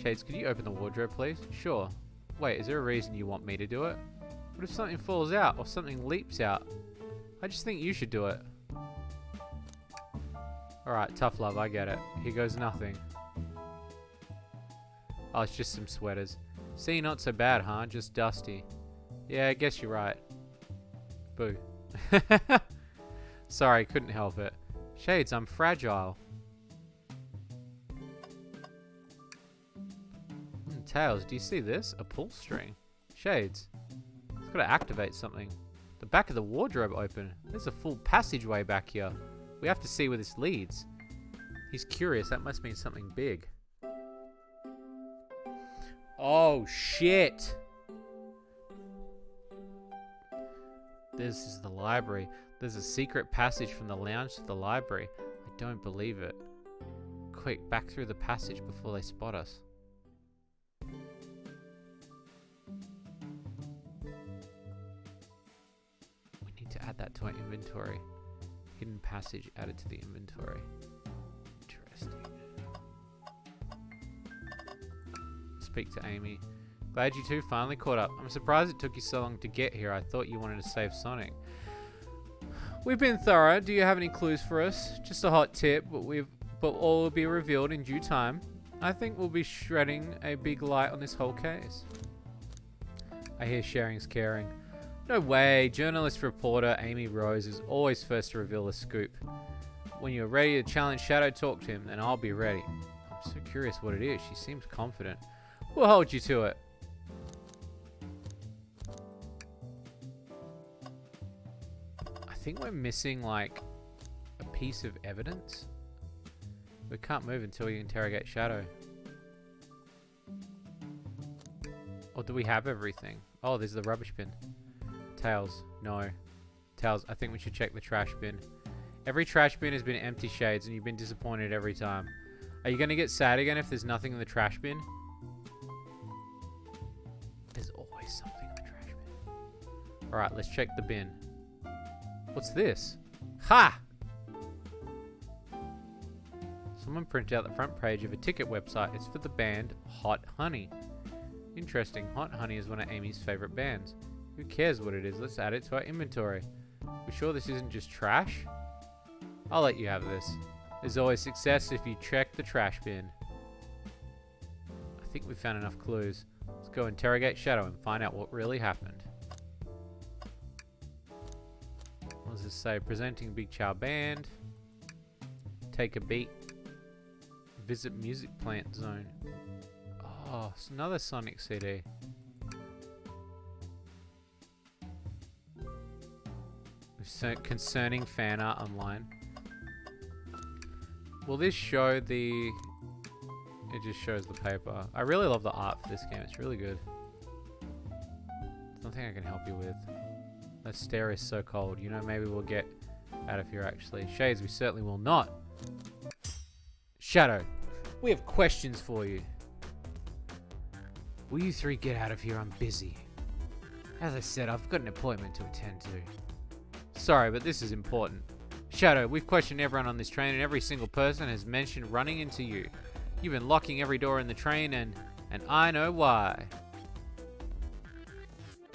Shades, could you open the wardrobe, please? Sure. Wait, is there a reason you want me to do it? What if something falls out or something leaps out? I just think you should do it. Alright, tough love, I get it. Here goes nothing. Oh, it's just some sweaters. See, not so bad, huh? Just dusty. Yeah, I guess you're right. Boo. Sorry, couldn't help it. Shades, I'm fragile. Tails, do you see this? A pull string. Shades. It's got to activate something. The back of the wardrobe open. There's a full passageway back here. We have to see where this leads. He's curious. That must mean something big. Oh, shit. This is the library. There's a secret passage from the lounge to the library. I don't believe it. Quick, back through the passage before they spot us. We need to add that to our inventory. Hidden passage added to the inventory. Interesting. Speak to Amy. Glad you two finally caught up. I'm surprised it took you so long to get here. I thought you wanted to save Sonic. We've been thorough. Do you have any clues for us? Just a hot tip, but all will be revealed in due time. I think we'll be shedding a big light on this whole case. I hear sharing's caring. No way. Journalist reporter Amy Rose is always first to reveal the scoop. When you're ready to challenge Shadow, talk to him, and I'll be ready. I'm so curious what it is. She seems confident. We'll hold you to it. I think we're missing, like, a piece of evidence. We can't move until we interrogate Shadow. Or do we have everything? Oh, there's the rubbish bin. Tails. No. Tails, I think we should check the trash bin. Every trash bin has been empty, Shades, and you've been disappointed every time. Are you going to get sad again if there's nothing in the trash bin? There's always something in the trash bin. Alright, let's check the bin. What's this? Ha! Someone printed out the front page of a ticket website. It's for the band Hot Honey. Interesting. Hot Honey is one of Amy's favorite bands. Who cares what it is? Let's add it to our inventory. We sure this isn't just trash? I'll let you have this. There's always success if you check the trash bin. I think we found enough clues. Let's go interrogate Shadow and find out what really happened. What does this say? Presenting Big Chow Band. Take a beat. Visit Music Plant Zone. Oh, it's another Sonic CD. Concerning fan art online. Will this show the... It just shows the paper. I really love the art for this game. It's really good. There's nothing I can help you with. That stare is so cold. You know, maybe we'll get out of here actually. Shades, we certainly will not. Shadow, we have questions for you. Will you three get out of here? I'm busy. As I said, I've got an appointment to attend to. Sorry, but this is important. Shadow, we've questioned everyone on this train and every single person has mentioned running into you. You've been locking every door in the train and I know why.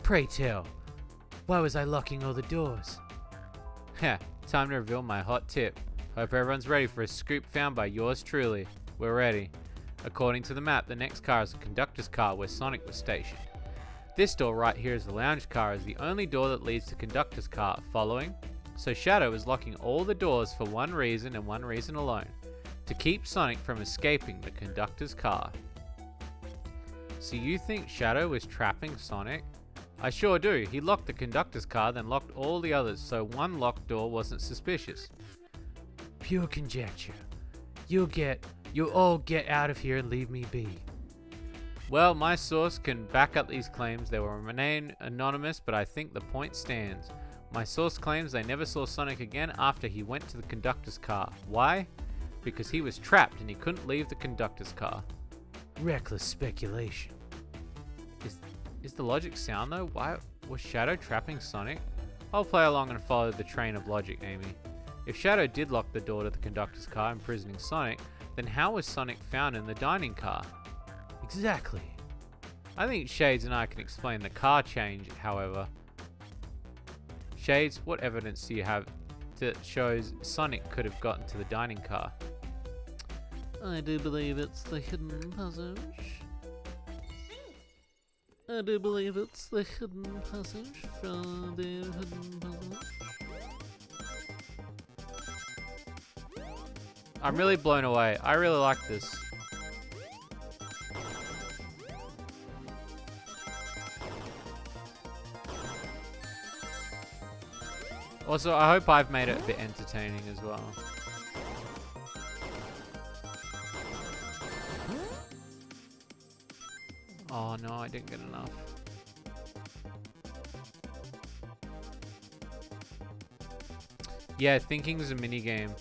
Pray tell, why was I locking all the doors? Heh, time to reveal my hot tip. Hope everyone's ready for a scoop found by yours truly. We're ready. According to the map, the next car is the conductor's car where Sonic was stationed. This door right here is the lounge car, is the only door that leads to conductor's car. Following? So Shadow is locking all the doors for one reason and one reason alone. To keep Sonic from escaping the conductor's car. So you think Shadow was trapping Sonic? I sure do. He locked the conductor's car, then locked all the others, so one locked door wasn't suspicious. Pure conjecture. You'll all get out of here and leave me be. Well, my source can back up these claims. They will remain anonymous, but I think the point stands. My source claims they never saw Sonic again after he went to the conductor's car. Why? Because he was trapped and he couldn't leave the conductor's car. Reckless speculation. Is the logic sound though? Why was Shadow trapping Sonic? I'll play along and follow the train of logic, Amy. If Shadow did lock the door to the conductor's car, imprisoning Sonic, then how was Sonic found in the dining car? Exactly. I think Shades and I can explain the car change, however. Shades, what evidence do you have that shows Sonic could have gotten to the dining car? I do believe it's the hidden passage. I do believe it's the hidden passage from the hidden passage. I'm really blown away. I really like this. Also, I hope I've made it a bit entertaining as well. Oh no, I didn't get enough. Yeah, thinking is a minigame.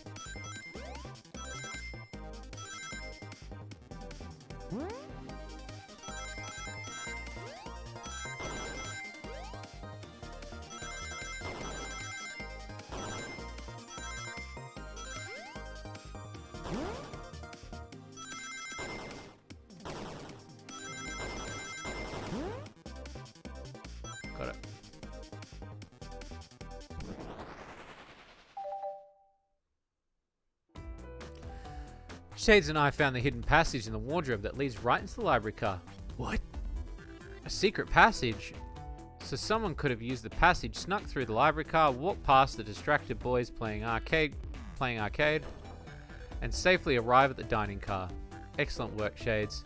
Got it. Shades and I found the hidden passage in the wardrobe that leads right into the library car. What? A secret passage? So someone could have used the passage, snuck through the library car, walked past the distracted boys playing arcade, and safely arrive at the dining car. Excellent work, Shades.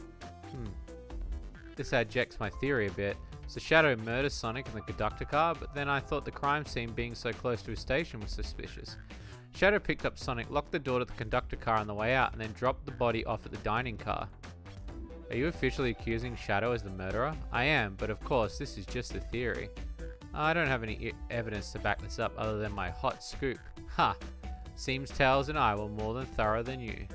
this adjects my theory a bit. So Shadow murders Sonic in the conductor car, but then I thought the crime scene being so close to his station was suspicious. Shadow picked up Sonic, locked the door to the conductor car on the way out, and then dropped the body off at the dining car. Are you officially accusing Shadow as the murderer? I am, but of course, this is just a theory. I don't have any evidence to back this up other than my hot scoop. Ha! Seems Tails and I were more than thorough than you.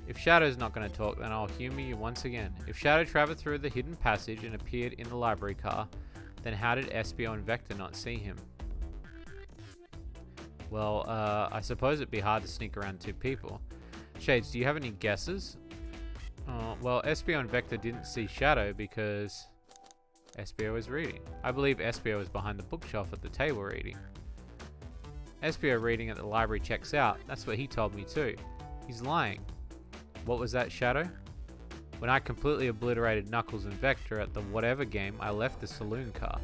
If Shadow's not going to talk, then I'll humor you once again. If Shadow traveled through the hidden passage and appeared in the library car, then how did Espio and Vector not see him? Well, I suppose it'd be hard to sneak around two people. Shades, do you have any guesses? Well, Espio and Vector didn't see Shadow because Espio was reading. I believe Espio was behind the bookshelf at the table reading. Espio reading at the library checks out. That's what he told me too. He's lying. What was that, Shadow? When I completely obliterated Knuckles and Vector at the whatever game, I left the saloon car.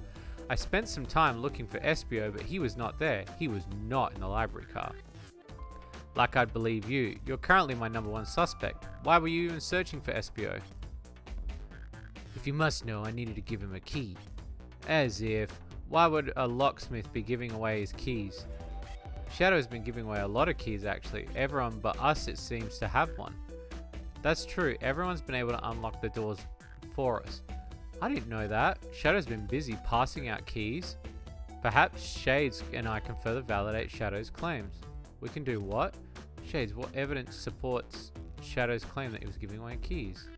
I spent some time looking for Espio, but he was not there. He was not in the library car. Like I'd believe you. You're currently my #1 suspect. Why were you even searching for Espio? If you must know, I needed to give him a key. As if. Why would a locksmith be giving away his keys? Shadow's been giving away a lot of keys actually. Everyone but us, it seems, to have one. That's true, everyone's been able to unlock the doors for us. I didn't know that. Shadow's been busy passing out keys. Perhaps Shades and I can further validate Shadow's claims. We can do what? Shades, what evidence supports Shadow's claim that he was giving away keys?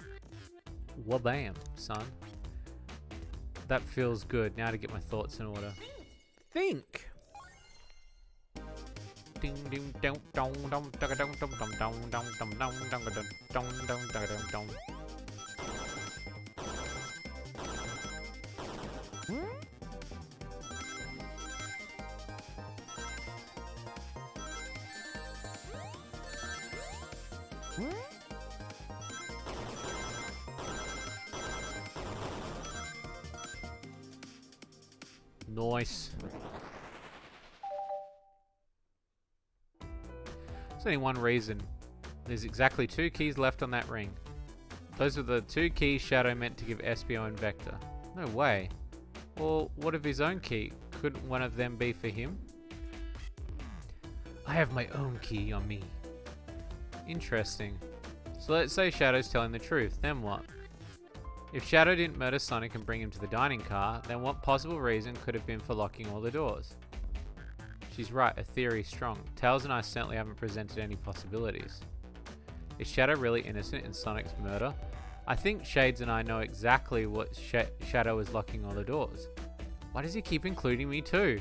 Wabam, son. That feels good. Now to get my thoughts in order. Think. Ding ding dong dong dong dong dong dong dong dong dong dong dong dong dong dong dong dong. Nice. There's only one reason. There's exactly 2 keys left on that ring. Those were the 2 keys Shadow meant to give Espio and Vector. No way. Well, what of his own key? Couldn't one of them be for him? I have my own key on me. Interesting. So let's say Shadow's telling the truth, then what? If Shadow didn't murder Sonic and bring him to the dining car, then what possible reason could have been for locking all the doors? She's right, a theory strong. Tails and I certainly haven't presented any possibilities. Is Shadow really innocent in Sonic's murder? I think Shades and I know exactly what Shadow is locking all the doors. Why does he keep including me too?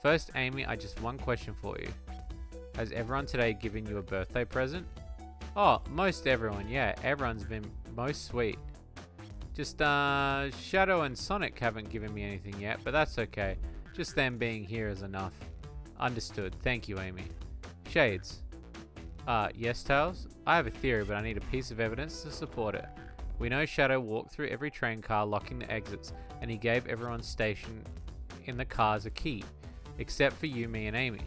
First, Amy, I just one question for you. Has everyone today given you a birthday present? Oh, most everyone, yeah. Everyone's been most sweet. Just, Shadow and Sonic haven't given me anything yet, but that's okay. Just them being here is enough. Understood. Thank you, Amy. Shades. Yes, Tails? I have a theory, but I need a piece of evidence to support it. We know Shadow walked through every train car locking the exits, and he gave everyone stationed in the cars a key, except for you, me, and Amy.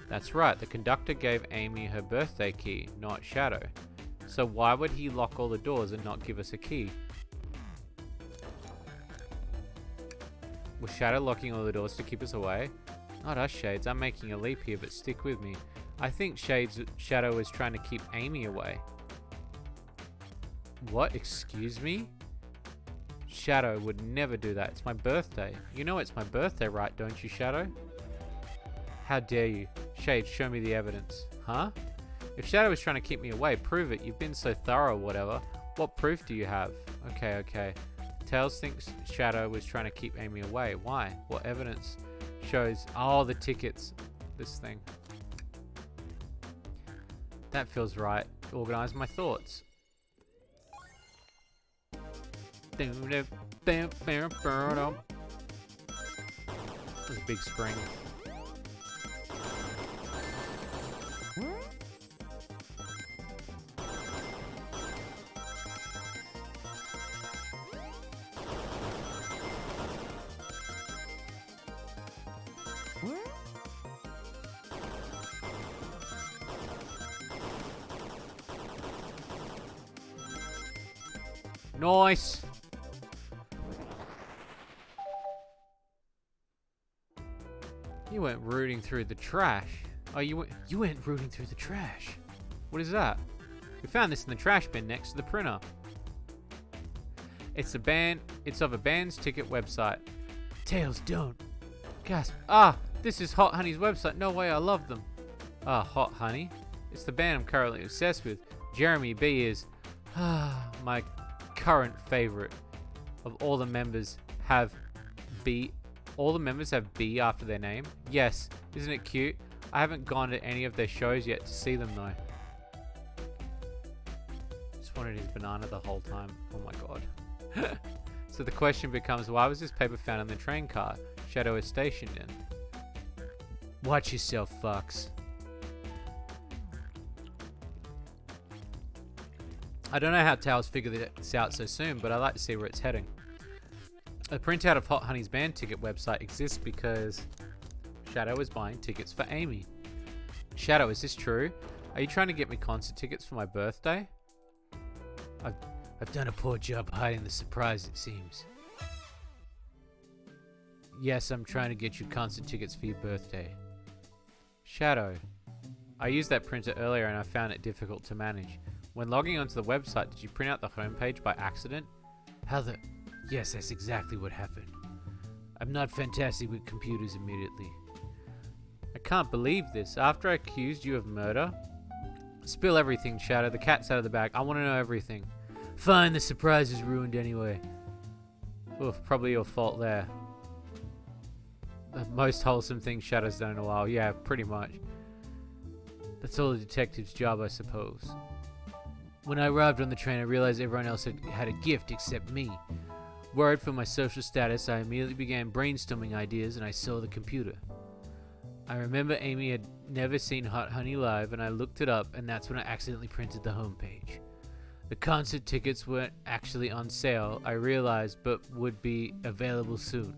That's right, the conductor gave Amy her birthday key, not Shadow. So why would he lock all the doors and not give us a key? Was Shadow locking all the doors to keep us away? Not us, Shades. I'm making a leap here, but stick with me. I think Shadow is trying to keep Amy away. What? Excuse me? Shadow would never do that. It's my birthday. You know it's my birthday, right, don't you, Shadow? How dare you? Shades, show me the evidence. Huh? If Shadow is trying to keep me away, prove it. You've been so thorough or whatever. What proof do you have? Okay. Tails thinks Shadow was trying to keep Amy away. Why? What evidence shows? Oh, the tickets. This thing. That feels right. Organize my thoughts. There's a big spring. Nice. You went rooting through the trash. Oh, you went rooting through the trash. What is that? We found this in the trash bin next to the printer. It's of a band's ticket website. Tails, don't. Gasp. Ah, this is Hot Honey's website. No way, I love them. Ah, Hot Honey. It's the band I'm currently obsessed with. Jeremy B is my current favorite. Of all the members have B. All the members have B after their name. Yes, isn't it cute? I haven't gone to any of their shows yet to see them though. Just wanted his banana the whole time. Oh my god. So the question becomes, why was this paper found in the train car Shadow is stationed in? Watch yourself, fucks. I don't know how Tails figured this out so soon, but I like to see where it's heading. A printout of Hot Honey's band ticket website exists because Shadow is buying tickets for Amy. Shadow, is this true? Are you trying to get me concert tickets for my birthday? I've done a poor job hiding the surprise, it seems. Yes, I'm trying to get you concert tickets for your birthday. Shadow, I used that printer earlier and I found it difficult to manage. When logging onto the website, did you print out the homepage by accident? Yes, that's exactly what happened. I'm not fantastic with computers immediately. I can't believe this. After I accused you of murder? Spill everything, Shadow. The cat's out of the bag. I want to know everything. Fine, the surprise is ruined anyway. Oof, probably your fault there. The most wholesome thing Shadow's done in a while. Yeah, pretty much. That's all the detective's job, I suppose. When I arrived on the train, I realized everyone else had a gift except me. Worried for my social status, I immediately began brainstorming ideas and I saw the computer. I remember Amy had never seen Hot Honey live and I looked it up, and that's when I accidentally printed the homepage. The concert tickets weren't actually on sale, I realized, but would be available soon.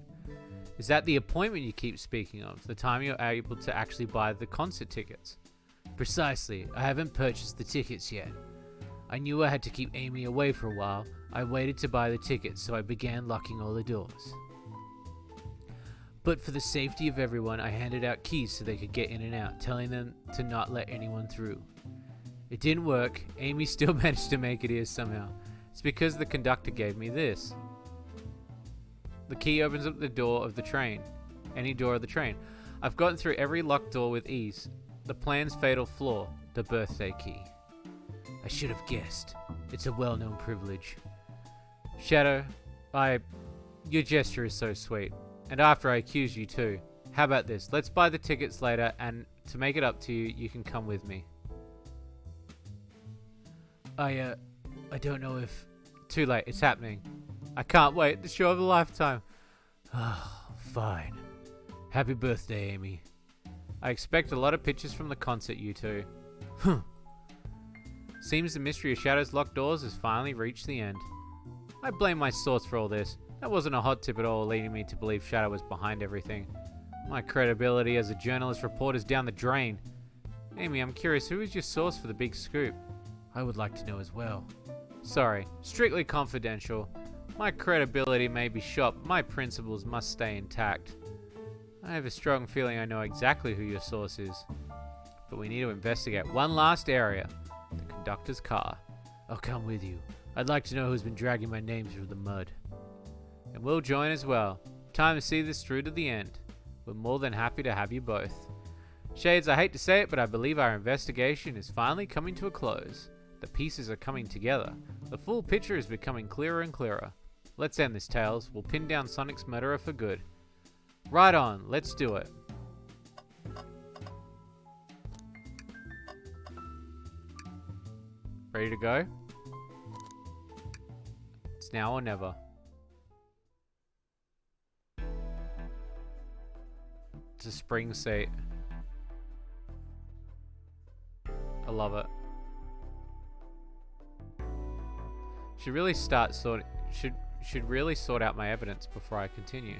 Is that the appointment you keep speaking of? The time you're able to actually buy the concert tickets? Precisely. I haven't purchased the tickets yet. I knew I had to keep Amy away for a while. I waited to buy the tickets, so I began locking all the doors. But for the safety of everyone, I handed out keys so they could get in and out, telling them to not let anyone through. It didn't work. Amy still managed to make it here somehow. It's because the conductor gave me this. The key opens up the door of the train. Any door of the train. I've gotten through every locked door with ease. The plan's fatal flaw, the birthday key. I should have guessed. It's a well-known privilege. Shadow, your gesture is so sweet. And after I accuse you too. How about this? Let's buy the tickets later, and to make it up to you, you can come with me. I don't know if... Too late, it's happening. I can't wait, the show of a lifetime. Oh, fine. Happy birthday, Amy. I expect a lot of pictures from the concert, you two. Seems the mystery of Shadow's locked doors has finally reached the end. I blame my source for all this. That wasn't a hot tip at all, leading me to believe Shadow was behind everything. My credibility as a journalist report is down the drain. Amy, I'm curious, who is your source for the big scoop? I would like to know as well. Sorry, strictly confidential. My credibility may be shot, but my principles must stay intact. I have a strong feeling I know exactly who your source is. But we need to investigate one last area. The conductor's car. I'll come with you. I'd like to know who's been dragging my name through the mud. And we'll join as well. Time to see this through to the end. We're more than happy to have you both. Shades, I hate to say it, but I believe our investigation is finally coming to a close. The pieces are coming together. The full picture is becoming clearer and clearer. Let's end this, Tails. We'll pin down Sonic's murderer for good. Right on, let's do it. Ready to go? It's now or never. It's a spring seat. I love it. Should really sort out my evidence before I continue.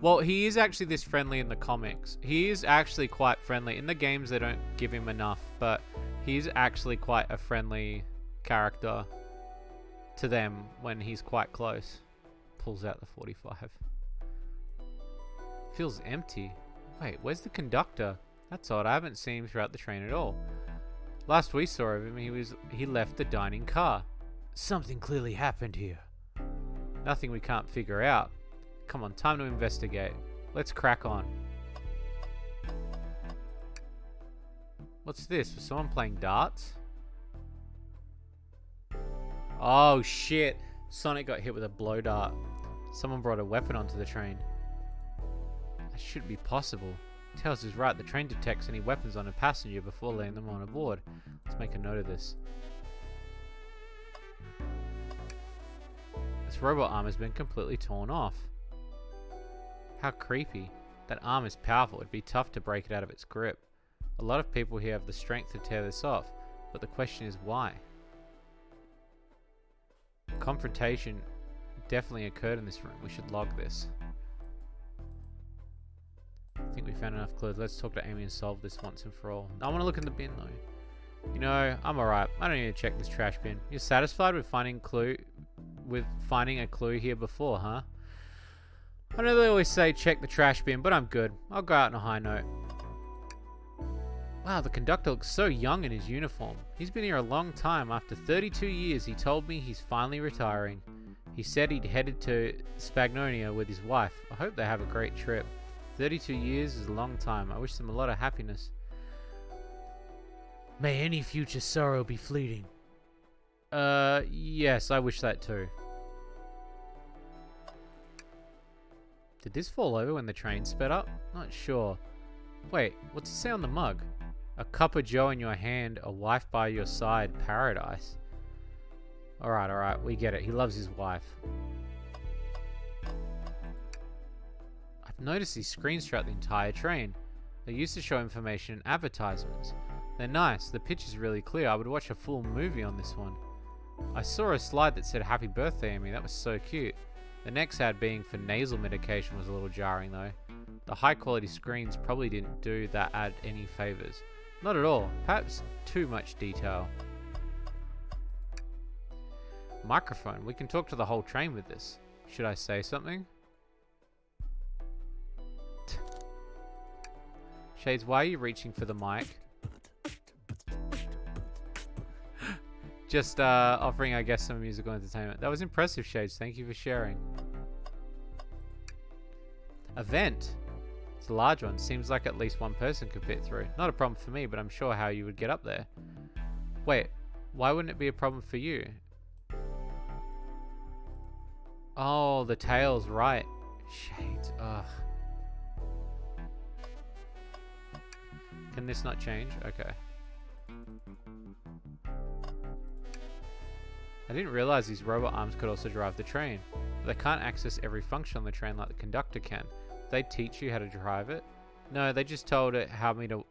Well, he is actually this friendly in the comics. He is actually quite friendly. In the games, they don't give him enough, but he's actually quite a friendly character to them when he's quite close. Pulls out the 45. feels empty. Wait, where's the conductor? That's odd. I haven't seen him throughout the train at all. Last we saw of him, he left the dining car. Something clearly happened here. Nothing we can't figure out. Come on, time to investigate. Let's crack on. What's this? Was someone playing darts? Oh shit! Sonic got hit with a blow dart. Someone brought a weapon onto the train. That shouldn't be possible. Tails is right. The train detects any weapons on a passenger before laying them on board. Let's make a note of this. This robot arm has been completely torn off. How creepy. That arm is powerful. It'd be tough to break it out of its grip. A lot of people here have the strength to tear this off, but the question is why? Confrontation definitely occurred in this room. We should log this. I think we found enough clues. Let's talk to Amy and solve this once and for all. I want to look in the bin though. You know, I'm alright. I don't need to check this trash bin. You're satisfied with finding a clue here before, huh? I know they always say check the trash bin, but I'm good. I'll go out on a high note. Wow, the conductor looks so young in his uniform. He's been here a long time. After 32 years, he told me he's finally retiring. He said he'd headed to Spagnonia with his wife. I hope they have a great trip. 32 years is a long time. I wish them a lot of happiness. May any future sorrow be fleeting. Yes, I wish that too. Did this fall over when the train sped up? Not sure. Wait, what's it say on the mug? A cup of joe in your hand, a wife by your side, paradise. Alright, we get it. He loves his wife. I've noticed these screens throughout the entire train. They used to show information and advertisements. They're nice. The picture's really clear. I would watch a full movie on this one. I saw a slide that said happy birthday, Amy. That was so cute. The next ad being for nasal medication was a little jarring though. The high quality screens probably didn't do that ad any favors. Not at all. Perhaps too much detail. Microphone. We can talk to the whole train with this. Should I say something? Shades, why are you reaching for the mic? Just offering, I guess, some musical entertainment. That was impressive, Shades. Thank you for sharing. Event. It's a large one. Seems like at least one person could fit through. Not a problem for me, but I'm sure how you would get up there. Wait, why wouldn't it be a problem for you? Oh, the tail's right. Shades, ugh. Can this not change? Okay. I didn't realize these robot arms could also drive the train. But they can't access every function on the train like the conductor can. They teach you how to drive it? No, they just told it how to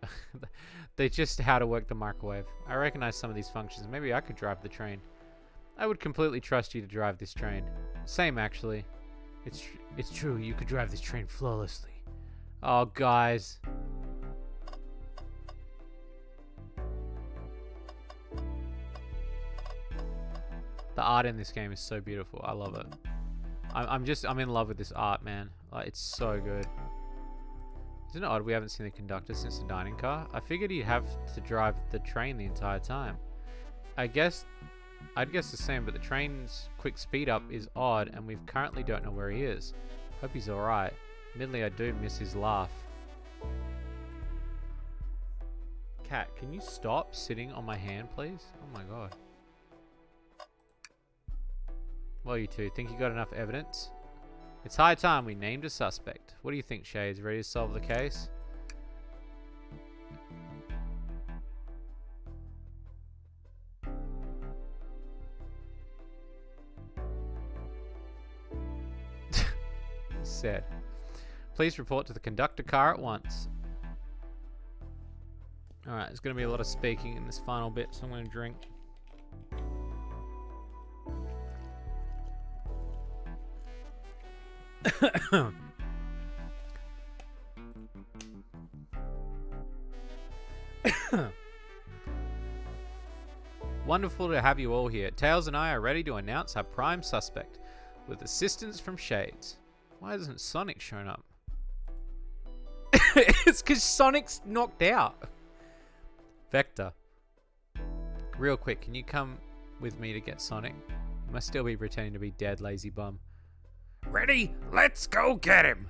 work the microwave. I recognize some of these functions. Maybe I could drive the train. I would completely trust you to drive this train. Same, actually. It's true. You could drive this train flawlessly. Oh, guys. The art in this game is so beautiful. I love it. I'm in love with this art, man. Like, it's so good. Isn't it odd we haven't seen the conductor since the dining car? I figured he'd have to drive the train the entire time. I'd guess the same, but the train's quick speed up is odd, and we currently don't know where he is. Hope he's alright. Admittedly, I do miss his laugh. Cat, can you stop sitting on my hand, please? Oh my god. Well, you two, think you got enough evidence? It's high time we named a suspect. What do you think, Shades? Ready to solve the case? Said. Please report to the conductor car at once. Alright, there's going to be a lot of speaking in this final bit, so I'm going to drink. Wonderful to have you all here. Tails and I are ready to announce our prime suspect with assistance from Shades. Why hasn't Sonic shown up? It's because Sonic's knocked out. Vector. Real quick, can you come with me to get Sonic? You must still be pretending to be dead, lazy bum. Ready? Let's go get him.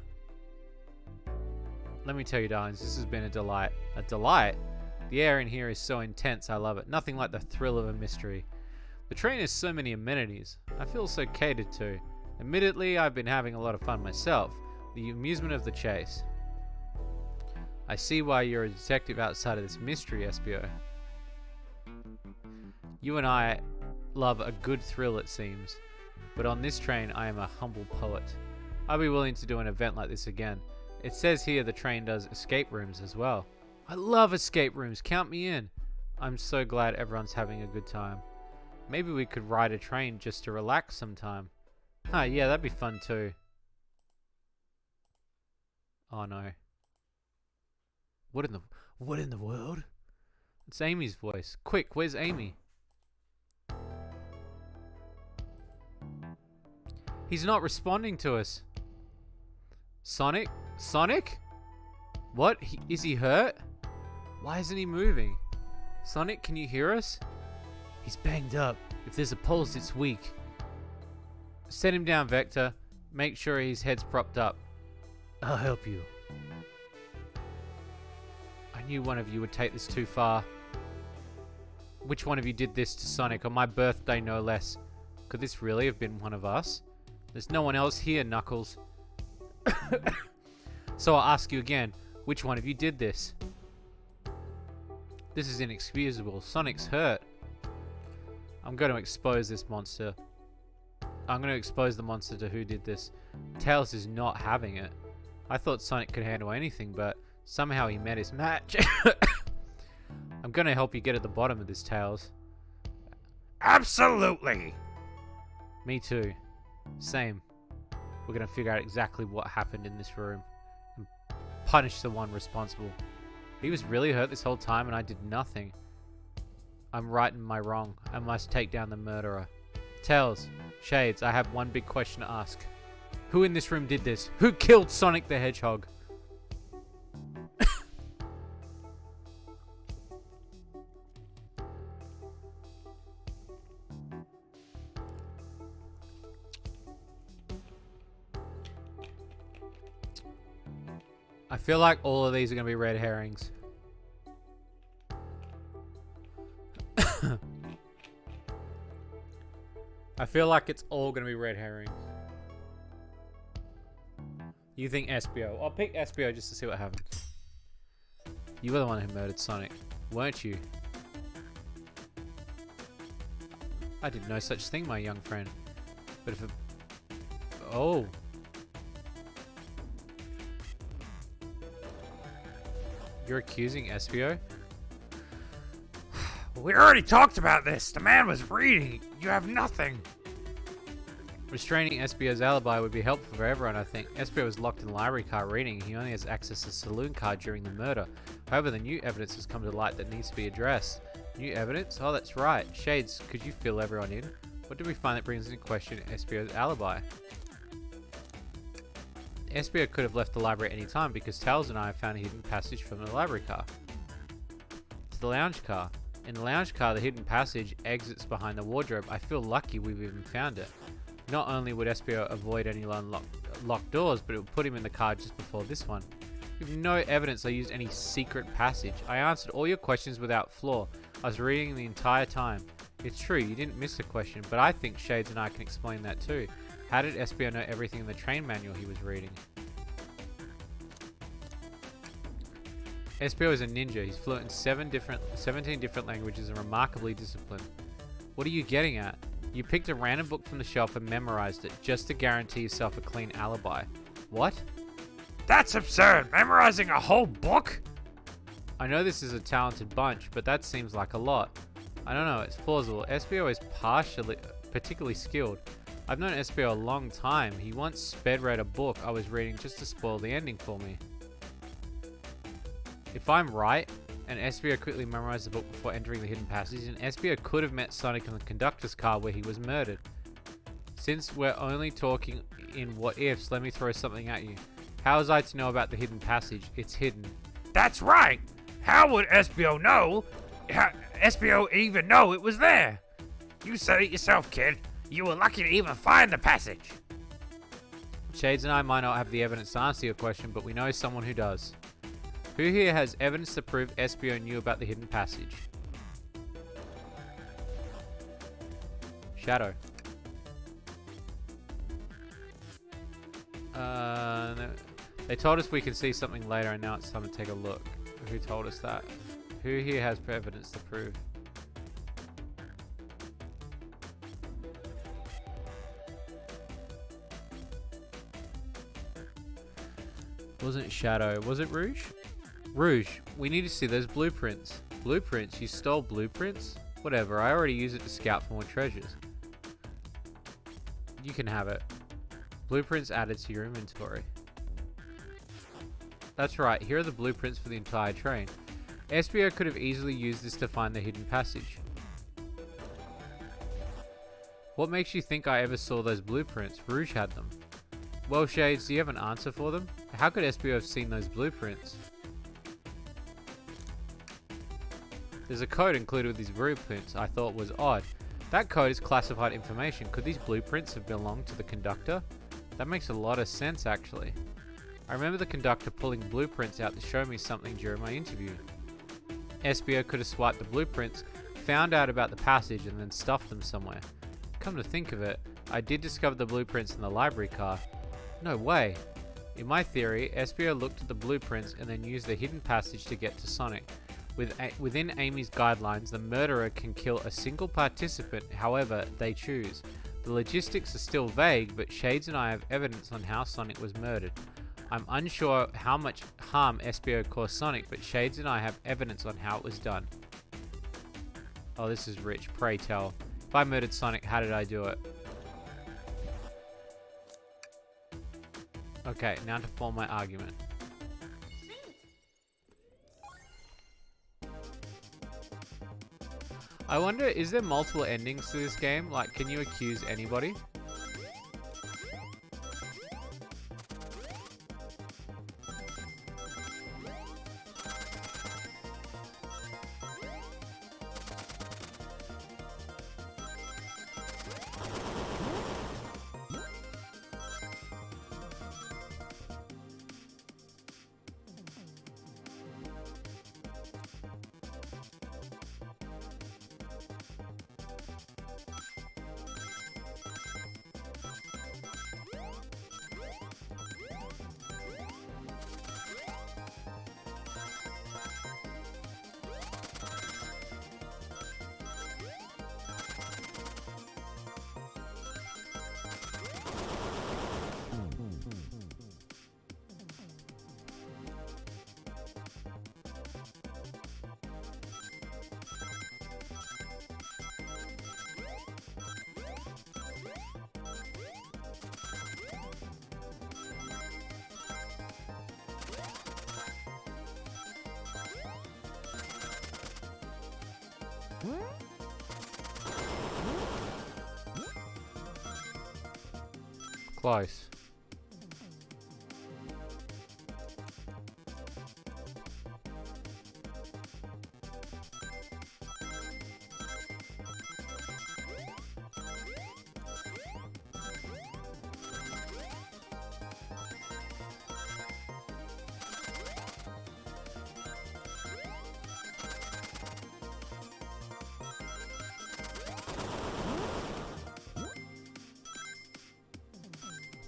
Let me tell you, darlings, this has been a delight. A delight? The air in here is so intense, I love it. Nothing like the thrill of a mystery. The train has so many amenities. I feel so catered to. Admittedly, I've been having a lot of fun myself. The amusement of the chase. I see why you're a detective outside of this mystery, Espio. You and I love a good thrill, it seems. But on this train, I am a humble poet. I'd be willing to do an event like this again. It says here the train does escape rooms as well. I love escape rooms. Count me in. I'm so glad everyone's having a good time. Maybe we could ride a train just to relax sometime. Huh, yeah, that'd be fun too. Oh no. What in the world? It's Amy's voice. Quick, where's Amy? He's not responding to us. Sonic? Sonic? What? Is he hurt? Why isn't he moving? Sonic, can you hear us? He's banged up. If there's a pulse, it's weak. Set him down, Vector. Make sure his head's propped up. I'll help you. I knew one of you would take this too far. Which one of you did this to Sonic on my birthday, no less? Could this really have been one of us? There's no one else here, Knuckles. So I'll ask you again, which one of you did this? This is inexcusable. Sonic's hurt. I'm going to expose this monster. I'm going to expose the monster to who did this. Tails is not having it. I thought Sonic could handle anything, but somehow he met his match. I'm going to help you get at the bottom of this, Tails. Absolutely. Me too. Same. We're going to figure out exactly what happened in this room and punish the one responsible. He was really hurt this whole time and I did nothing. I'm right in my wrong. I must take down the murderer. Tails, Shades, I have one big question to ask. Who in this room did this? Who killed Sonic the Hedgehog? I feel like all of these are going to be red herrings. I feel like it's all going to be red herrings. You think Espio? I'll pick Espio just to see what happens. You were the one who murdered Sonic, weren't you? I did no such thing, my young friend. But if oh. You're accusing Espio? We already talked about this. The man was reading. You have nothing. Restraining Espio's alibi would be helpful for everyone, I think. Espio was locked in the library car reading. He only has access to the saloon car during the murder. However, the new evidence has come to light that needs to be addressed. New evidence? Oh, that's right. Shades, could you fill everyone in? What did we find that brings into question Espio's alibi? Espio could have left the library at any time because Tails and I have found a hidden passage from the library car to the lounge car. In the lounge car, the hidden passage exits behind the wardrobe. I feel lucky we've even found it. Not only would Espio avoid any locked doors, but it would put him in the car just before this one. We have no evidence I used any secret passage. I answered all your questions without flaw. I was reading the entire time. It's true, you didn't miss a question, but I think Shades and I can explain that too. How did Espio know everything in the train manual he was reading? Espio is a ninja. He's fluent in 17 different languages and remarkably disciplined. What are you getting at? You picked a random book from the shelf and memorized it just to guarantee yourself a clean alibi. What? That's absurd. Memorizing a whole book? I know this is a talented bunch, but that seems like a lot. I don't know, it's plausible. Espio is particularly skilled. I've known Espio a long time. He once sped read a book I was reading just to spoil the ending for me. If I'm right, and Espio quickly memorized the book before entering the hidden passage, then Espio could have met Sonic in the conductor's car where he was murdered. Since we're only talking in what ifs, let me throw something at you. How was I to know about the hidden passage? It's hidden. That's right. How would SBO know? How SBO even know it was there? You said it yourself, kid. You were lucky to even find the passage. Shades and I might not have the evidence to answer your question, but we know someone who does. Who here has evidence to prove SBO knew about the hidden passage? Shadow. No. They told us we can see something later, and now it's time to take a look. Who told us that? Who here has evidence to prove? Wasn't Shadow. Was it Rouge? Rouge, we need to see those blueprints. Blueprints? You stole blueprints? Whatever, I already use it to scout for more treasures. You can have it. Blueprints added to your inventory. That's right, here are the blueprints for the entire train. SBO could have easily used this to find the hidden passage. What makes you think I ever saw those blueprints? Rouge had them. Well, Shades, do you have an answer for them? How could SBO have seen those blueprints? There's a code included with these blueprints I thought was odd. That code is classified information. Could these blueprints have belonged to the conductor? That makes a lot of sense, actually. I remember the conductor pulling blueprints out to show me something during my interview. SBO could have swiped the blueprints, found out about the passage, and then stuffed them somewhere. Come to think of it, I did discover the blueprints in the library car. No way! In my theory, SBO looked at the blueprints and then used the hidden passage to get to Sonic. Within Amy's guidelines, the murderer can kill a single participant however they choose. The logistics are still vague, but Shades and I have evidence on how Sonic was murdered. I'm unsure how much harm SBO caused Sonic, but Shades and I have evidence on how it was done. Oh, this is rich. Pray tell. If I murdered Sonic, how did I do it? Okay, now to form my argument. I wonder, is there multiple endings to this game? Like, can you accuse anybody? Close.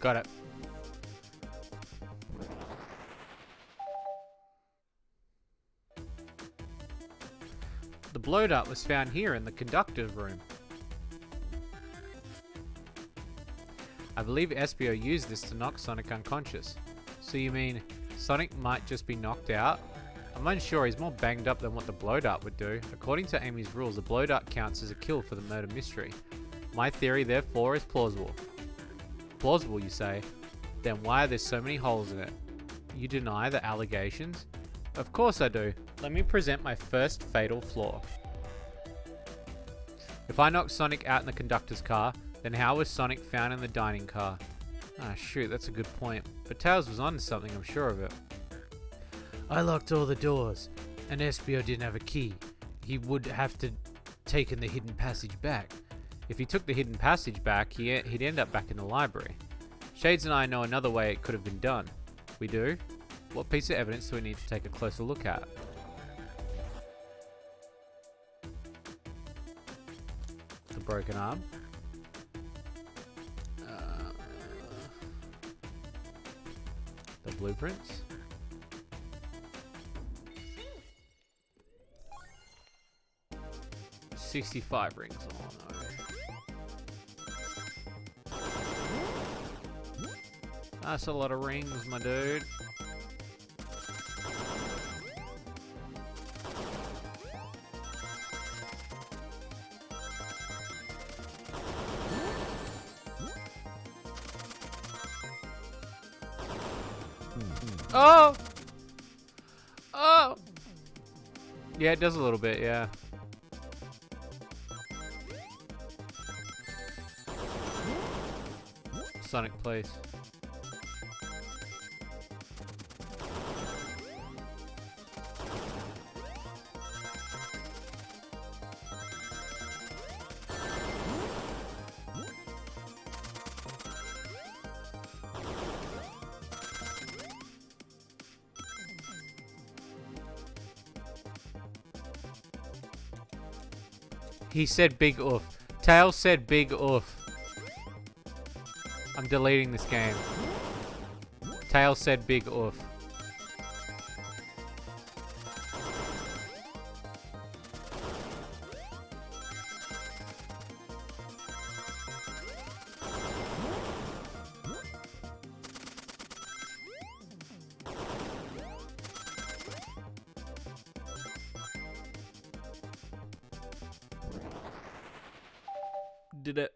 Got it. The blow dart was found here in the conductor's room. I believe SBO used this to knock Sonic unconscious. So you mean Sonic might just be knocked out? I'm unsure, he's more banged up than what the blow dart would do. According to Amy's rules, the blow dart counts as a kill for the murder mystery. My theory, therefore, is plausible. Plausible, you say? Then why are there so many holes in it? You deny the allegations? Of course I do. Let me present my first fatal flaw. If I knocked Sonic out in the conductor's car, then how was Sonic found in the dining car? Ah, shoot, that's a good point. But Tails was onto something, I'm sure of it. I locked all the doors, and Espio didn't have a key. He would have to taken the hidden passage back. If he took the hidden passage back, he'd end up back in the library. Shades and I know another way it could have been done. We do? What piece of evidence do we need to take a closer look at? The broken arm. The blueprints. $65 rings. Oh no. That's a lot of rings, my dude. Oh! Oh! Yeah, it does a little bit, yeah. Sonic place. He said big oof. Tails said big oof. I'm deleting this game. Tails said big oof. Did it.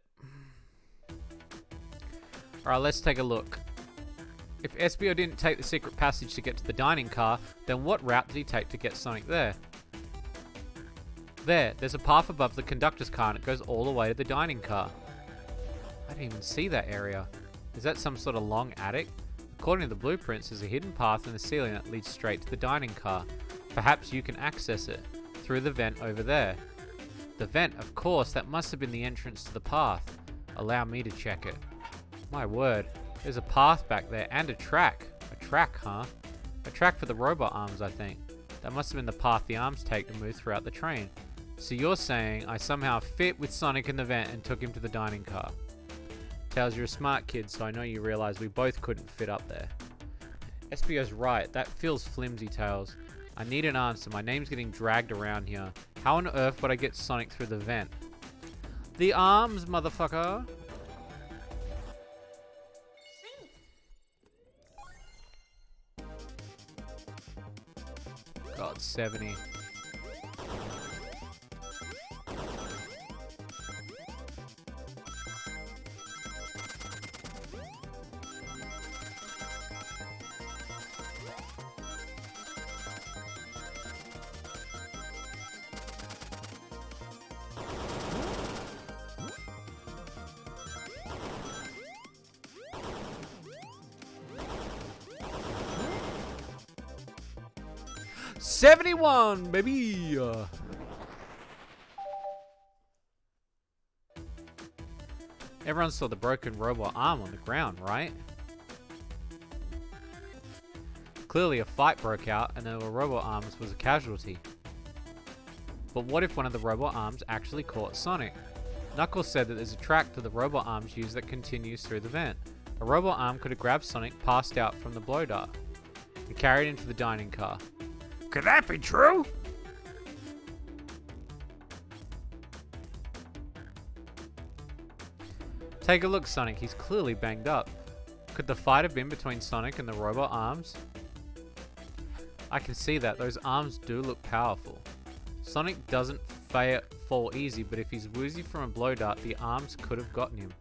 Alright, let's take a look. If Espio didn't take the secret passage to get to the dining car, then what route did he take to get Sonic there? There's a path above the conductor's car and it goes all the way to the dining car. I didn't even see that area. Is that some sort of long attic? According to the blueprints, there's a hidden path in the ceiling that leads straight to the dining car. Perhaps you can access it through the vent over there. The vent, of course, that must have been the entrance to the path. Allow me to check it. My word, there's a path back there and a track. A track, huh? A track for the robot arms, I think. That must have been the path the arms take to move throughout the train. So you're saying I somehow fit with Sonic in the vent and took him to the dining car. Tails, you're a smart kid, so I know you realize we both couldn't fit up there. Espio's right, that feels flimsy, Tails. I need an answer. My name's getting dragged around here. How on earth would I get Sonic through the vent? The arms, motherfucker! God, 70. $71, baby! Everyone saw the broken robot arm on the ground, right? Clearly a fight broke out and the robot arms was a casualty. But what if one of the robot arms actually caught Sonic? Knuckles said that there's a track to the robot arms use that continues through the vent. A robot arm could have grabbed Sonic passed out from the blow dart and carried him to the dining car. Could that be true? Take a look, Sonic. He's clearly banged up. Could the fight have been between Sonic and the robot arms? I can see that. Those arms do look powerful. Sonic doesn't fall easy, but if he's woozy from a blow dart, the arms could have gotten him.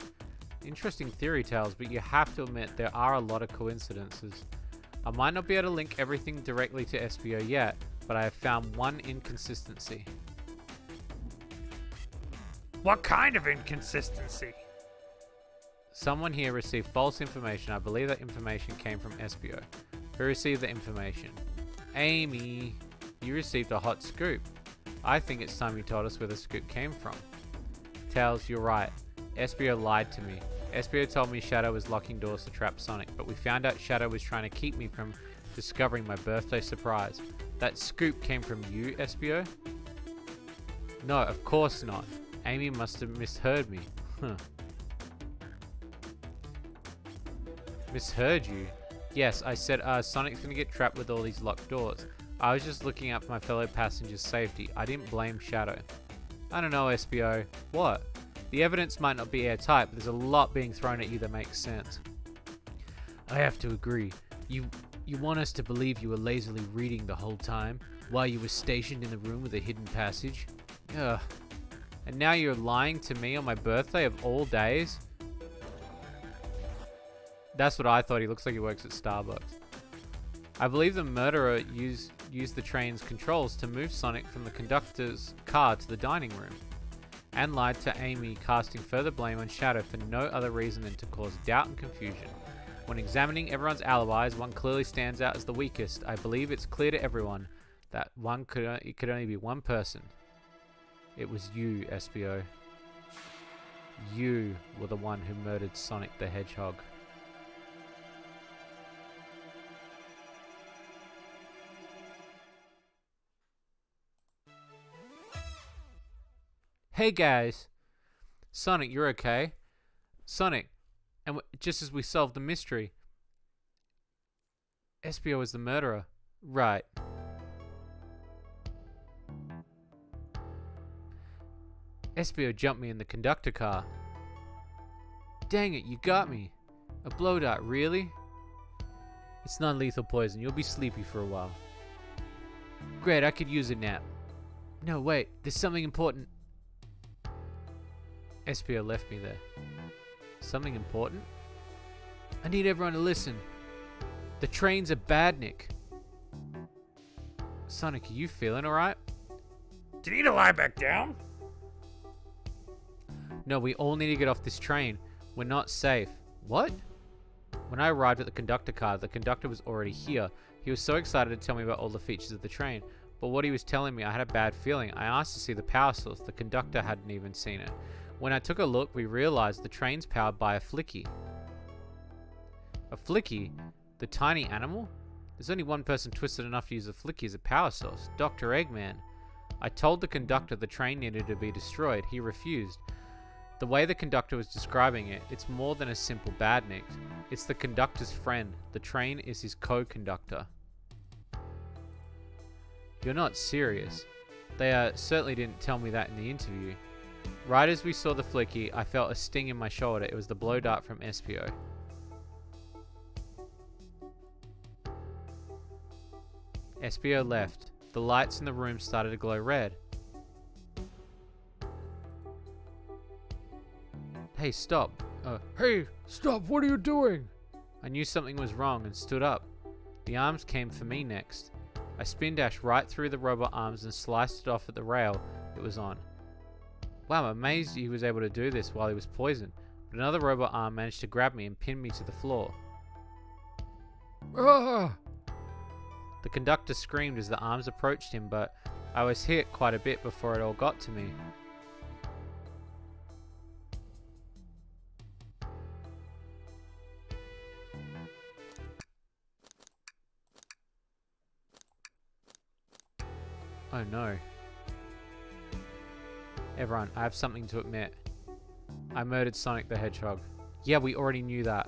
Interesting theory, Tails, but you have to admit there are a lot of coincidences. I might not be able to link everything directly to Espio yet, but I have found one inconsistency. What kind of inconsistency? Someone here received false information. I believe that information came from SBO. Who received the information? Amy. You received a hot scoop. I think it's time you told us where the scoop came from. Tails, you're right. SBO lied to me. SBO told me Shadow was locking doors to trap Sonic, but we found out Shadow was trying to keep me from discovering my birthday surprise. That scoop came from you, SBO? No, of course not. Amy must have misheard me. Huh. Misheard you? Yes, I said, Sonic's gonna get trapped with all these locked doors. I was just looking out for my fellow passengers' safety. I didn't blame Shadow. I don't know, SBO. What? The evidence might not be airtight, but there's a lot being thrown at you that makes sense. I have to agree. You want us to believe you were lazily reading the whole time, while you were stationed in the room with a hidden passage? Ugh. And now you're lying to me on my birthday of all days? That's what I thought. He looks like he works at Starbucks. I believe the murderer used the train's controls to move Sonic from the conductor's car to the dining room, and lied to Amy, casting further blame on Shadow for no other reason than to cause doubt and confusion. When examining everyone's alibis, one clearly stands out as the weakest. I believe it's clear to everyone that it could only be one person. It was you, SBO. You were the one who murdered Sonic the Hedgehog. Hey guys! Sonic, you're okay? Sonic, and just as we solved the mystery, SBO is the murderer. Right. SBO jumped me in the conductor car. Dang it, you got me. A blow dart, really? It's non-lethal poison. You'll be sleepy for a while. Great, I could use a nap. No, wait, there's something important. SBO left me there. Something important? I need everyone to listen. The train's a badnik. Sonic, are you feeling alright? Do you need to lie back down? No, we all need to get off this train. We're not safe. What? When I arrived at the conductor car, the conductor was already here. He was so excited to tell me about all the features of the train. But what he was telling me, I had a bad feeling. I asked to see the power source. The conductor hadn't even seen it. When I took a look, we realized the train's powered by a flicky. A flicky? The tiny animal? There's only one person twisted enough to use a flicky as a power source. Dr. Eggman. I told the conductor the train needed to be destroyed. He refused. The way the conductor was describing it, it's more than a simple badnik. It's the conductor's friend. The train is his co-conductor. You're not serious. They certainly didn't tell me that in the interview. Right as we saw the flicky, I felt a sting in my shoulder. It was the blow dart from SPO. SPO left. The lights in the room started to glow red. Hey, stop. Hey, stop, what are you doing? I knew something was wrong and stood up. The arms came for me next. I spin dashed right through the robot arms and sliced it off at the rail it was on. Wow, I'm amazed he was able to do this while he was poisoned, but another robot arm managed to grab me and pin me to the floor. Ah! The conductor screamed as the arms approached him, but I was hit quite a bit before it all got to me. Oh no. Everyone, I have something to admit. I murdered Sonic the Hedgehog. Yeah, we already knew that.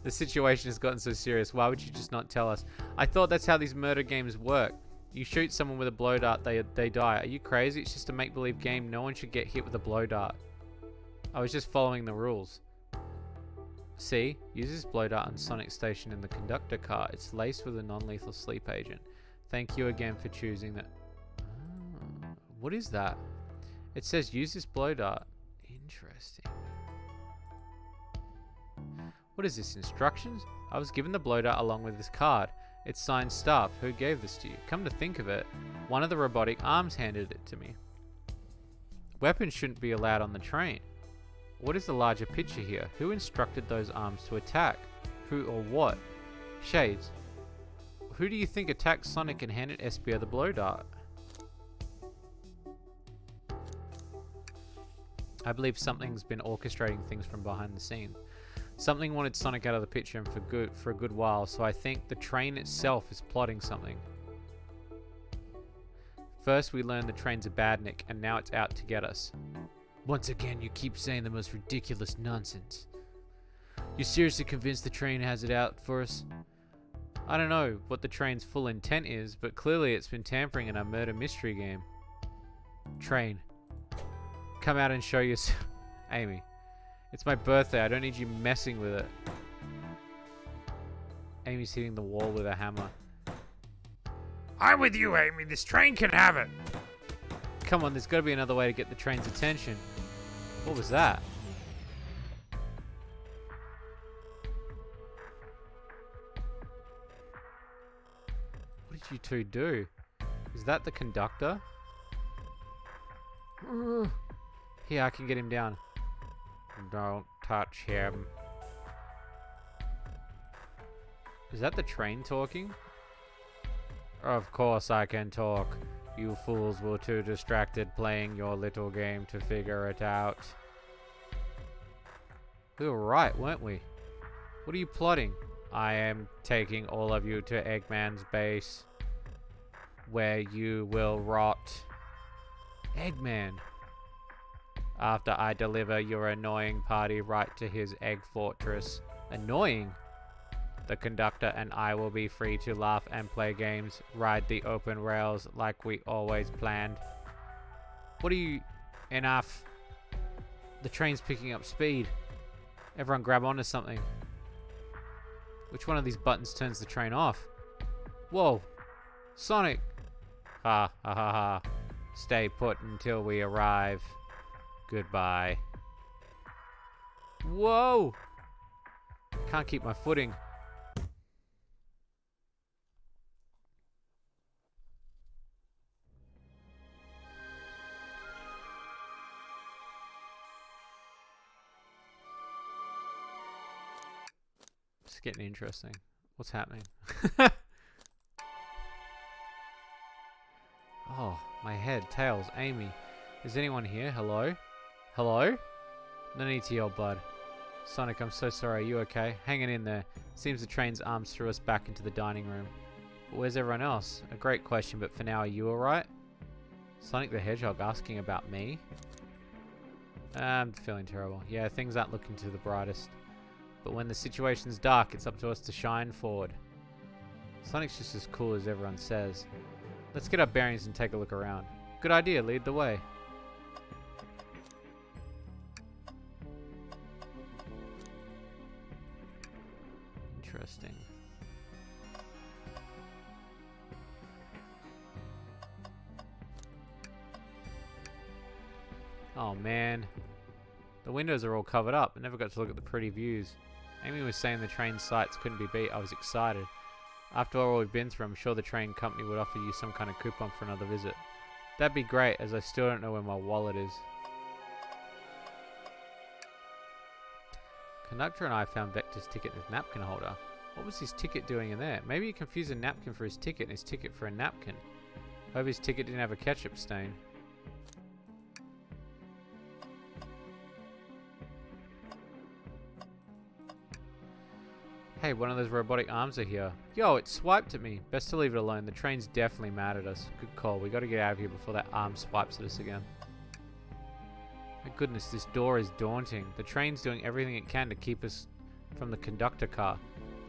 The situation has gotten so serious. Why would you just not tell us? I thought that's how these murder games work. You shoot someone with a blow dart, they die. Are you crazy? It's just a make-believe game. No one should get hit with a blow dart. I was just following the rules. See? Use this blow dart on Sonic's station in the conductor car. It's laced with a non-lethal sleep agent. Thank you again for choosing that. Oh, what is that? It says use this blow dart. Interesting. What is this, instructions? I was given the blow dart along with this card. It's signed staff. Who gave this to you? Come to think of it, one of the robotic arms handed it to me. Weapons shouldn't be allowed on the train. What is the larger picture here? Who instructed those arms to attack? Who or what? Shades. Who do you think attacked Sonic and handed Espia the blow dart? I believe something's been orchestrating things from behind the scenes. Something wanted Sonic out of the picture and for a good while, so I think the train itself is plotting something. First we learned the train's a badnik, and now it's out to get us. Once again, you keep saying the most ridiculous nonsense. You seriously convinced the train has it out for us? I don't know what the train's full intent is, but clearly it's been tampering in our murder mystery game. Train. Come out and show yourself. Amy. It's my birthday, I don't need you messing with it. Amy's hitting the wall with a hammer. I'm with you, Amy. This train can have it. Come on, there's got to be another way to get the train's attention. What was that? What did you two do? Is that the conductor? Here, I can get him down. Don't touch him. Is that the train talking? Of course I can talk. You fools were too distracted playing your little game to figure it out. We were right, weren't we? What are you plotting? I am taking all of you to Eggman's base, where you will rot. Eggman. After I deliver your annoying party right to his egg fortress. Annoying? The conductor and I will be free to laugh and play games, ride the open rails like we always planned. What are you... Enough. The train's picking up speed. Everyone grab onto something. Which one of these buttons turns the train off? Whoa. Sonic. Ha ha ha ha. Stay put until we arrive. Goodbye. Whoa! Can't keep my footing. It's getting interesting. What's happening? Oh, my head, tails, Amy. Is anyone here? Hello? Hello? No need to yell, bud. Sonic, I'm so sorry. Are you okay? Hanging in there. Seems the train's arms threw us back into the dining room. But where's everyone else? A great question, but for now, are you alright? Sonic the Hedgehog asking about me? I'm feeling terrible. Yeah, things aren't looking too the brightest. But when the situation's dark, it's up to us to shine forward. Sonic's just as cool as everyone says. Let's get our bearings and take a look around. Good idea, lead the way. Interesting. Oh man. The windows are all covered up. I never got to look at the pretty views. Amy was saying the train sights couldn't be beat. I was excited. After all we've been through, I'm sure the train company would offer you some kind of coupon for another visit. That'd be great, as I still don't know where my wallet is. Conductor and I found Vector's ticket in his napkin holder. What was his ticket doing in there? Maybe he confused a napkin for his ticket and his ticket for a napkin. Hope his ticket didn't have a ketchup stain. Hey, one of those robotic arms are here. Yo, it swiped at me. Best to leave it alone. The train's definitely mad at us. Good call. We gotta get out of here before that arm swipes at us again. My goodness, this door is daunting. The train's doing everything it can to keep us from the conductor car.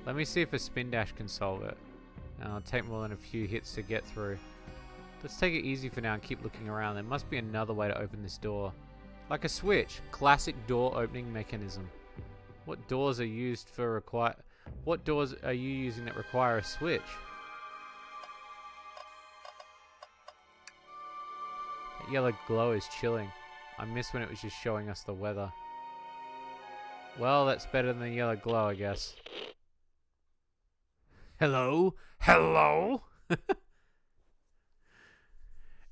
Let me see if a spin dash can solve it. It'll take more than a few hits to get through. Let's take it easy for now and keep looking around. There must be another way to open this door. Like a switch. Classic door opening mechanism. What doors are used for What doors are you using that require a switch? That yellow glow is chilling. I miss when it was just showing us the weather. Well, that's better than the yellow glow, I guess. Hello? Hello?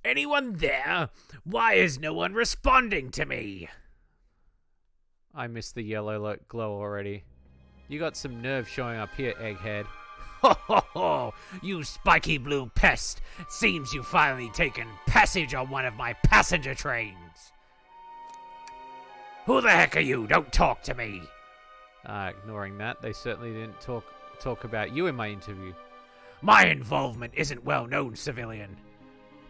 Anyone there? Why is no one responding to me? I missed the yellow glow already. You got some nerve showing up here, Egghead. Ho ho ho! You spiky blue pest! Seems you've finally taken passage on one of my passenger trains. Who the heck are you? Don't talk to me. Ignoring that, they certainly didn't talk about you in my interview. My involvement isn't well known, civilian.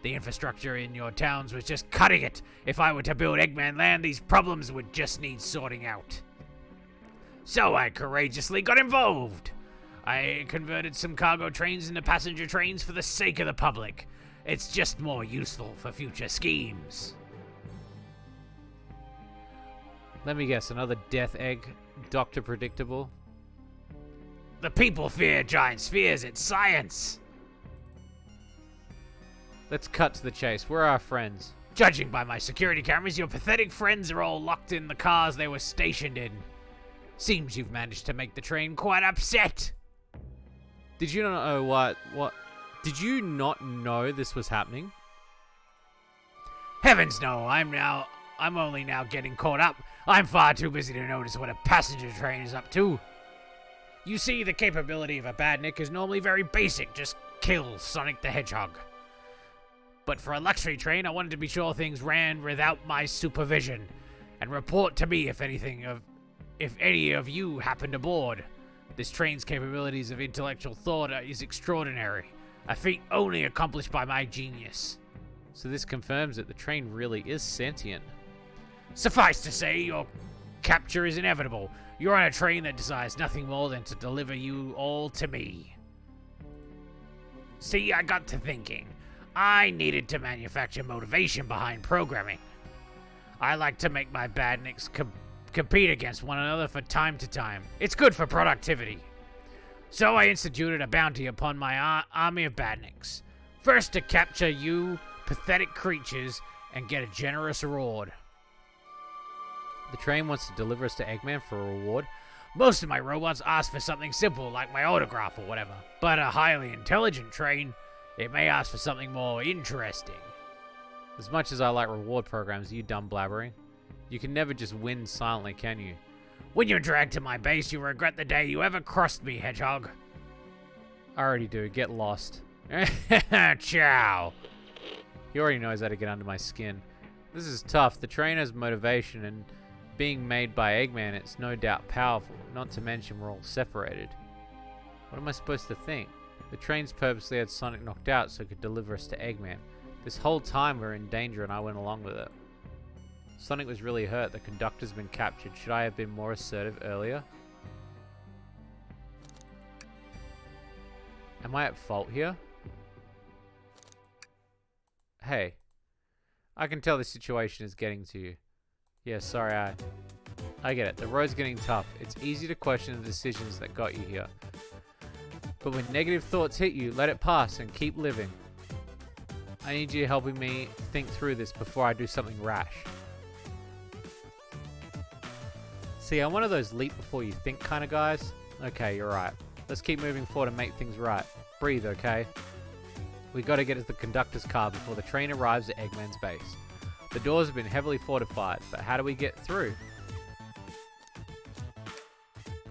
The infrastructure in your towns was just cutting it. If I were to build Eggman Land, these problems would just need sorting out. So I courageously got involved. I converted some cargo trains into passenger trains for the sake of the public. It's just more useful for future schemes. Let me guess, another death egg, Dr. Predictable? The people fear giant spheres, it's science. Let's cut to the chase. Where are our friends? Judging by my security cameras, your pathetic friends are all locked in the cars they were stationed in. Seems you've managed to make the train quite upset. Did you not know what? Did you not know this was happening? Heavens no, I'm only now getting caught up. I'm far too busy to notice what a passenger train is up to. You see, the capability of a badnik is normally very basic, just kill Sonic the Hedgehog. But for a luxury train, I wanted to be sure things ran without my supervision, and report to me if any of you happened aboard. This train's capabilities of intellectual thought is extraordinary, a feat only accomplished by my genius. So this confirms that the train really is sentient. Suffice to say, your capture is inevitable. You're on a train that desires nothing more than to deliver you all to me. See, I got to thinking. I needed to manufacture motivation behind programming. I like to make my badniks compete against one another from time to time. It's good for productivity. So I instituted a bounty upon my army of badniks. First to capture you pathetic creatures and get a generous reward. The train wants to deliver us to Eggman for a reward. Most of my robots ask for something simple like my autograph or whatever. But a highly intelligent train, it may ask for something more interesting. As much as I like reward programs, you dumb blabbering. You can never just win silently, can you? When you're dragged to my base, you'll regret the day you ever crossed me, Hedgehog. I already do. Get lost. Ciao. He already knows how to get under my skin. This is tough. The train has motivation, and being made by Eggman, it's no doubt powerful. Not to mention we're all separated. What am I supposed to think? The train's purposely had Sonic knocked out so it could deliver us to Eggman. This whole time we're in danger and I went along with it. Sonic was really hurt. The conductor's been captured. Should I have been more assertive earlier? Am I at fault here? Hey. I can tell this situation is getting to you. Yeah, sorry, I get it. The road's getting tough. It's easy to question the decisions that got you here. But when negative thoughts hit you, let it pass and keep living. I need you helping me think through this before I do something rash. See, I'm one of those leap before you think kind of guys. Okay, you're right. Let's keep moving forward and make things right. Breathe, okay? We gotta get to the conductor's car before the train arrives at Eggman's base. The doors have been heavily fortified, but how do we get through?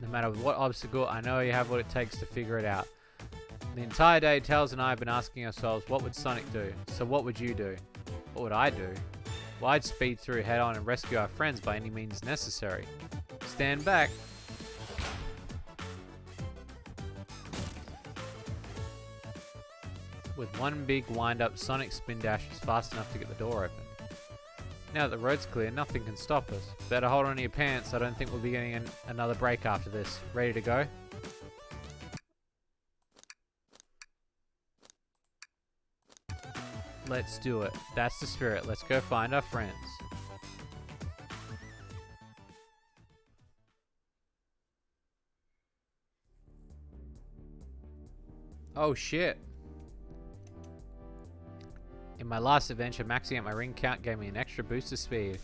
No matter what obstacle, I know you have what it takes to figure it out. The entire day, Tails and I have been asking ourselves, what would Sonic do? So what would you do? What would I do? Well, I'd speed through head on and rescue our friends by any means necessary. Stand back. With one big wind-up, Sonic spin dash was fast enough to get the door open. Now that the road's clear, nothing can stop us. Better hold on to your pants. I don't think we'll be getting another break after this. Ready to go? Let's do it. That's the spirit. Let's go find our friends. Oh shit. In my last adventure, maxing out my ring count gave me an extra boost of speed.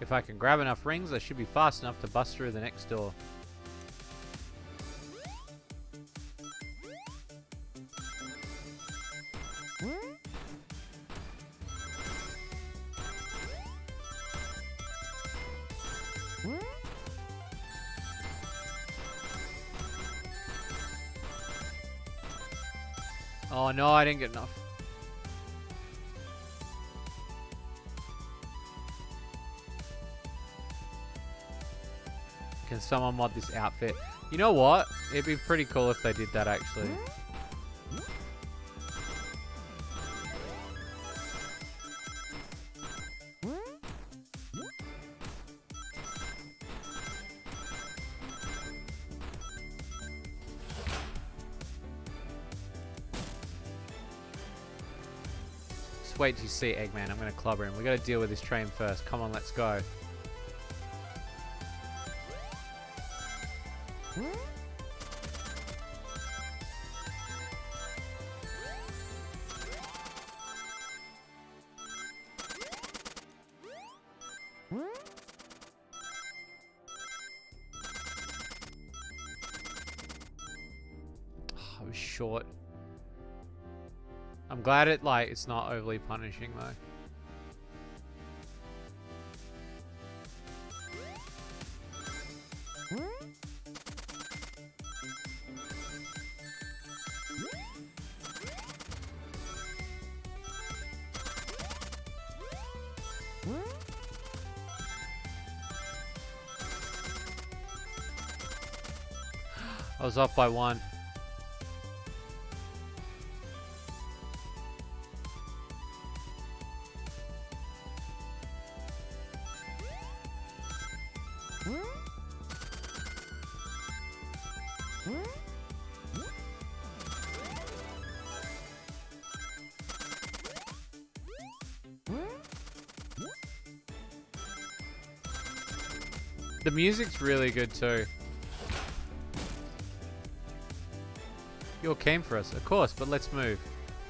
If I can grab enough rings, I should be fast enough to bust through the next door. Oh no, I didn't get enough. Can someone mod this outfit? You know what? It'd be pretty cool if they did that actually. Just wait till you see Eggman. I'm gonna clobber him. We gotta deal with this train first. Come on, let's go. I was short. I'm glad it's not overly punishing though. I was off by 1. The music's really good too. You all came for us, of course, but let's move.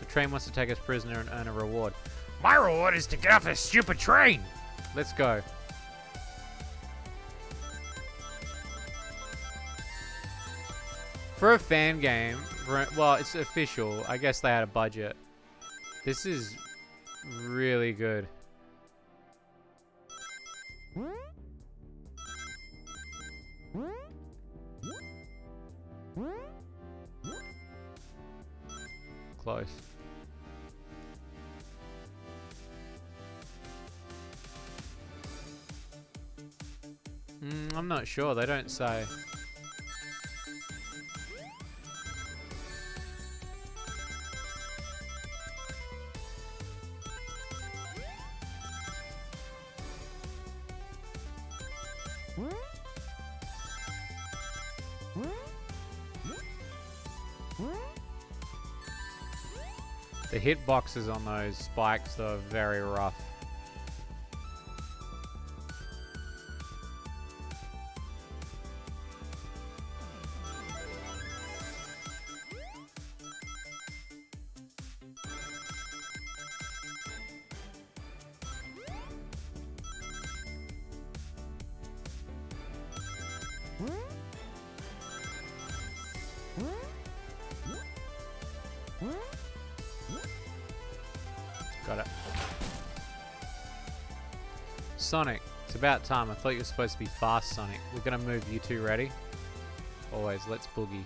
The train wants to take us prisoner and earn a reward. My reward is to get off this stupid train. Let's go. For a fan game, well, it's official. I guess they had a budget. This is really good. Close. I'm not sure. They don't say. The hitboxes on those spikes are very rough. Got it. Sonic, it's about time. I thought you were supposed to be fast, Sonic. We're gonna move. You two ready? Always, let's boogie.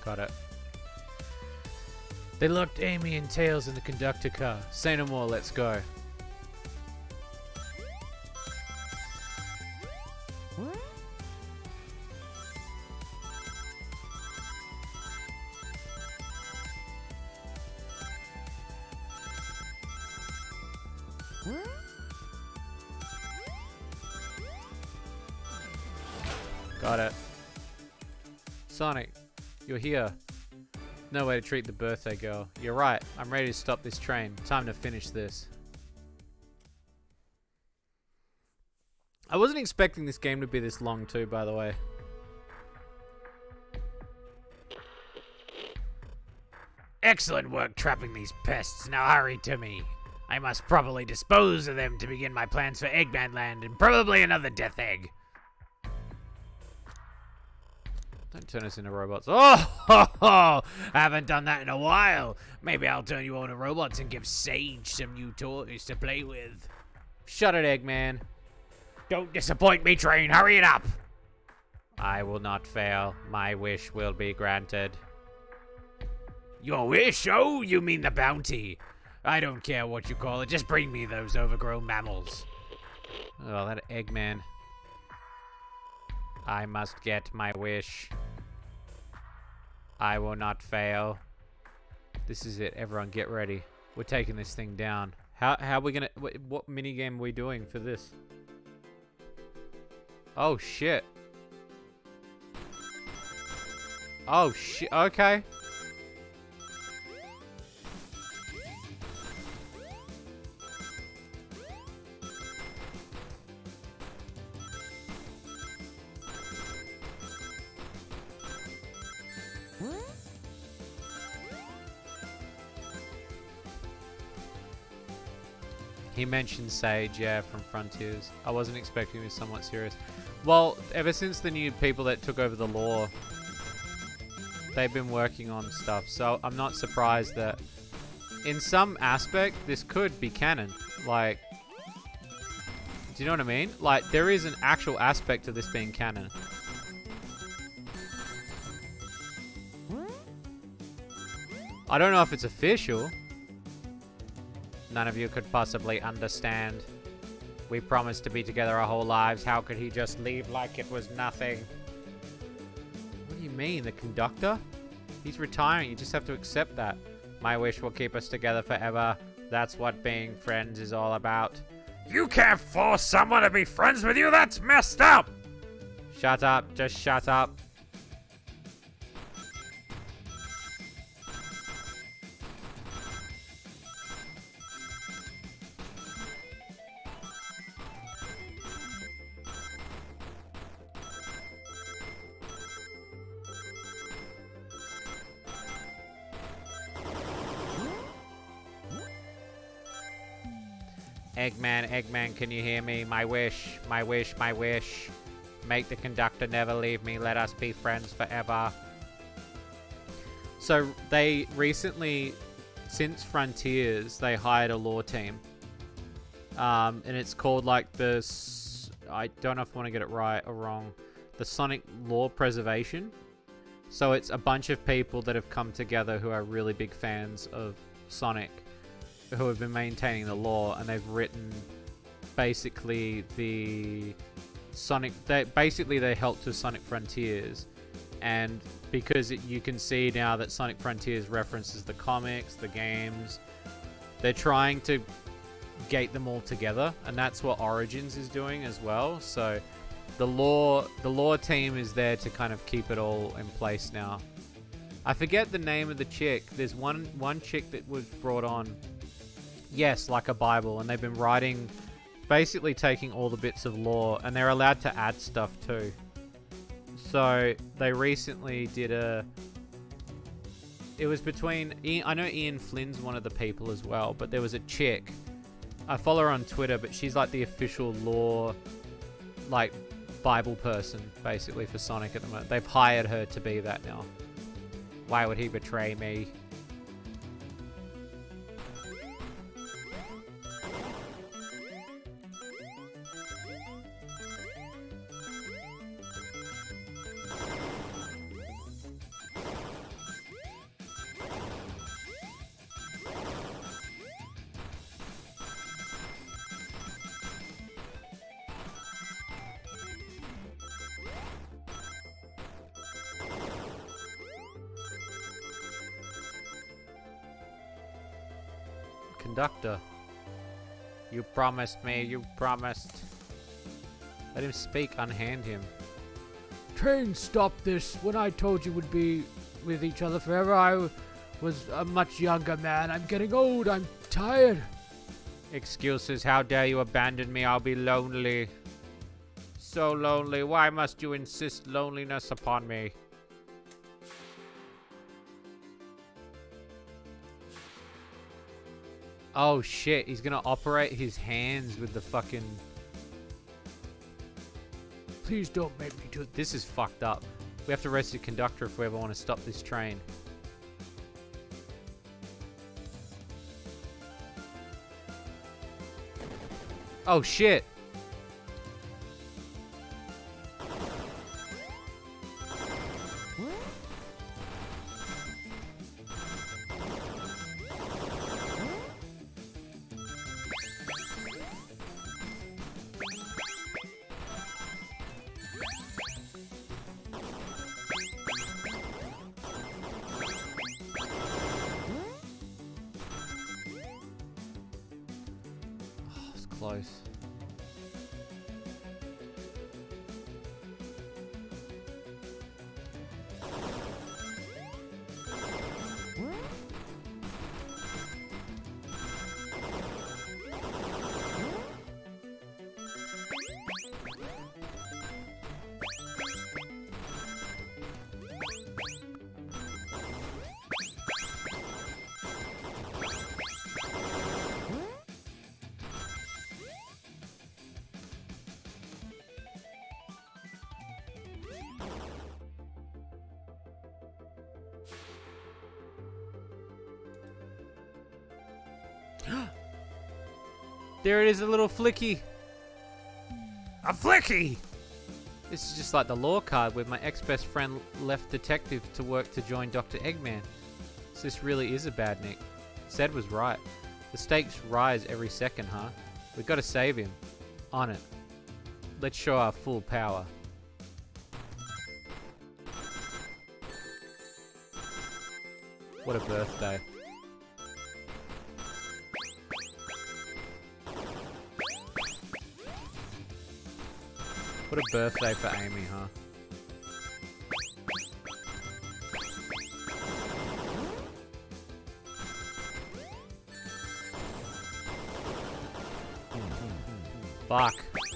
Got it. They locked Amy and Tails in the conductor car. Say no more, let's go. Got it. Sonic, you're here. No way to treat the birthday girl. You're right. I'm ready to stop this train. Time to finish this. I wasn't expecting this game to be this long too, by the way. Excellent work trapping these pests. Now hurry to me. I must properly dispose of them to begin my plans for Eggman Land and probably another Death Egg. Don't turn us into robots. Oh, ho, ho. I haven't done that in a while. Maybe I'll turn you all into robots and give Sage some new toys to play with. Shut it, Eggman. Don't disappoint me, Train. Hurry it up. I will not fail. My wish will be granted. Your wish? Oh, you mean the bounty. I don't care what you call it. Just bring me those overgrown mammals. Oh, that Eggman. I must get my wish. I will not fail. This is it. Everyone get ready. We're taking this thing down. How are we gonna... What minigame are we doing for this? Oh, shit. Oh, shit. Okay. He mentioned Sage, yeah, from Frontiers. I wasn't expecting him to be somewhat serious. Well, ever since the new people that took over the lore, they've been working on stuff, so I'm not surprised that in some aspect this could be canon. Like, do you know what I mean? Like, there is an actual aspect to this being canon. I don't know if it's official. None of you could possibly understand. We promised to be together our whole lives. How could he just leave like it was nothing? What do you mean, the conductor? He's retiring. You just have to accept that. My wish will keep us together forever. That's what being friends is all about. You can't force someone to be friends with you. That's messed up. Shut up. Just shut up. Eggman, Eggman, can you hear me? My wish, my wish, my wish. Make the conductor never leave me. Let us be friends forever. So they recently, since Frontiers, they hired a lore team. And it's called like this, I don't know if I want to get it right or wrong, the Sonic Lore Preservation. So it's a bunch of people that have come together who are really big fans of Sonic, who have been maintaining the lore, and they've written basically the Sonic. They helped with Sonic Frontiers, and because you can see now that Sonic Frontiers references the comics, the games, they're trying to gate them all together, and that's what Origins is doing as well. So the lore team is there to kind of keep it all in place now. I forget the name of the chick. There's one chick that was brought on. Yes, like a Bible, and they've been writing, basically taking all the bits of lore, and they're allowed to add stuff too. So they recently did it was between, I know Ian Flynn's one of the people as well, but there was a chick. I follow her on Twitter, but she's like the official lore, like, Bible person, basically, for Sonic at the moment. They've hired her to be that now. Why would he betray me? Conductor. You promised me, you promised. Let him speak, unhand him. Train, stop this. When I told you we'd be with each other forever, I was a much younger man. I'm getting old. I'm tired. Excuses, how dare you abandon me? I'll be lonely. So lonely. Why must you insist loneliness upon me? Oh shit, he's gonna operate his hands with the fucking... Please don't make me do This is fucked up. We have to arrest the conductor if we ever want to stop this train. Oh shit! It's close. There it is, a little flicky. A flicky! This is just like the law card where my ex-best friend left detective to work to join Dr. Eggman. So this really is a bad Nick. Said was right. The stakes rise every second, huh? We gotta save him. On it. Let's show our full power. What a birthday. What a birthday for Amy, huh? Fuck.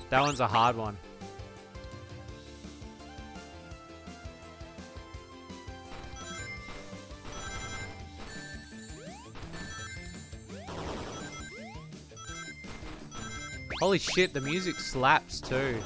That one's a hard one. Holy shit, the music slaps too.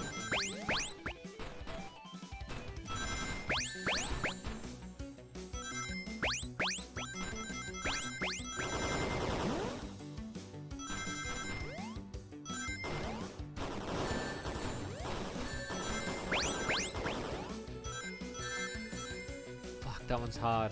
Fuck, that one's hard.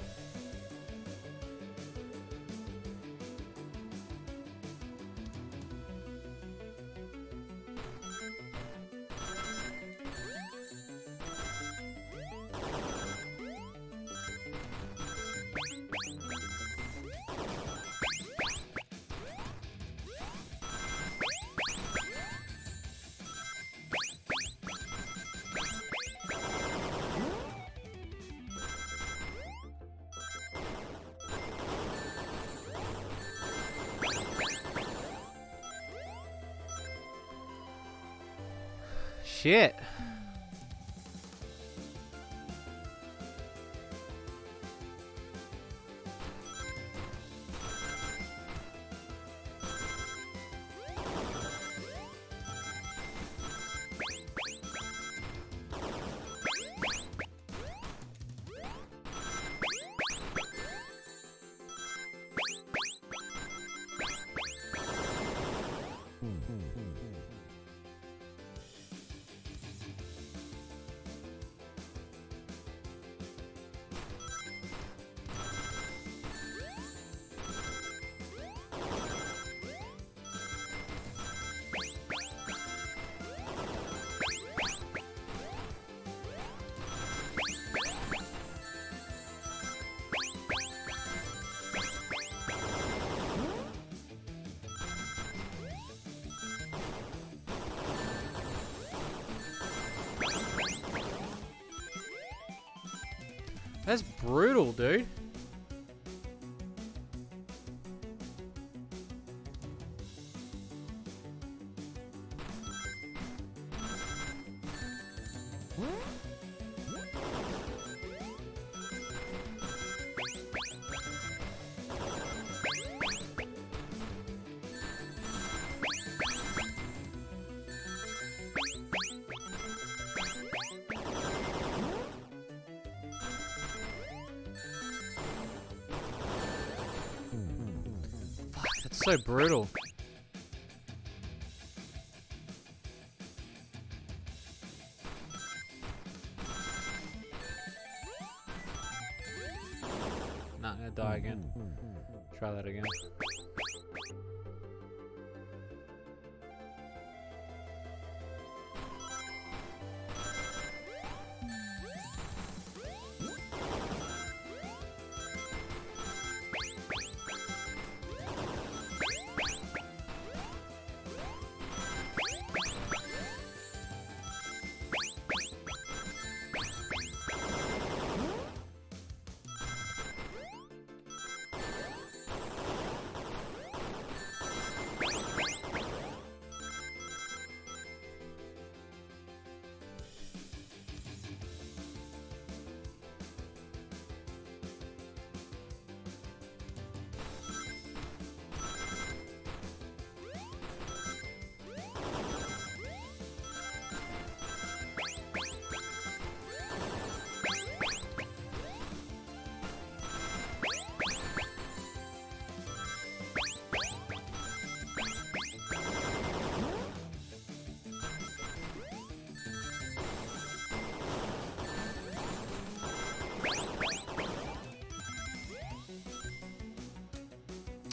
Shit. That's brutal, dude. That's so brutal. Nah, I'm gonna die again. Try that again.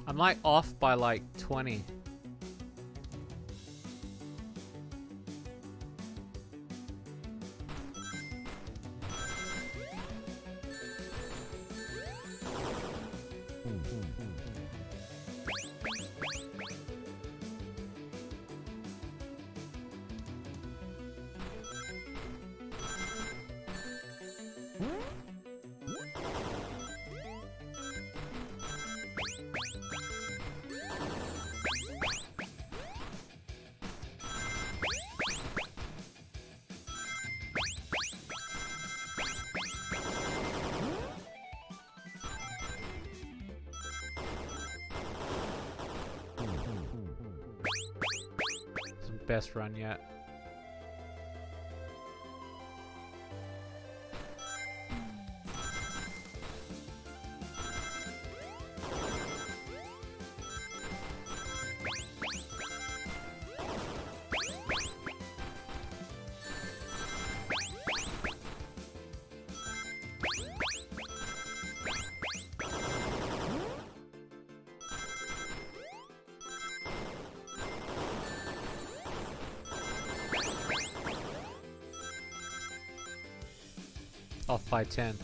I'm like off by like 20. Best run yet. Off by 10.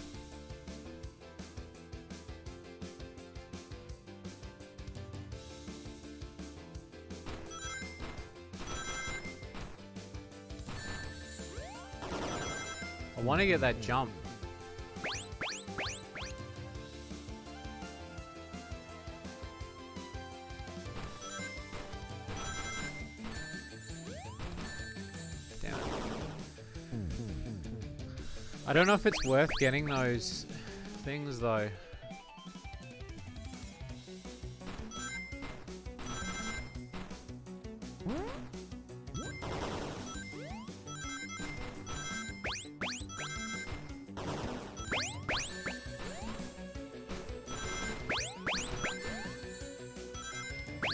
I want to get that jump. Damn it. I don't know if it's worth getting those things though.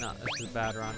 No, this is a bad run.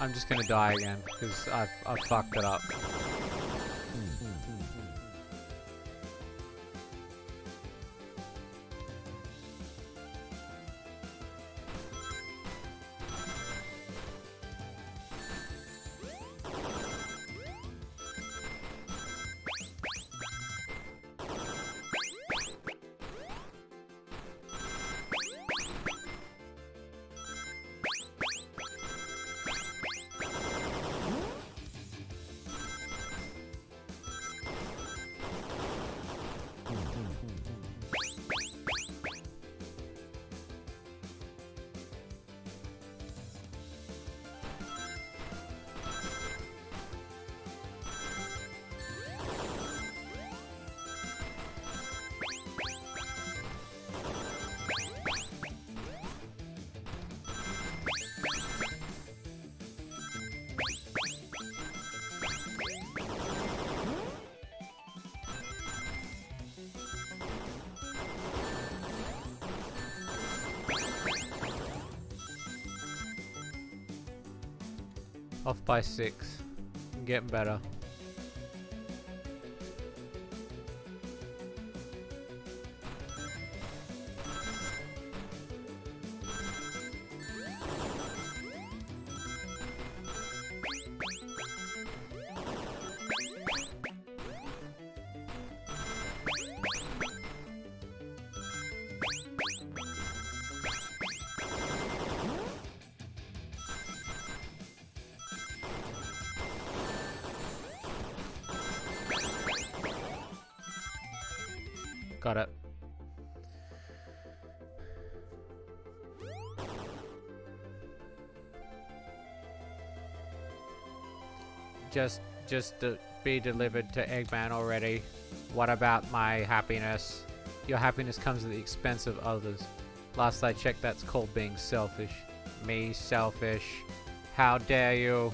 I'm just gonna die again because I've fucked it up. Off by 6. I'm getting better. Got it. Just to be delivered to Eggman already. What about my happiness? Your happiness comes at the expense of others. Last I checked, that's called being selfish. Me selfish. How dare you?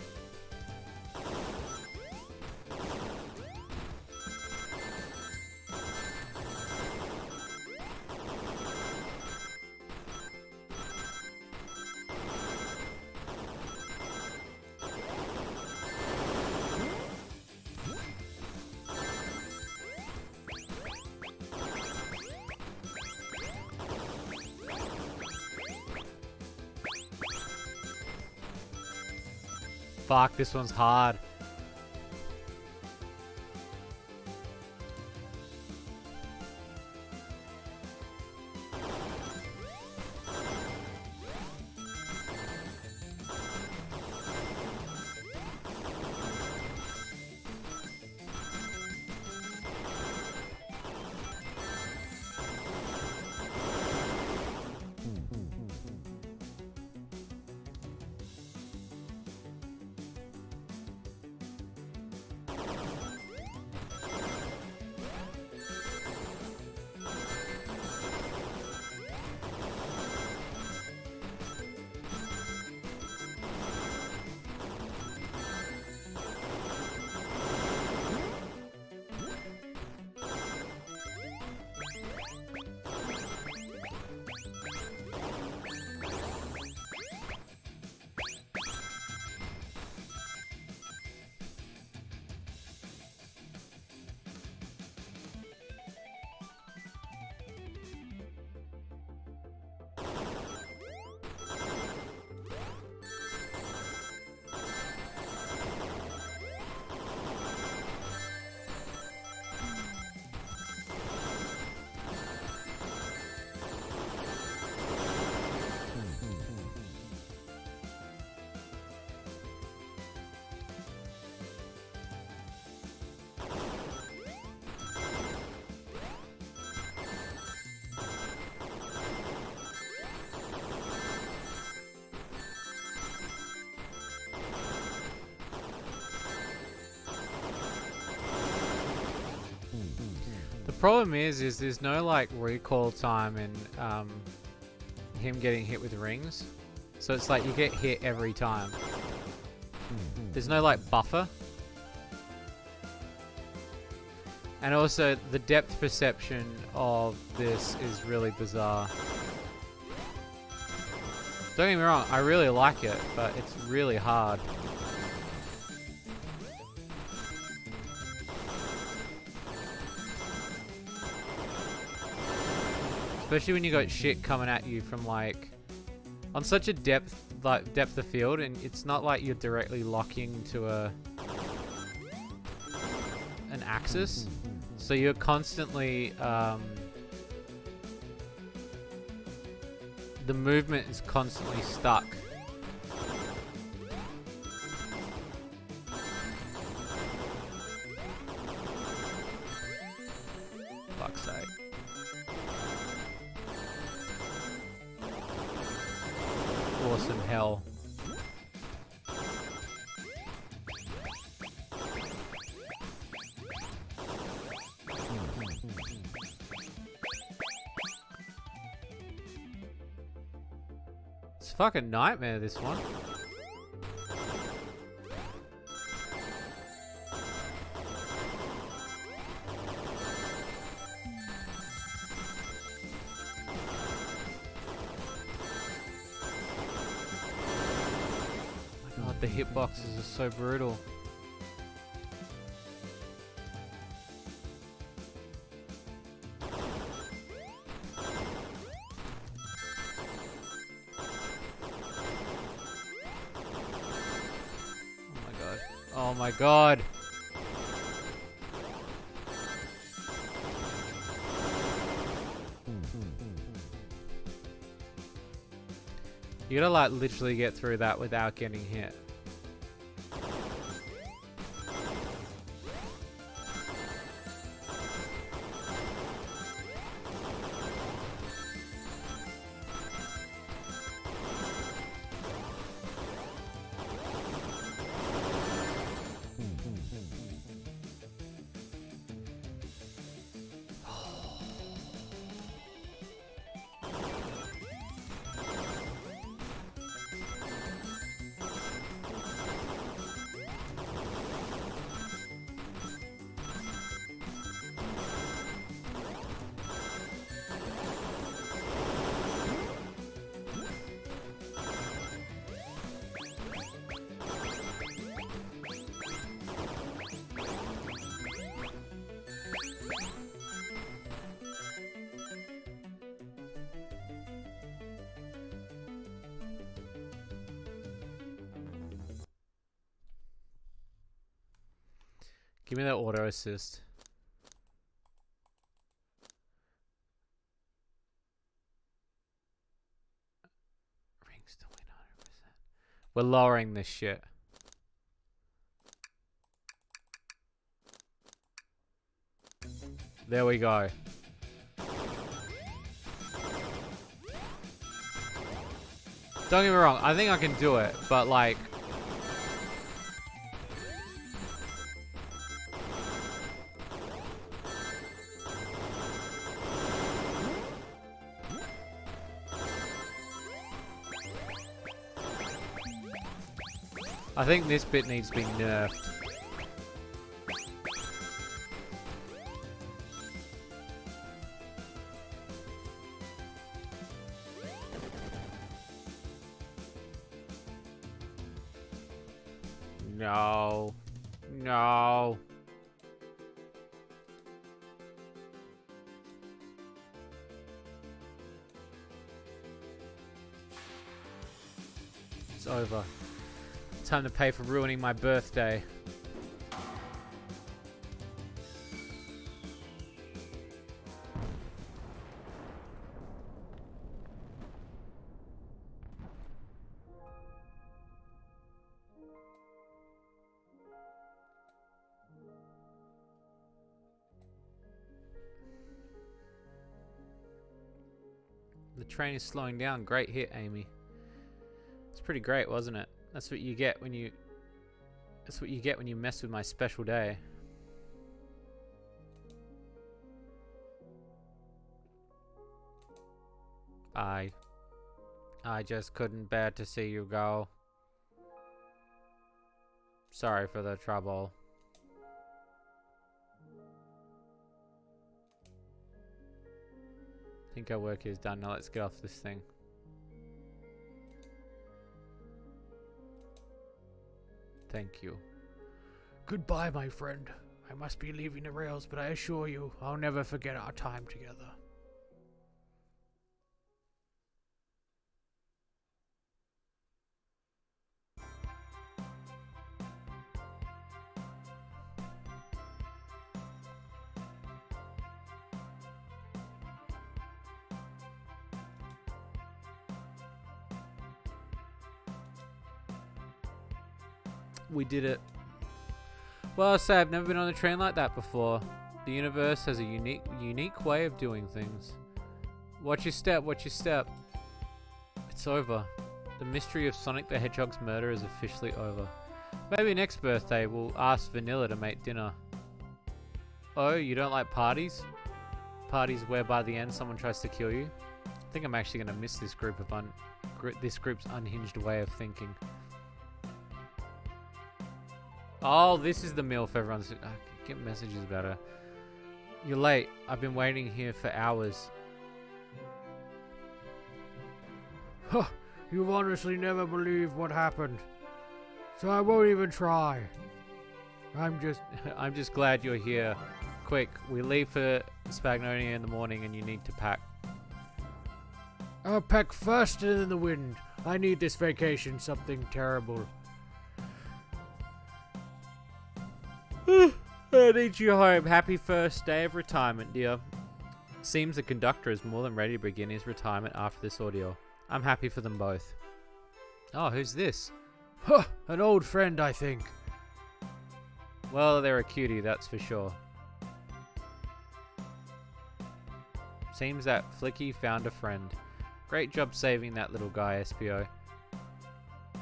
Fuck, this one's hard. The problem is there's no like recoil time in him getting hit with rings, so it's like you get hit every time. There's no like buffer, and also the depth perception of this is really bizarre. Don't get me wrong, I really like it, but it's really hard. Especially when you got shit coming at you from like on such a depth of field, and it's not like you're directly locking to an axis, so you're constantly the movement is constantly stuck. Fuck's sake. Awesome hell. It's a fucking nightmare, this one. God, the hitboxes are so brutal. Oh my god. You gotta like literally get through that without getting hit. Give me that auto assist. Rings to win 100%. We're lowering this shit. There we go. Don't get me wrong, I think I can do it, but like... I think this bit needs to be nerfed. No. No. It's over. Time to pay for ruining my birthday. The train is slowing down. Great hit, Amy. It's pretty great, wasn't it? That's what you get when you... That's what you get when you mess with my special day. I just couldn't bear to see you go. Sorry for the trouble. I think our work is done. Now let's get off this thing. Thank you. Goodbye, my friend. I must be leaving the rails, but I assure you, I'll never forget our time together. We did it. Well, I say I've never been on a train like that before. The universe has a unique way of doing things. Watch your step, watch your step. It's over. The mystery of Sonic the Hedgehog's murder is officially over. Maybe next birthday we'll ask Vanilla to make dinner. Oh, you don't like parties? Parties where by the end someone tries to kill you? I think I'm actually going to miss this group of this group's unhinged way of thinking. Oh, this is the MILF everyone's... I get messages about her. You're late. I've been waiting here for hours. Huh, you'll honestly never believe what happened. so I won't even try. I'm just glad you're here. Quick, we leave for Spagnonia in the morning and you need to pack. I'll pack faster than the wind. I need this vacation, something terrible. I need you home. Happy first day of retirement, dear. Seems the conductor is more than ready to begin his retirement after this ordeal. I'm happy for them both. Oh, who's this? Huh, an old friend, I think. Well, they're a cutie, that's for sure. Seems that Flicky found a friend. Great job saving that little guy, SPO.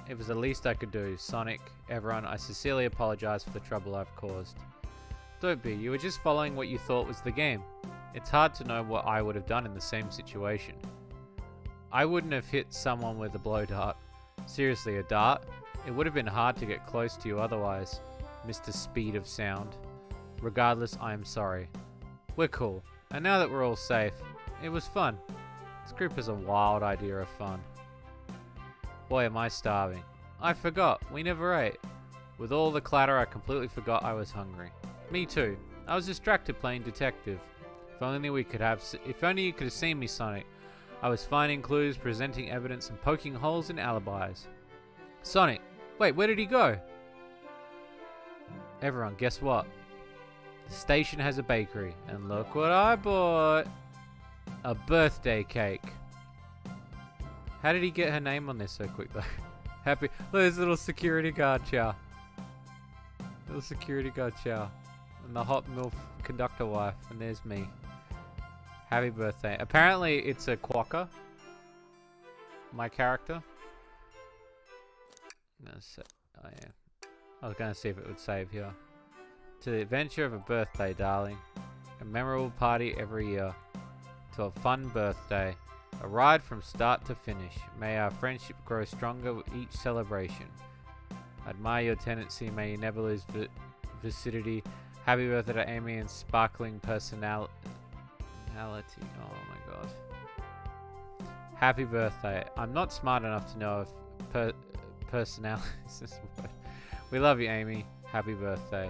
It was the least I could do. Sonic, everyone, I sincerely apologize for the trouble I've caused. Don't be, you were just following what you thought was the game. It's hard to know what I would have done in the same situation. I wouldn't have hit someone with a blow dart. Seriously, a dart? It would have been hard to get close to you otherwise, Mr. Speed of Sound. Regardless, I am sorry. We're cool, and now that we're all safe, it was fun. This group is a wild idea of fun. Boy, am I starving. I forgot, we never ate. With all the clatter, I completely forgot I was hungry. Me too. I was distracted playing detective. If only you could have seen me, Sonic. I was finding clues, presenting evidence, and poking holes in alibis. Sonic, wait, where did he go? Everyone, guess what? The station has a bakery, and look what I bought. A birthday cake. How did he get her name on this so quick though? Happy. Look, there's a little security guard chow. Little security guard chow. And the hot MILF conductor wife. And there's me. Happy birthday. Apparently it's a quokka. My character. Oh yeah. I was gonna see if it would save here. To the adventure of a birthday, darling. A memorable party every year. To a fun birthday. A ride from start to finish. May our friendship grow stronger with each celebration. Admire your tendency. May you never lose vicinity. Happy birthday to Amy and sparkling personality. Oh my god. Happy birthday. I'm not smart enough to know if personality is this word. We love you, Amy. Happy birthday.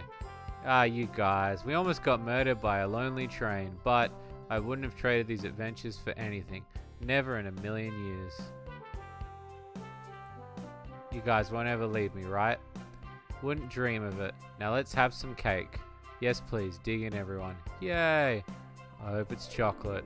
Ah, you guys. We almost got murdered by a lonely train, but I wouldn't have traded these adventures for anything. Never in a million years. You guys won't ever leave me, right? Wouldn't dream of it. Now let's have some cake. Yes, please. Dig in, everyone. Yay! I hope it's chocolate.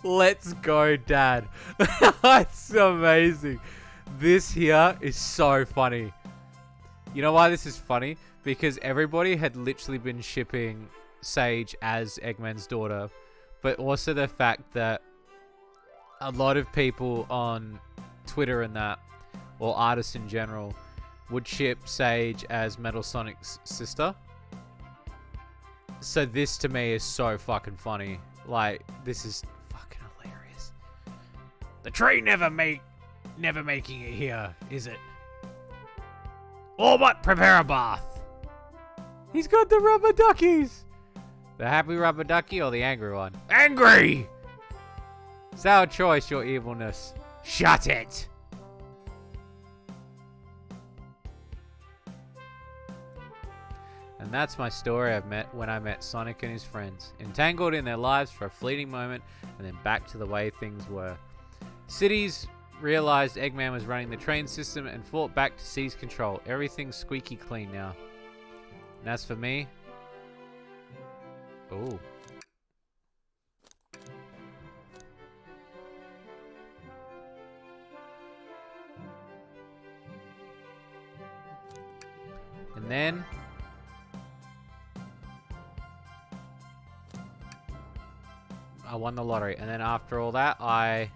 Let's go, Dad. That's amazing. This here is so funny. You know why this is funny? Because everybody had literally been shipping Sage as Eggman's daughter, but also the fact that a lot of people on Twitter and that, or artists in general, would ship Sage as Metal Sonic's sister. So this to me is so fucking funny. Like, this is fucking hilarious. The train never making it here, is it? All but prepare a bath. He's got the rubber duckies. The happy rubber ducky or the angry one? Angry! It's our choice, your evilness. Shut it! And that's my story when I met Sonic and his friends, entangled in their lives for a fleeting moment, and then back to the way things were. Cities realized Eggman was running the train system and fought back to seize control. Everything's squeaky clean now. And as for me... Ooh. And then... I won the lottery. And then after all that, I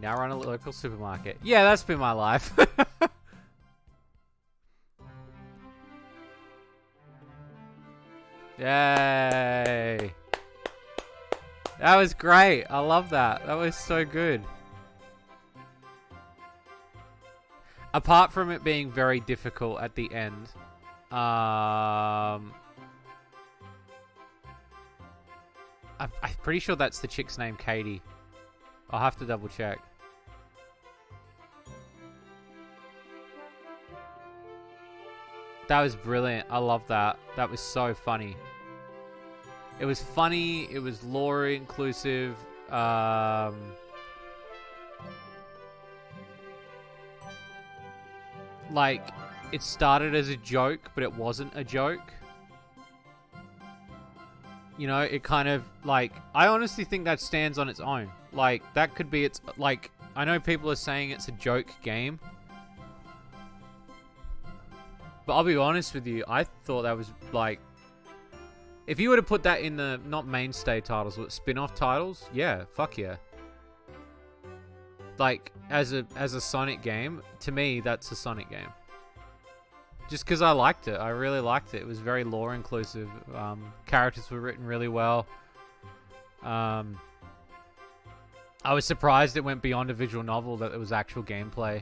now run a local supermarket. Yeah, that's been my life. Yay! That was great. I love that. That was so good. Apart from it being very difficult at the end, I'm pretty sure that's the chick's name, Katie. I'll have to double check. That was brilliant. I love that. That was so funny. It was funny. It was lore inclusive. Like, it started as a joke, but it wasn't a joke. You know, it kind of, like, I honestly think that stands on its own. Like, that could be its, like, I know people are saying it's a joke game. But I'll be honest with you, I thought that was, like, if you were to put that in the, not mainstay titles, but spin-off titles, yeah, fuck yeah. Like, as a Sonic game, to me, that's a Sonic game. Just because I liked it. I really liked it. It was very lore inclusive. Characters were written really well. I was surprised it went beyond a visual novel, that it was actual gameplay.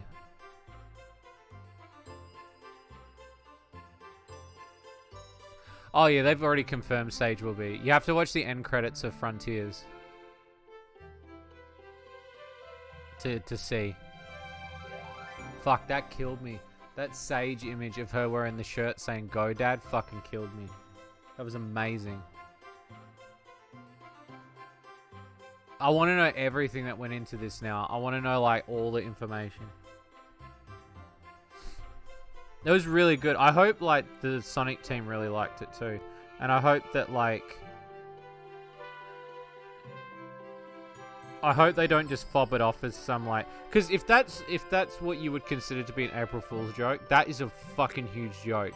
Oh yeah, they've already confirmed Sage will be. You have to watch the end credits of Frontiers to see. Fuck, that killed me. That Sage image of her wearing the shirt saying "Go Dad" fucking killed me. That was amazing. I want to know everything that went into this now. I want to know, like, all the information. It was really good. I hope, like, the Sonic team really liked it too. And I hope that, like, I hope they don't just fob it off as some, like, because if that's what you would consider to be an April Fool's joke, that is a fucking huge joke.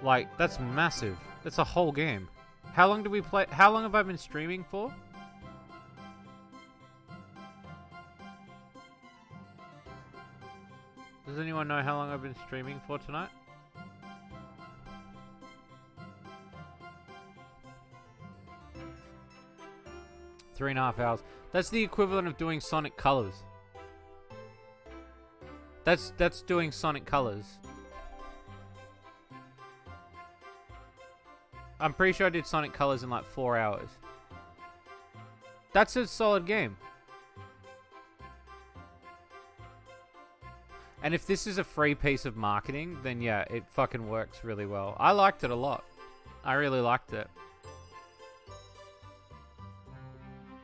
Like, that's massive. That's a whole game. How long do we play? How long have I been streaming for? Does anyone know how long I've been streaming for tonight? Three and a half hours. That's the equivalent of doing Sonic Colors. That's doing Sonic Colors. I'm pretty sure I did Sonic Colors in like 4 hours. That's a solid game. And if this is a free piece of marketing, then yeah, it fucking works really well. I liked it a lot. I really liked it.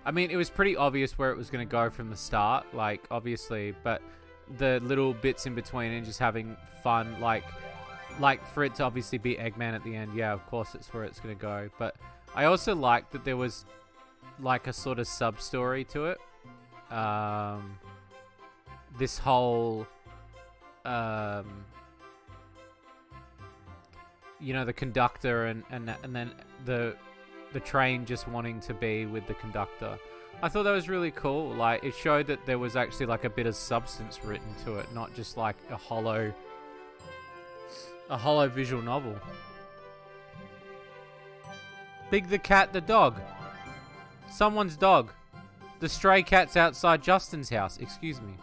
I mean, it was pretty obvious where it was going to go from the start, like, obviously, but the little bits in between and just having fun, like for it to obviously be Eggman at the end, yeah, of course it's where it's going to go. But I also liked that there was, like, a sort of sub-story to it. This whole... you know, the conductor and then the train just wanting to be with the conductor. I thought that was really cool. Like, it showed that there was actually, like, a bit of substance written to it, not just like a hollow visual novel. Big the cat, the dog. Someone's dog. The stray cat's outside Justin's house. Excuse me.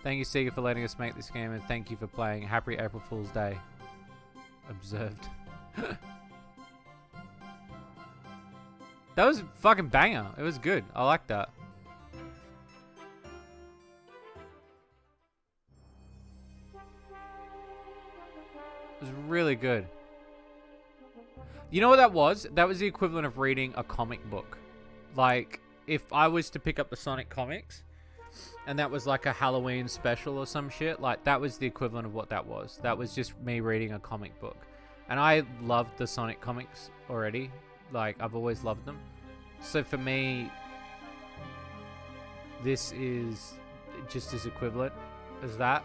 Thank you, Sega, for letting us make this game, and thank you for playing. Happy April Fool's Day. Observed. That was a fucking banger. It was good. I like that. It was really good. You know what that was? That was the equivalent of reading a comic book. Like, if I was to pick up the Sonic comics, and that was like a Halloween special or some shit, like, that was the equivalent of what that was. That was just me reading a comic book. And I loved the Sonic comics already. Like, I've always loved them. So for me, this is just as equivalent as that.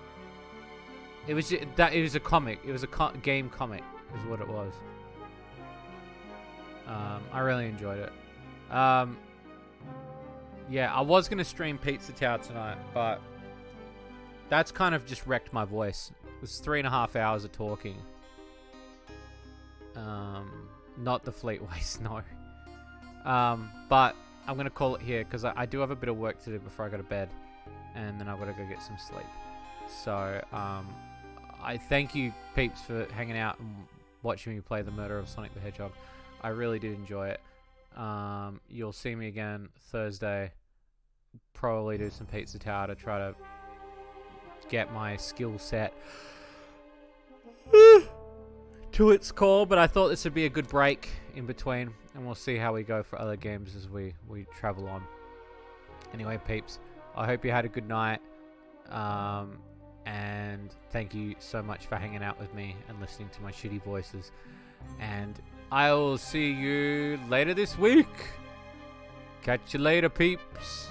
It was just, that it was a comic. It was a game comic is what it was. I really enjoyed it. Yeah, I was going to stream Pizza Tower tonight, but that's kind of just wrecked my voice. It was 3.5 hours of talking. Not the Fleetways, no. But I'm going to call it here because I do have a bit of work to do before I go to bed. And then I've got to go get some sleep. So, I thank you, peeps, for hanging out and watching me play the Murder of Sonic the Hedgehog. I really did enjoy it. You'll see me again Thursday. Probably do some Pizza Tower to try to get my skill set to its core. But I thought this would be a good break in between. And we'll see how we go for other games as we travel on. Anyway, peeps, I hope you had a good night. And thank you so much for hanging out with me and listening to my shitty voices. And I will see you later this week. Catch you later, peeps.